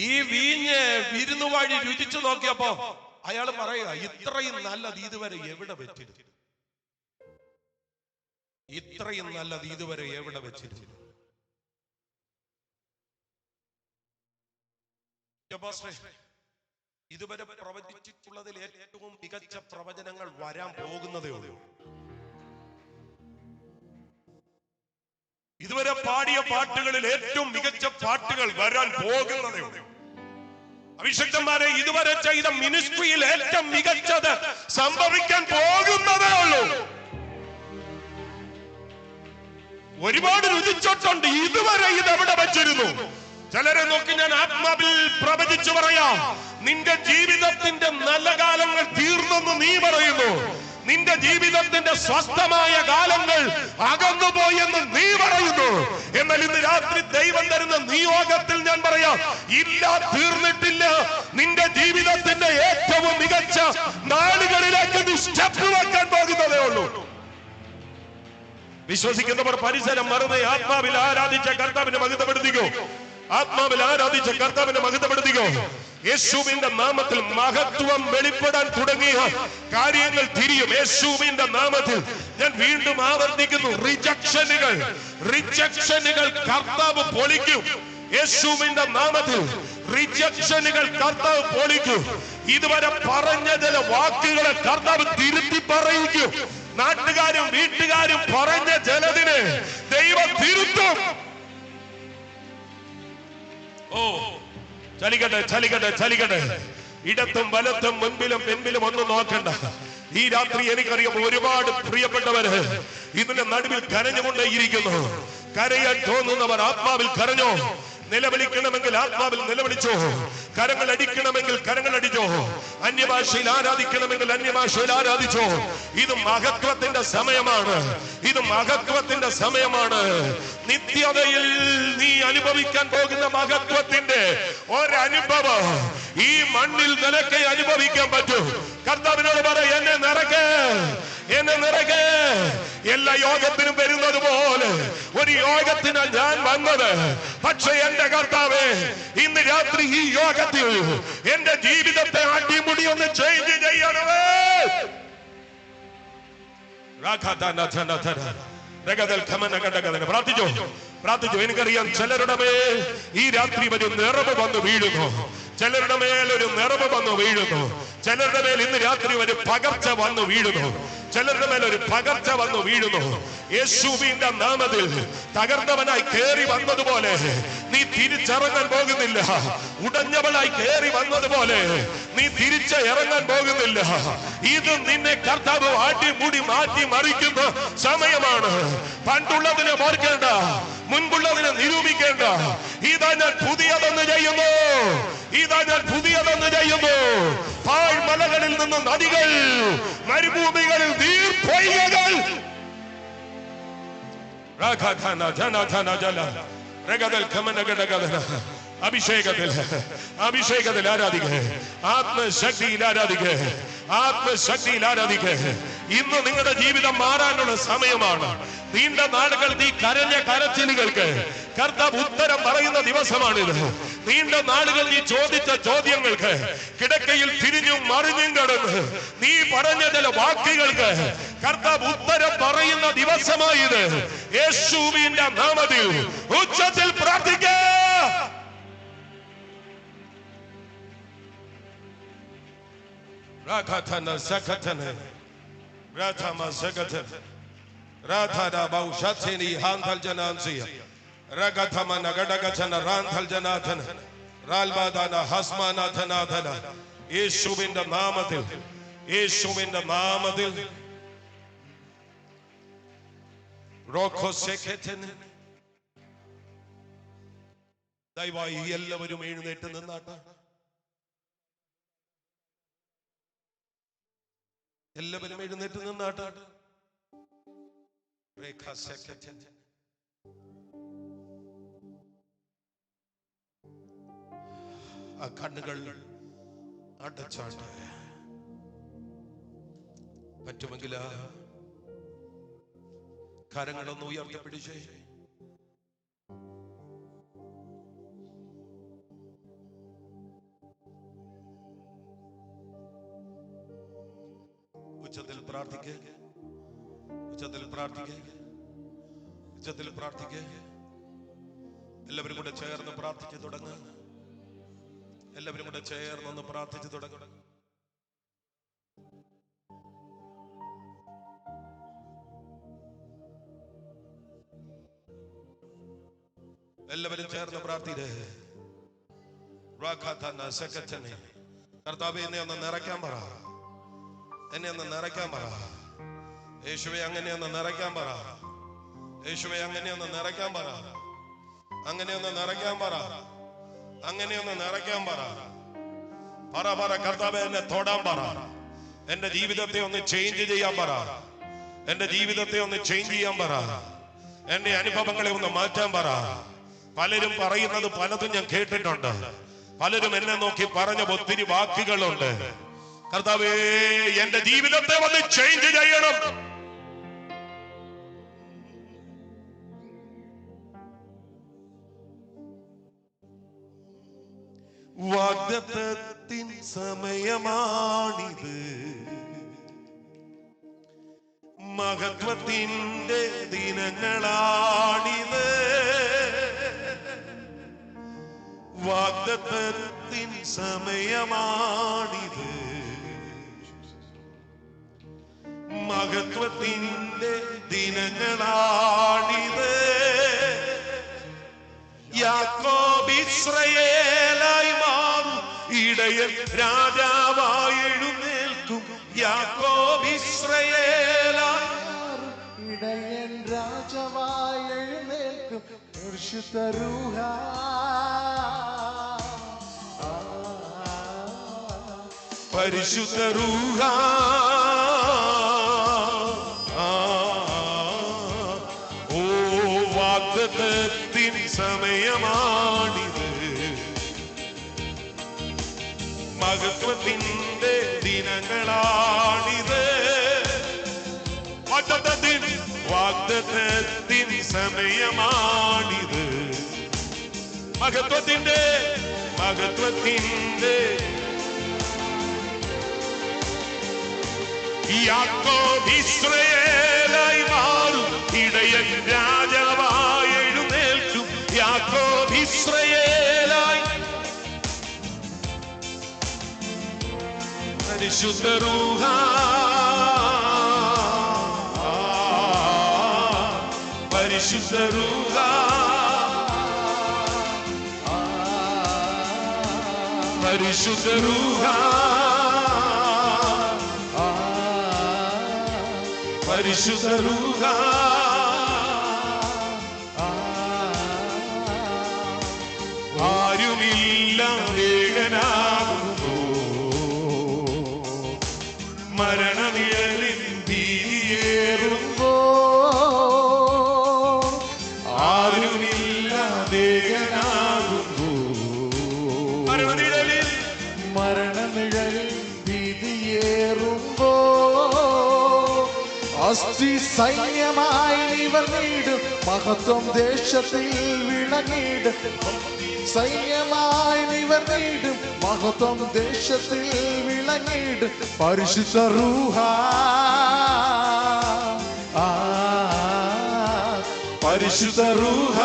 ഈ വീഞ്ഞ് വിരുന്നുവാഴി രുചിച്ചു നോക്കിയപ്പോ അയാൾ പറയുക, ഇത്രയും നല്ലത് ഇതുവരെ എവിടെ വെച്ചിരുന്നു, ഇത്രയും നല്ലത് ഇതുവരെ എവിടെ വെച്ചിരുന്നു. ഇതുവരെ പ്രവചിച്ചിട്ടുള്ളതിൽ ഏറ്റവും മികച്ച പ്രവചനങ്ങൾ വരാൻ പോകുന്നതേ ഉള്ളൂ. ഇതുവരെ പാടിയ പാട്ടുകളിൽ ഏറ്റവും മികച്ച പാട്ടുകൾ വരാൻ പോകുന്നതേ ഉള്ളൂ. അഭിഷക്തന്മാരെ, ഇതുവരെ ചെയ്ത മിനിസ്ട്രിയിൽ ഏറ്റവും മികച്ചത് സംഭവിക്കാൻ പോകുന്നതേ ഉള്ളൂ. ഒരുപാട് രുചിച്ചോട്ടുണ്ട്, ഇതുവരെ ഇതെവിടെ വെച്ചിരുന്നു. ചിലരെ നോക്കി ഞാൻ ആത്മാവിൽ പ്രവചിച്ചു പറയാം, നിന്റെ ജീവിതത്തിന്റെ നല്ല കാലങ്ങൾ തീർന്നെന്ന് നീ പറയുന്നു. നിന്റെ ജീവിതത്തിന്റെ സ്വസ്ഥമായ കാലങ്ങൾ അകന്നുപോയെന്ന് നീ പറയുന്നു. എന്നാൽ ഇന്ന് രാത്രി ദൈവം തരുന്ന നിയോഗത്തിൽ ഞാൻ പറയാം, ഇല്ല, തീർന്നിട്ടില്ല. നിന്റെ ജീവിതത്തിന്റെ ഏറ്റവും മികച്ച നാളുകളിലേക്ക് നീ സ്റ്റെപ്പ് വെക്കാൻ പോകുന്നതേ ഉള്ളൂ. വിശ്വസിക്കുന്നവർ പരിസരം മറന്ന് ആത്മാവിൽ ആരാധിച്ച കർത്താവിനെ മഹത്വപ്പെടുത്തിക്കോ. ആത്മാവിൽ ആരാധിച്ച കർത്താവിനെ മഹത്വപ്പെടുത്തിക്കോ. യേശുവിന്റെ നാമത്തിൽ മഹത്വം വെളിപ്പെടാൻ തുടങ്ങിയ കാര്യങ്ങൾ തിരിയും. യേശുവിന്റെ നാമത്തിൽ ഞാൻ വീണ്ടും ആവർത്തിക്കുന്നു, റിജക്ഷനുകൾ കർത്താവ് പൊളിക്കും. യേശുവിന്റെ നാമത്തിൽ റിജക്ഷനുകൾ കർത്താവ് പൊളിക്കും. ഇതുവരെ പറഞ്ഞ ചില വാക്കുകളെ കർത്താവ് തിരുത്തി പറയിക്കും. നാട്ടുകാരും വീട്ടുകാരും പറഞ്ഞ ചിലതിനെ ദൈവം തിരുത്തും. ഓ, ചലിക്കട്ടെ, ചലിക്കട്ടെ, ചലിക്കട്ടെ. ഇടത്തും വലത്തും മുൻപിലും പിൻപിലും ഒന്നും നോക്കണ്ട. ഈ രാത്രി എനിക്കറിയാം ഒരുപാട് പ്രിയപ്പെട്ടവര് ഇതിന്റെ നടുവിൽ കരഞ്ഞുകൊണ്ടേയിരിക്കുന്നു. കരയാൻ തോന്നുന്നവർ ആത്മാവിൽ കരഞ്ഞോ. നിലവിളിക്കണമെങ്കിൽ ആത്മാവിൽ നിലവിളിച്ചോ. കരങ്ങൾ അടിക്കണമെങ്കിൽ കരങ്ങൾ അടിച്ചോ. അന്യഭാഷയിൽ ആരാധിക്കണമെങ്കിൽ അന്യഭാഷയിൽ ആരാധിച്ചോ. ഇത് മഹത്വത്തിന്റെ സമയമാണ്. ഇത് മഹത്വത്തിന്റെ സമയമാണ്. നിത്യതയിൽ നീ അനുഭവിക്കാൻ പോകുന്ന മഹത്വത്തിന്റെ ഒരനുഭവം ഈ മണ്ണിൽ നിനക്ക് അനുഭവിക്കാൻ പറ്റും. കർത്താവിനോട് പറ, എന്നെ നിറയ്ക്ക്, എന്നെ നിറയ്ക്ക്. എല്ലാ യോഗത്തിനും വരുന്നത് പോലെ ഒരു യോഗത്തിനാണ് ഞാൻ വന്നത്. പക്ഷെ എന്റെ കർത്താവേ, ഇന്ന് രാത്രി ഈ യോഗത്തിൽ എന്റെ ജീവിതത്തെ അടിമുടി ഒന്ന് ചേഞ്ച് ചെയ്യണമേ. പ്രാർത്ഥിച്ചോ, പ്രാർത്ഥിച്ചോ. എനിക്കറിയാം ചിലരുടെ മേൽ ഈ രാത്രി ഒരു നിറവ് വന്ന് വീഴുന്നു. ചിലരുടെ മേൽ ഒരു നിറവ് വന്ന് വീഴുന്നു. ചിലരുടെ മേൽ ഇന്ന് രാത്രി ഒരു പകർച്ച വന്ന് വീഴുന്നു. ചിലരുടെ മേൽ ഒരു പകർച്ച വന്ന് വീഴുന്നു. യേശുവിന്റെ നാമത്തിൽ തകർന്നവനായി കയറി വന്നതുപോലെ നീ തിരിച്ചിറങ്ങാൻ പോകുന്നില്ല. ഉടഞ്ഞവളായി കയറി വന്നതുപോലെ നീ തിരിച്ച് ഇറങ്ങാൻ പോകുന്നില്ല. ഇത് നിന്നെ കർത്താവ് അടിമുടി മാറ്റി മറിക്കുന്ന സമയമാണ്. പണ്ടുള്ളതിനെ ഓർക്കേണ്ട, മുൻപുള്ളതിനെ നിരൂപിക്കേണ്ട. ഇതാ ഞാൻ പുതിയതൊന്ന് ചെയ്യുന്നു, ഇതാ ഞാൻ പുതിയതൊന്ന് ചെയ്യുന്നു. പാഴ്മലകളിൽ നിന്ന് നദികൾ, മരുഭൂമികളിൽ നീർപ്പൊയ്കകൾ. അഭിഷേകത്തിൽ, അഭിഷേകത്തിൽ ആരാധിക്കേ, ആത്മശക്തിയിൽ ആരാധിക്കേ, ആത്മശക്തിയിൽ ആരാധിക്കേ. ഇന്ന് നിങ്ങളുടെ ജീവിതം മാറാനുള്ള സമയമാണ്. നീണ്ട നാളുകൾ നീ കരഞ്ഞ കരച്ചിലുകൾക്ക് കർത്താവ് ഉത്തരം പറയുന്ന ദിവസമാണിത്. നീണ്ട നാളുകൾ നീ ചോദിച്ച ചോദ്യങ്ങൾക്ക് കിടക്കയിൽ തിരിഞ്ഞും മറിഞ്ഞും കിടന്ന് നീ പറഞ്ഞ ചില വാക്കുകൾക്ക് കർത്താവ് ഉത്തരം പറയുന്ന ദിവസമായത്. യേശുവിന്റെ നാമത്തിൽ ഉച്ചത്തിൽ പ്രാർത്ഥിക്കേ. യേശുവിന്റെ നാമത്തിൽ, യേശുവിന്റെ നാമത്തിൽ ദയവായി എല്ലാവരും എഴുന്നേറ്റ് നിന്നാട്ടെ. എല്ലാവരും എഴുന്നേറ്റ് നിന്നാട്ടെ. ആ കണ്ണുകൾ അടച്ചാട്ടെ. പറ്റുമെങ്കിൽ കരങ്ങളൊന്ന് ഉയർത്തിപ്പിടിച്ചേ. ഉച്ചത്തിൽ പ്രാർത്ഥിക്കുക, ഉച്ചത്തിൽ പ്രാർത്ഥിക്കുക, ഉച്ചത്തിൽ പ്രാർത്ഥിക്കുക. എല്ലാവരും കൂടെ ചേർന്ന് പ്രാർത്ഥിച്ചു തുടങ്ങുക. എല്ലാവരും കൂടെ ചേർന്നൊന്ന് പ്രാർത്ഥിച്ചു തുടങ്ങുക. എല്ലാവരും ചേർന്ന് പ്രാർത്ഥിച്ചേ. കർത്താവേ, എന്നെ ഒന്ന് നിറയ്ക്കാൻ പറ, എന്നെ ഒന്ന് നിറയ്ക്കാൻ പറ. യേശുവേ, അങ്ങനെ ഒന്ന് നിറയ്ക്കാൻ പറ. യേശുവേ, അങ്ങനെ ഒന്ന് നിറയ്ക്കാൻ പറ. അങ്ങനെ ഒന്ന് നിറയ്ക്കാൻ പറ. അങ്ങനെ ഒന്ന് നിറയ്ക്കാൻ പറ. പറ പറ. കർത്താവേ, എന്നെ തൊടാൻ പറ. എന്റെ ജീവിതത്തെ ഒന്ന് ചേഞ്ച് ചെയ്യാൻ പറ. എന്റെ ജീവിതത്തെ ഒന്ന് ചേഞ്ച് ചെയ്യാൻ പറ. എന്റെ അനുഭവങ്ങളെ ഒന്ന് മാറ്റാൻ പറ. പലരും പറയുന്നത് പലതും ഞാൻ കേട്ടിട്ടുണ്ട്. പലരും എന്നെ നോക്കി പറഞ്ഞ ഒത്തിരി വാക്കുകളുണ്ട്. കർത്താവേ, എന്റെ ജീവിതത്തെ ഒന്ന് ചേഞ്ച് ചെയ്യണം. വാഗ്ദത്തത്തിൻ സമയമാണിത്, മഹത്വത്തിന്റെ ദിനങ്ങളാണിത്. വാഗ്ദത്തത്തിൻ സമയമാണിത്, മഹത്വത്തിന്റെ ദിനങ്ങളാണിത്. യാക്കോബ് ഇസ്രായേലായി മാറും, ഇടയൻ രാജാവായി എഴുന്നേൽക്കും. യാക്കോബ് ഇസ്രായേലായി മാറും, ഇടയൻ രാജാവായി എഴുന്നേൽക്കും. പരിശുദ്ധ രൂഹ, പരിശുദ്ധ രൂഹ, ഓ വാഗ്ദത്തത്തിൻ സമയമാണിത്, മഹത്വത്തിന്റെ ദിനങ്ങളാണിത്. വാഗ്ദത്തത്തിൻ സമയമാണിത്, മഹത്വത്തിന്റെ യാക്കോബ് ഇസ്രായേലായി മാറും, ഇടയൻ രാജാവായി എഴുന്നേൽക്കും. യാക്കോബ് ഇസ്രായേലായി. പരിശുദ്ധ രൂഹ, പരിശുദ്ധ രൂഹ, പരിശുദ്ധ രൂഹ, പരിശുദ്ധ രൂഹ. ആരുമില്ല ഏകനാകുന്നു, മരണനിഴലിൻ ഭീതിയേറുമ്പോ. ആരുമില്ല ഏകനാകുന്നു, മരണനിഴലിൽ ഭീതിയേറുമ്പോ. അസ്ഥി സൈന്യമായി ഇവർ നീടും, മഹത്വം ദേശത്തിൽ വിളങ്ങിടും. സൈന്യമായി ഇവർ നീടും, മഹത്വം ദേശത്തിൽ വിളങ്ങിടും. പരിശുദ്ധ രൂഹ, പരിശുദ്ധ രൂഹ,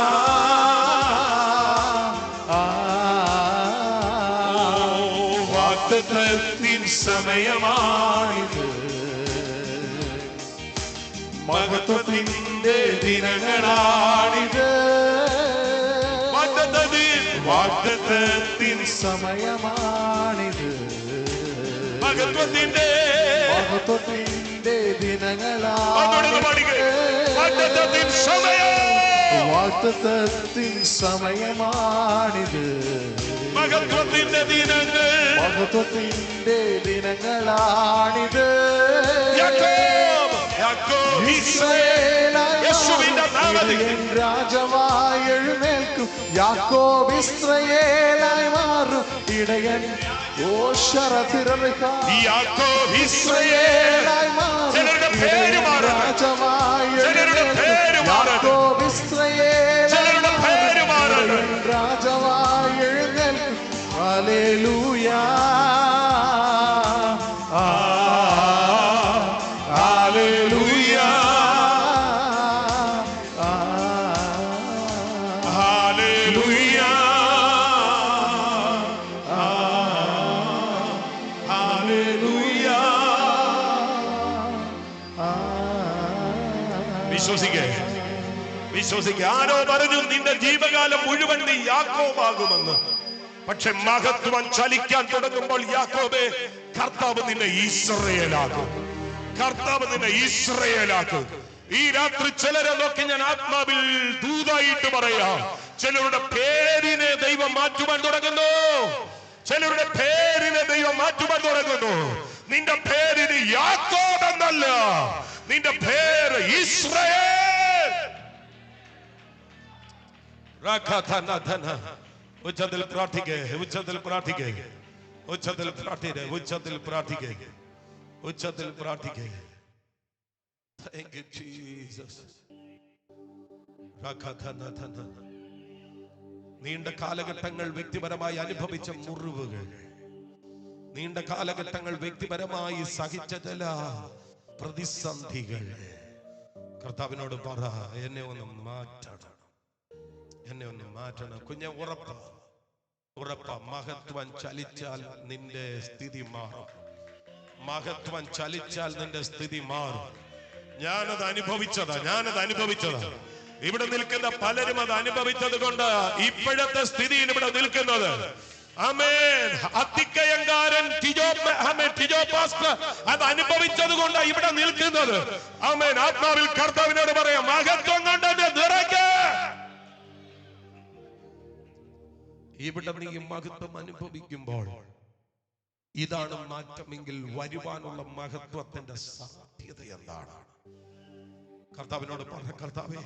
വാഗ്ദത്തത്തിൻ സമയമാണിത്, മഹത്വത്തിന്റെ ദിനങ്ങളാണിത്. വാഗ്ദത്തത്തിൻ സമയമാണിത്. മഹത്വത്തിന്റെ ദിനങ്ങളാണിത്. വാഗ്ദത്തത്തിൻ സമയം. വാഗ്ദത്തത്തിൻ സമയമാണിത്. മഹത്വത്തിന്റെ ദിനങ്ങൾ. മഹത്വത്തിന്റെ ദിനങ്ങളാണിത്. രാജാവായി എഴുന്നേൽക്കും യാക്കോബ് ഇസ്രായേലായി മാറും ഇടയൻ. യാക്കോബ് ഇസ്രായേലായി മാറും രാജാവായി എഴുന്നേൽക്കും യാക്കോബ് ഇസ്രായേലായി മാറും രാജാവായി എഴുന്നേൽക്കും. ഹല്ലേലൂയ ഹല്ലേലൂയ ഹല്ലേലൂയ ഹല്ലേലൂയ. വിശ്വസിക്കുക. ആരോ പറഞ്ഞു നിന്റെ ജീവകാലം മുഴുവൻ നീ യാക്കോബാകുമെന്ന്. പക്ഷെ മഹത്വം ചലിക്കാൻ തുടങ്ങുമ്പോൾ യാക്കോബേ, കർത്താവ് നിന്നെ ഇസ്രായേലാക്കും. കർത്താവ് നിന്നെ ഇസ്രായേലാക്കും. ഈ രാത്രി ചിലരെ നോക്കി ഞാൻ ആത്മാവിൽ ദൂതായിട്ട് പറയാം. ചിലരുടെ പേരിനെ ദൈവം മാറ്റുവാൻ തുടങ്ങുന്നു. ചിലരുടെ പേരിനെ ദൈവം മാറ്റുവാൻ തുടങ്ങുന്നു. നിന്റെ പേരിന് യാക്കോബ് എന്നല്ല, നിന്റെ പേര് ഇസ്രായേൽ. ഉച്ചത്തിൽ പ്രാർത്ഥിക്കേ, ഉച്ചത്തിൽ പ്രാർത്ഥിക്കേ, ഉച്ചത്തിൽ പ്രാർത്ഥിക്കേ, ഉച്ചത്തിൽ പ്രാർത്ഥിക്കേ, ഉച്ചത്തിൽ പ്രാർത്ഥിക്കേ. Thank you, Jesus. നീണ്ട കാലഘട്ടങ്ങൾ വ്യക്തിപരമായി അനുഭവിച്ച മുറിവുകൾ, നീണ്ട കാലഘട്ടങ്ങൾ വ്യക്തിപരമായി സഹിച്ച ചില പ്രതിസന്ധികൾ, കർത്താവിനോട് പറ, എന്നെ ഒന്ന് മാറ്റണം, എന്നെ ഒന്ന് മാറ്റണം. കുഞ്ഞെ ഉറപ്പ മഹത്വം ചലിച്ചാൽ നിന്റെ സ്ഥിതി മാറും. മഹത്വം ചലിച്ചാൽ നിന്റെ സ്ഥിതി മാറും. ഞാനത് അനുഭവിച്ചതാ. ഇവിടെ നിൽക്കുന്ന പലരും അത് അനുഭവിച്ചത് കൊണ്ട് ഇപ്പോഴത്തെ സ്ഥിതിയിൽ ഇവിടെ നിൽക്കുന്നത്. ആമേൻ. അത്തിക്കയങ്കാരൻ ടിജോ പാസ്റ്റർ അത് അനുഭവിച്ചത് കൊണ്ട് ഇവിടെ നിൽക്കുന്നത്. ആമേൻ. ആത്മാവിൽ കർത്താവിനോട് പറയാം, മഹത്വം കൊണ്ട് നിറയ്ക്ക. ഇവിടെ നീ മഹത്വം അനുഭവിക്കുമ്പോൾ ഇതാണ് മാറ്റമെങ്കിൽ വരുവാനുള്ള മഹത്വത്തിന്റെ സാധ്യത എന്താണ്? കർത്താവിനോട് പറഞ്ഞ, കർത്താവേ,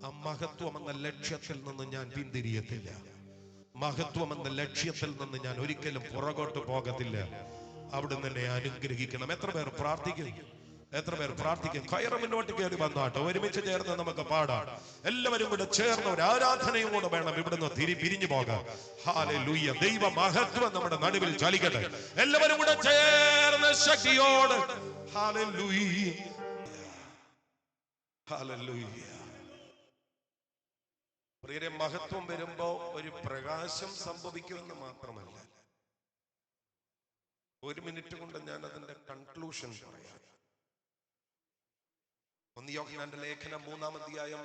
ആ മഹത്വം എന്ന ലക്ഷ്യത്തിൽ നിന്ന് ഞാൻ പിന്തിരിയത്തില്ല. മഹത്വം എന്ന ലക്ഷ്യത്തിൽ നിന്ന് ഞാൻ ഒരിക്കലും പുറകോട്ട് പോകത്തില്ല. അവിടുന്ന് എന്നെ അനുഗ്രഹിക്കണം. എത്ര പേർ പ്രാർത്ഥിക്കും? കയറ് മുന്നോട്ട് കയറി വന്നാട്ടോ. ഒരുമിച്ച് ചേർന്ന് നമുക്ക് പാടാം. എല്ലാവരും കൂടെ ചേർന്ന് ഒരു ആരാധനയും കൂടെ വേണം ഇവിടുന്ന് പിരിഞ്ഞു പോകാം. ഹല്ലേലൂയ. ദൈവ മഹത്വം നമ്മുടെ നടുവിൽ ചലിക്കട്ടെ. എല്ലാവരും കൂടെ ചേർന്ന് ശക്തിയോട് ഹല്ലേലൂയ, ഹല്ലേലൂയ. പ്രിയരെ, മഹത്വം വരുമ്പോ ഒരു പ്രകാശം സംഭവിക്കുമെന്ന് മാത്രമല്ല. ഒരു മിനിറ്റ് കൊണ്ട് ഞാൻ അതിന്റെ കൺക്ലൂഷൻ പറയാം. 1 യോഹന്നാന്റെ ലേഖനം 3-ാം അധ്യായം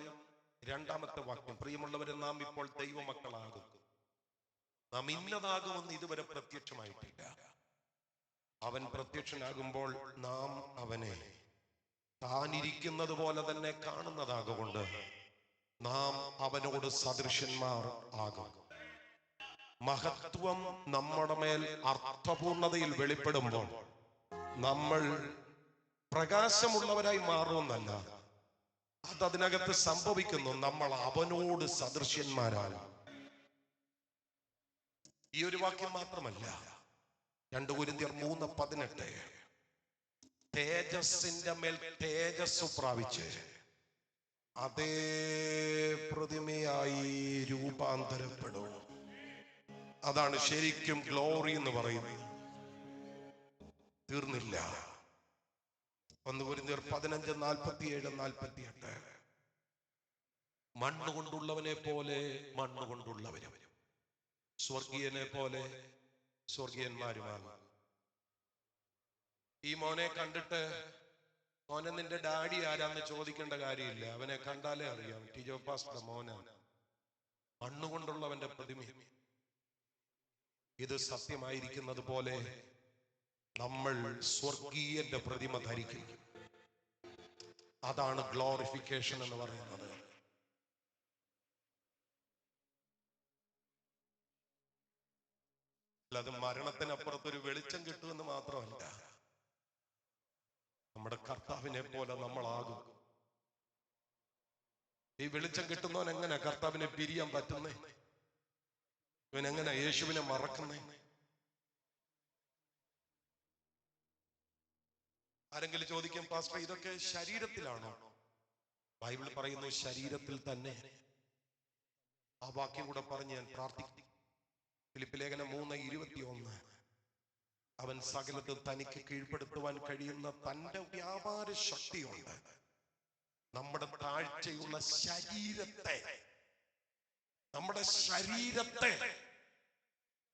2-ാമത്തെ വാക്യം. പ്രിയമുള്ളവരെ, നാം ഇപ്പോൾ ദൈവമക്കളാകും. നാം ഇന്നതാകുമെന്ന് ഇതുവരെ പ്രത്യക്ഷമായിട്ടില്ല. അവൻ പ്രത്യക്ഷനാകുമ്പോൾ നാം അവനെ താനിരിക്കുന്നത് പോലെ തന്നെ കാണുന്നതാകൊണ്ട് നാം അവനോട് സദൃശന്മാർ ആകും. മഹത്വം നമ്മുടെ മേൽ അർത്ഥപൂർണതയിൽ വെളിപ്പെടുമ്പോൾ നമ്മൾ പ്രകാശമുള്ളവരായി മാറുമെന്നല്ല, അതതിനകത്ത് സംഭവിക്കുന്നു. നമ്മൾ അവനോട് സദൃശ്യന്മാരാണ്. ഈ ഒരു വാക്യം മാത്രമല്ല, 2 കൊരിന്ത്യർ 3:18 തേജസ്സിന്റെ മേൽ തേജസ് പ്രാപിച്ച് അതേ പ്രതിമയായി രൂപാന്തരപ്പെടും. അതാണ് ശരിക്കും ഗ്ലോറി എന്ന് പറയുന്നത്. തീർന്നില്ല. 1 കൊരിന്ത്യർ 15:47-48 മണ്ണുകൊണ്ടുള്ളവനെ പോലെ മണ്ണുകൊണ്ടുള്ളവരും, സ്വർഗീയനെ പോലെ സ്വർഗീയന്മാരുമാകും. ഈ മോനെ കണ്ടിട്ട് മോനെ നിന്റെ ഡാഡി ആരാന്ന് ചോദിക്കേണ്ട കാര്യമില്ല. അവനെ കണ്ടാലേ അറിയാം ടിജോ പാസ്റ്റർ മോനാണ്. മണ്ണുകൊണ്ടുള്ളവന്റെ പ്രതിമ. ഇത് സത്യമായിരിക്കുന്നത് പോലെ നമ്മൾ സ്വർഗീയന്റെ പ്രതിമ ധരിക്കും. അതാണ് ഗ്ലോറിഫിക്കേഷൻ എന്ന് പറയുന്നത്. അല്ലാതെ മരണത്തിനപ്പുറത്തൊരു വെളിച്ചം കിട്ടുമെന്ന് മാത്രമല്ല, നമ്മുടെ കർത്താവിനെ പോലെ നമ്മളാകും. ഈ വെളിച്ചം കിട്ടുന്നവൻ എങ്ങനെ കർത്താവിനെ പിരിയാൻ പറ്റുന്നേ? ഇവനെങ്ങനെ യേശുവിനെ മറക്കുന്നേ? ആരെങ്കിലും ചോദിക്കും, പാസ്റ്റർ ഇതൊക്കെ ശരീരത്തിലാണോ? ബൈബിൾ പറയുന്നു ശരീരത്തിൽ തന്നെ. ആ വാക്യം കൂടെ പറഞ്ഞ് ഞാൻ പ്രാർത്ഥിക്കും. ഫിലിപ്പ് ലേഖനം 3:21, അവൻ സകലത്ത് തനിക്ക് കീഴ്പ്പെടുത്തുവാൻ കഴിയുന്ന തന്റെ വ്യാപാര ശക്തിയുണ്ട് നമ്മുടെ താഴ്ചയുള്ള നമ്മുടെ ശരീരത്തെ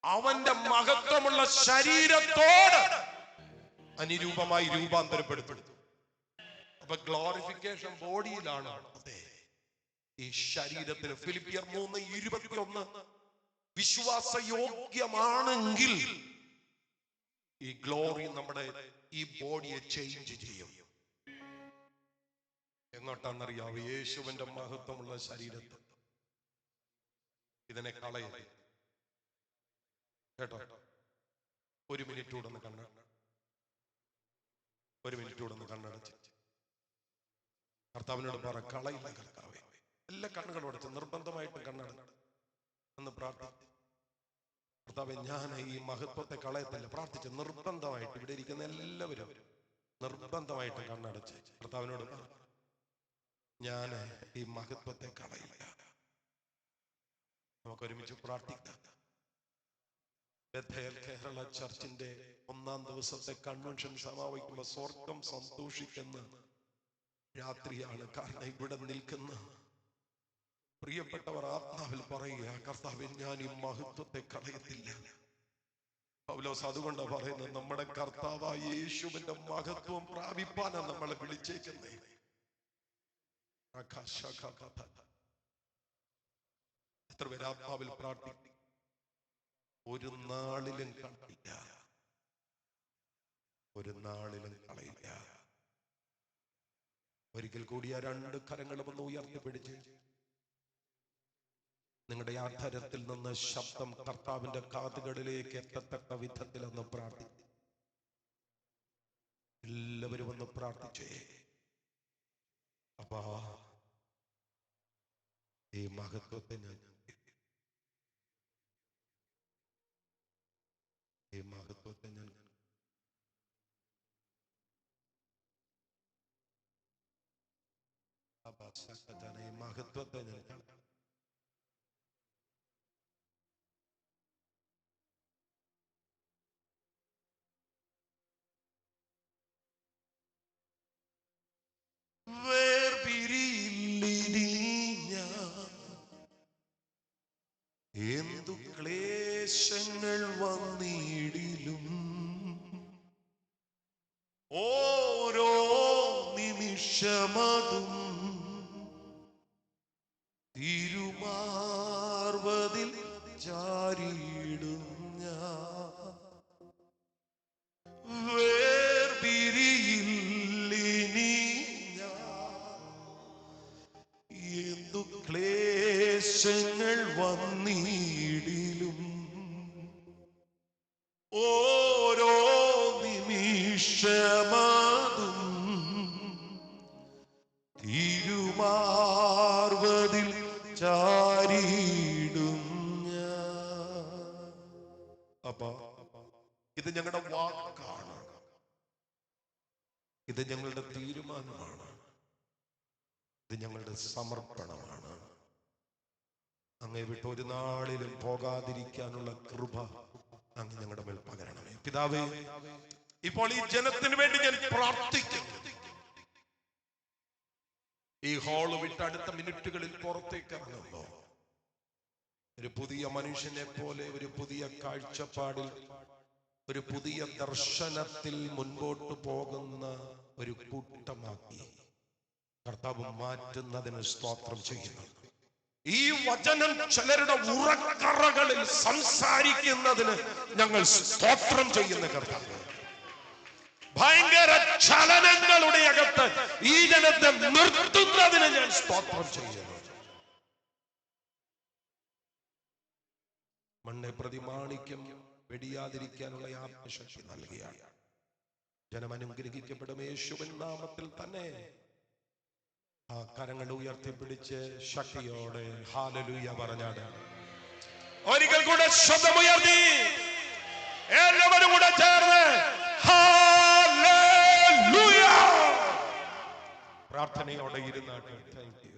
അവന്റെ മഹത്വമുള്ള ശരീരത്തോട് അനുരൂപമായി രൂപാന്തരപ്പെടുത്തും. അപ്പൊ ഗ്ലോറിഫിക്കേഷൻ ബോഡിയിലാണ്. അതെ, ഈ ശരീരത്തിന്. ഫിലിപ്പിയർ 3:21, വിശ്വാസയോഗ്യമാണെങ്കിൽ ഈ ഗ്ലോറി നമ്മുടെ ഈ ബോഡിയെ ചേഞ്ച് ചെയ്യും. എങ്ങോട്ടാണെന്നറിയാവോ? യേശുവിന്റെ മഹത്വമുള്ള ശരീരത്തിൽ ഇതിനെ കളയരുത്. കേട്ടോ? ഒരു മിനിറ്റ് കൂടെ ഒന്ന് കണ്ണടച്ച് കർത്താവിനോട് പറ, കളയില്ല കർത്താവേ. എല്ലാ കണ്ണുകളും അടച്ച് നിർബന്ധമായിട്ടും കണ്ണടച്ച് എന്ന് പ്രാർത്ഥിച്ചു. കർത്താവേ, ഞാൻ ഈ മഹത്വത്തെ കളയത്തില്ല. പ്രാർത്ഥിച്ച് നിർബന്ധമായിട്ട് ഇവിടെ ഇരിക്കുന്ന എല്ലാവരും നിർബന്ധമായിട്ട് കണ്ണടച്ച് കർത്താവിനോട് പറ, ഞാൻ ഈ മഹത്വത്തെ കളയില്ല. നമുക്കൊരുമിച്ച് പ്രാർത്ഥിക്കാം. ബഥേൽ കേരള ചർച്ചിന്റെ 1-ാം ദിവസത്തെ കൺവെൻഷൻ സമാപിക്കുമ്പോൾ സ്വർഗം സന്തോഷിക്കുന്ന രാത്രിയാണ്. കാരണം ഇവിടെ നിൽക്കുന്ന പ്രിയപ്പെട്ടവർ ആത്മാവിൽ പറയുക, കർത്താവേ, ഞാൻ ഈ മഹത്വത്തെ കളയത്തില്ല. പൗലോസ് അതുകൊണ്ടാണ് പറയുന്നത്, നമ്മുടെ കർത്താവായ യേശുവിന്റെ മഹത്വം പ്രാപിപ്പാനാണ് നമ്മളെ വിളിച്ചേക്കുന്നത്. എത്ര പേര് ആത്മാവിൽ പ്രാർത്ഥിക്കും? ഒരു നാളിലും കളയില്ല, ഒരു നാളിലും കളയില്ല. ഒരിക്കൽ കൂടി ആ 2 കരങ്ങളും ഒന്ന് ഉയർത്തിപ്പിടിച്ച് നിങ്ങളുടെ ആധരത്തിൽ നിന്ന് ശബ്ദം കർത്താവിന്റെ കാതുകളിലേക്ക് എത്തത്തക്ക വിധത്തിൽ ഒന്ന് പ്രാർത്ഥിക്കും. എല്ലാവരും ഒന്ന് പ്രാർത്ഥിച്ചേ. അപ്പാ, ഈ മഹത്വത്തെ ഞാൻ മഹത്വത്തെ ഞാൻ എന്തു ക്ലേശങ്ങൾ വന്നിടിലും ഓരോ നിമിഷമതും തിരുമാർവതിൽ ചാരിയിടും ഞാൻ. വേർപിരിയില്ലിനി ഞാൻ എന്തു ക്ലേശങ്ങൾ വന്നിടിലും ഓരോ നിമിഷമതും തിരുമാർവതിൽ ചാരിയിടും ഞാൻ. അപ്പാ, ഇത് ഞങ്ങളുടെ വാക്കാണ്, ഇത് ഞങ്ങളുടെ തീരുമാനമാണ്, ഇത് ഞങ്ങളുടെ സമർപ്പണമാണ്. അങ്ങേ വിട്ട് ഒരു നാളിലും പോകാതിരിക്കാനുള്ള കൃപ അങ്ങ് ഞങ്ങളുടെ മേൽ പകരണമേ. പിതാവേ, ഇപ്പോൾ ഈ ജനത്തിന് വേണ്ടി ഞാൻ പ്രാർത്ഥിക്കുന്നു. ഈ ഹാള് വിട്ട് അടുത്ത മിനിറ്റുകളിൽ പുറത്തേക്ക് ഇറങ്ങുമ്പോ ഒരു പുതിയ മനുഷ്യനെ പോലെ, ഒരു പുതിയ കാഴ്ചപ്പാടിൽ, ഒരു പുതിയ ദർശനത്തിൽ മുൻപോട്ട് പോകുന്ന ഒരു കൂട്ടമാക്കി കർത്താവ് മാറ്റുന്നതിന് സ്തോത്രം ചെയ്യുന്നു. ഈ വചനം ചിലരുടെ ഉറക്കറകളിൽ സംസാരിക്കുന്നതിന് ഞങ്ങൾ സ്തോത്രം ചെയ്യുന്ന കർത്താവ്. ഭയങ്കര ചലനങ്ങളുടെ അകത്ത് ഈ ജനത്തെ നിർത്തുന്നതിന് ഞാൻ സ്തോത്രം ചെയ്യുന്നു. മണ്ണെ പ്രതിമാണിക്യം വെടിയാതിരിക്കാനുള്ള ആത്മശക്തി നൽകിയാണ്. ജനം അനുഗ്രഹിക്കപ്പെടും യേശുവിൻ നാമത്തിൽ തന്നെ. ആ കരങ്ങൾ ഉയർത്തിപ്പിടിച്ച് ശക്തിയോടെ ഹല്ലേലൂയ പറഞ്ഞാണ്. ഒരിക്കൽ കൂടെ ശബ്ദമുയർത്തി എല്ലാവരും കൂടെ ചേർന്ന് ഹല്ലേലൂയ പ്രാർത്ഥനയോടെ ഇരുന്നാട്ടെ. Thank you.